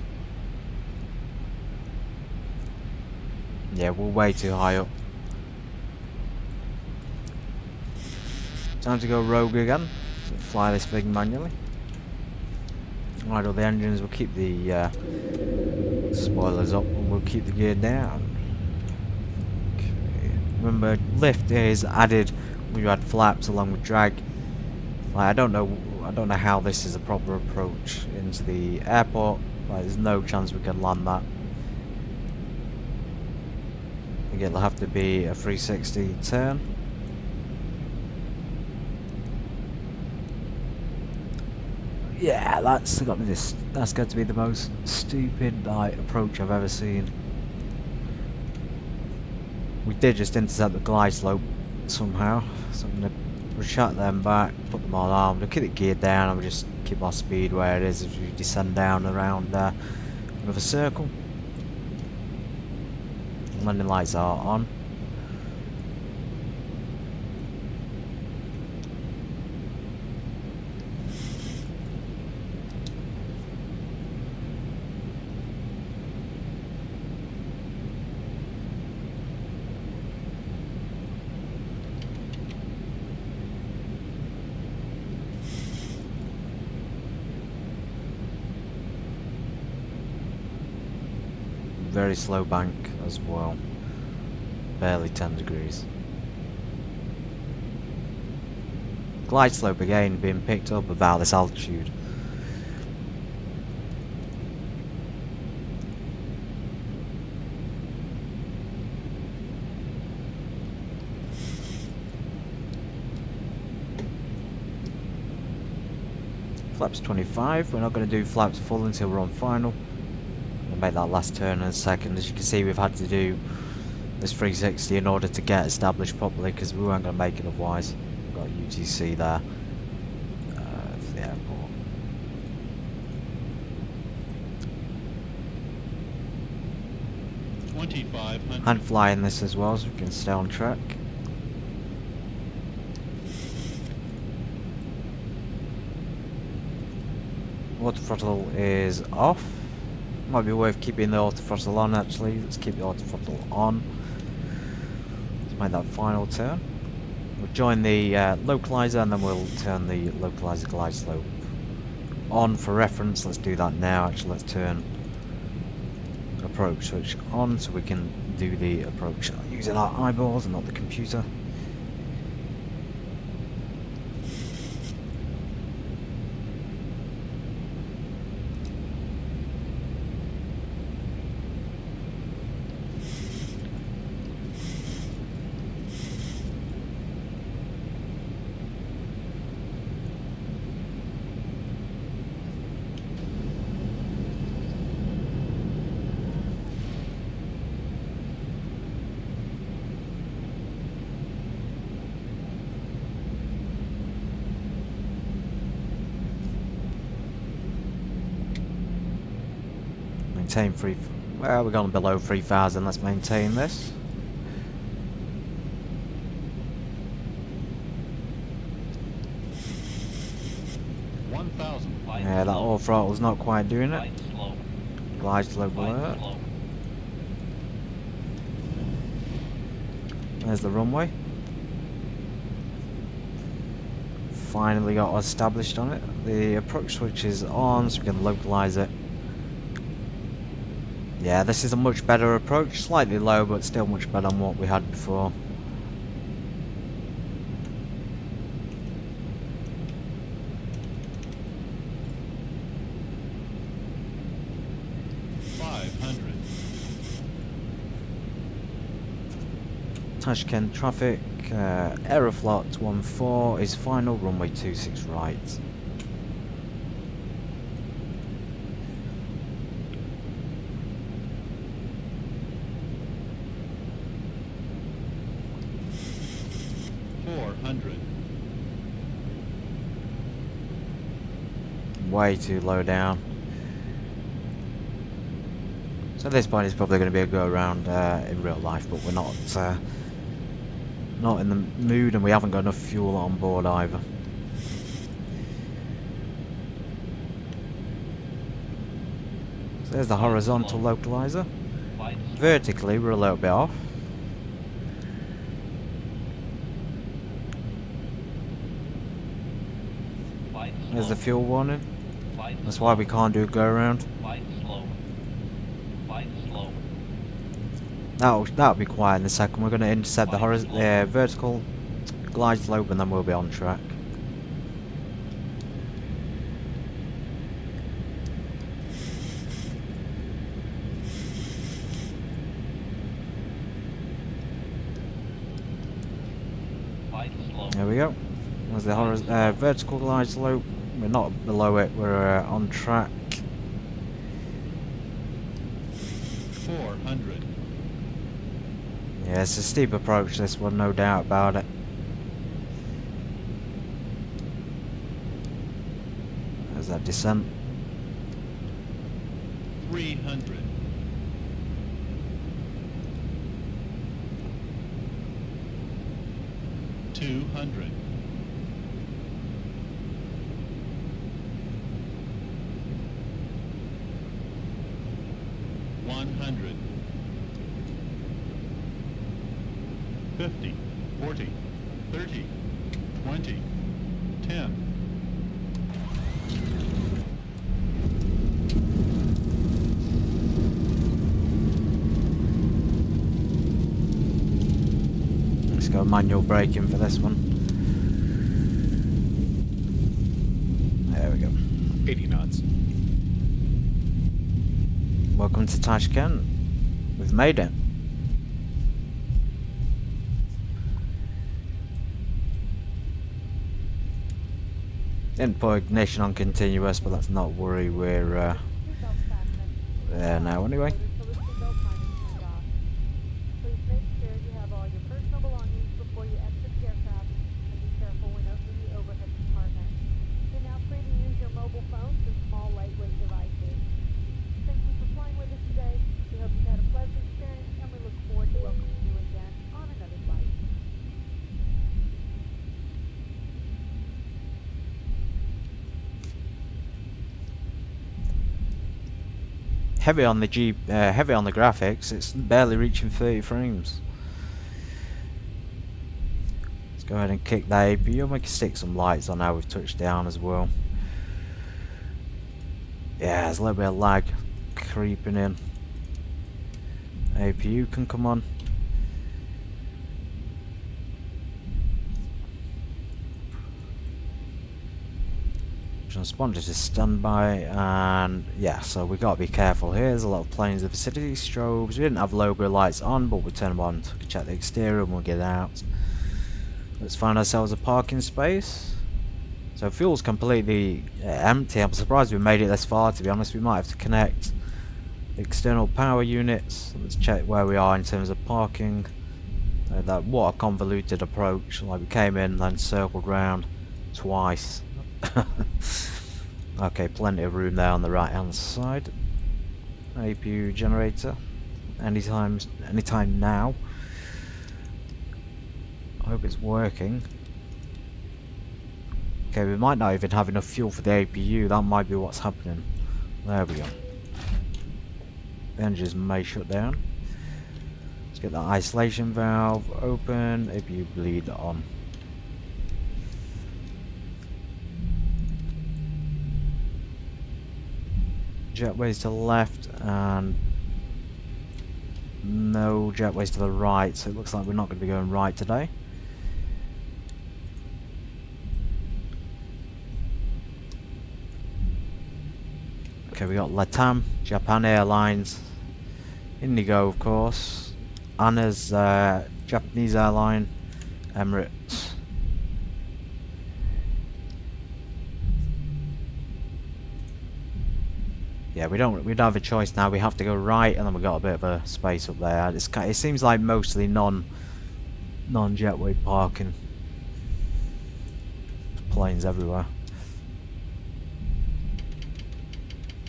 Yeah, we're way too high up. Time to go rogue again. Fly this thing manually. Idle the engines, we'll keep the spoilers up and we'll keep the gear down. Okay. Remember, lift is added when you add flaps along with drag. Like, I don't know how this is a proper approach into the airport. Like, there's no chance we can land that. I think it'll have to be a 360 turn. Yeah, that's got to be the most stupid approach I've ever seen. We did just intercept the glide slope somehow, so I'm gonna retract them back, put them on armed, we'll keep it geared down, and we'll just keep our speed where it is as we descend down around with a circle. Landing lights are on. Very slow bank as well, barely 10 degrees. Glide slope again being picked up about this altitude. Flaps 25, we're not going to do flaps full until we're on final. Make that last turn in a second. As you can see, we've had to do this 360 in order to get established properly because we weren't going to make it otherwise. We've got UTC there for the airport. Hand flying this as well so we can stay on track. Auto throttle is off. Might be worth keeping the auto throttle on actually. Let's keep the auto throttle on. Let's make that final turn. We'll join the localizer and then we'll turn the localizer glide slope on for reference. Let's do that now. Actually, let's turn approach switch on so we can do the approach using our eyeballs and not the computer. Maintain well, we're going below 3,000. Let's maintain this. Yeah, that all throttle's not quite doing it. Glide slope alert. There's the runway. Finally got established on it. The approach switch is on so we can localize it. Yeah, this is a much better approach, slightly low but still much better than what we had before. Tashkent traffic, Aeroflot 14 is final, runway 26 right. Way too low down. So at this point it's probably going to be a go around in real life, but we're not in the mood, and we haven't got enough fuel on board either. So there's the horizontal localizer. Vertically we're a little bit off. There's the fuel warning. That's why we can't do a go around. That'll be quiet in a second. We're going to intercept the vertical glide slope, and then we'll be on track. There we go. There's the vertical glide slope. We're not below it. We're on track. 400. Yeah, it's a steep approach, this one, no doubt about it. There's that descent. 300. 200. 100. 50, 40, 30, 20, 10. Let's go manual braking for this one. There we go. 80 knots. Welcome to Tashkent. We've made it. Didn't put ignition on continuous, but let's not worry, we're there now anyway. Please make sure you have all your personal belongings before you exit the aircraft, and be careful when opening the overhead compartment. You're now free to use your mobile phones and small lightweight devices. Thank you for flying with us today. We hope you've had a pleasant experience, and we look forward to welcoming you again on another flight. Heavy on the heavy on the graphics. It's barely reaching 30 frames. Let's go ahead and kick that APU. We can stick some lights on now we've touched down as well. Yeah, there's a little bit of lag creeping in. APU can come on. Transponder to standby, and yeah, so we gotta be careful here. There's a lot of planes in the vicinity. Strobes. We didn't have logo lights on, but we turn them on to check the exterior and we'll get out. Let's find ourselves a parking space. So fuel's completely empty. I'm surprised we made it this far, to be honest. We might have to connect external power units. Let's check where we are in terms of parking. What a convoluted approach. Like, we came in, then circled round twice. Okay, plenty of room there on the right hand side. APU generator. Anytime now. I hope it's working. Okay, we might not even have enough fuel for the APU. That might be what's happening. There we go. The engines may shut down. Let's get that isolation valve open. APU bleed on. Jetways to the left and no jetways to the right, so it looks like we're not going to be going right today. Okay, we got Latam, Japan Airlines, Indigo of course, Anna's Japanese airline, Emirates. Yeah, we don't have a choice now. We have to go right, and then we've got a bit of a space up there. It seems like mostly non-jetway parking. Planes everywhere.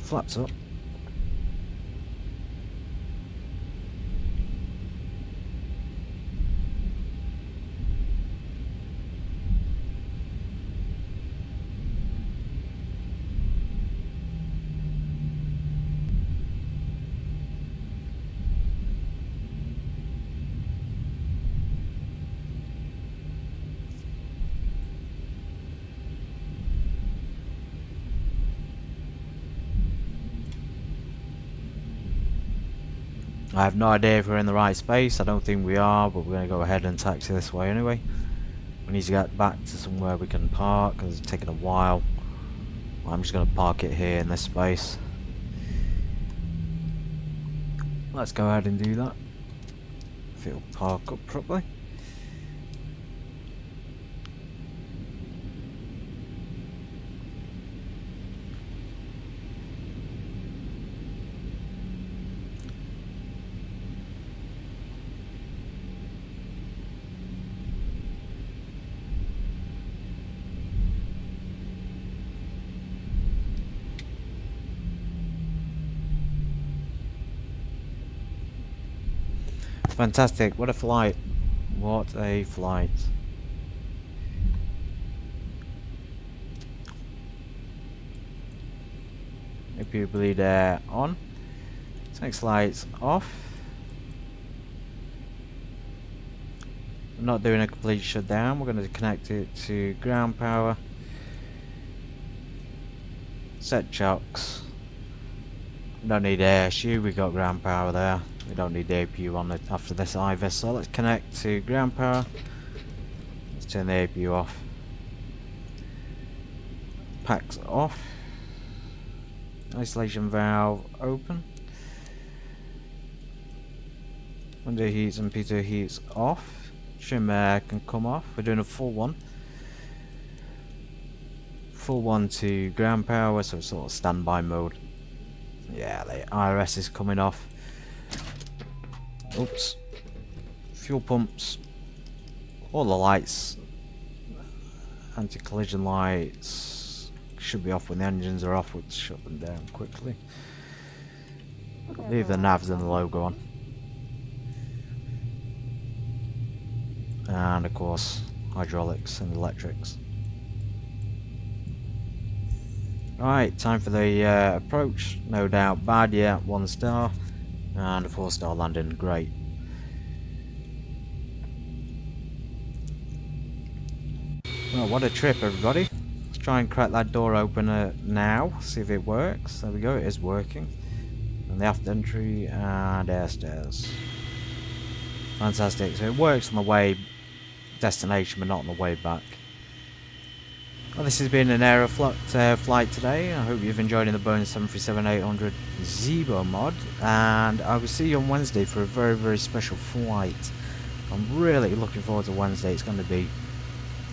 Flaps up. I have no idea if we're in the right space. I don't think we are, but we're going to go ahead and taxi this way anyway. We need to get back to somewhere we can park because it's taking a while. I'm just going to park it here in this space. Let's go ahead and do that. If it'll park up properly. Fantastic, what a flight. What a flight. APU bleed air on. Next lights off. We're not doing a complete shutdown, we're going to connect it to ground power. Set chocks. We don't need air issue, we got ground power there. We don't need the APU on it after this either, so let's connect to ground power. Let's turn the APU off. Packs off. Isolation valve open. Window heats and pitot heats off. Trim air can come off. We're doing a full one. Full one to ground power, so it's sort of standby mode. Yeah, the IRS is coming off. Oops. Fuel pumps. All the lights. Anti-collision lights should be off when the engines are off. We'll shut them down quickly. Leave the navs and the logo on. And of course, hydraulics and electrics. Right, time for the approach. No doubt bad, yeah, 1 star. And a 4-star landing, great. Well, what a trip, everybody. Let's try and crack that door open now, see if it works. There we go, it is working. And the aft entry and air stairs. Fantastic, so it works on the way destination, but not on the way back. Well, this has been an Aeroflot flight today. I hope you've enjoyed the Boeing 737-800 Zebo mod, and I will see you on Wednesday for a very, very special flight. I'm really looking forward to Wednesday. It's going to be,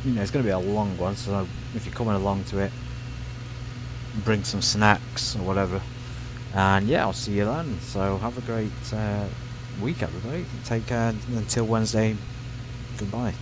it's going to be a long one, so if you're coming along to it, bring some snacks or whatever. And yeah, I'll see you then. So have a great week, everybody. Take care until Wednesday. Goodbye.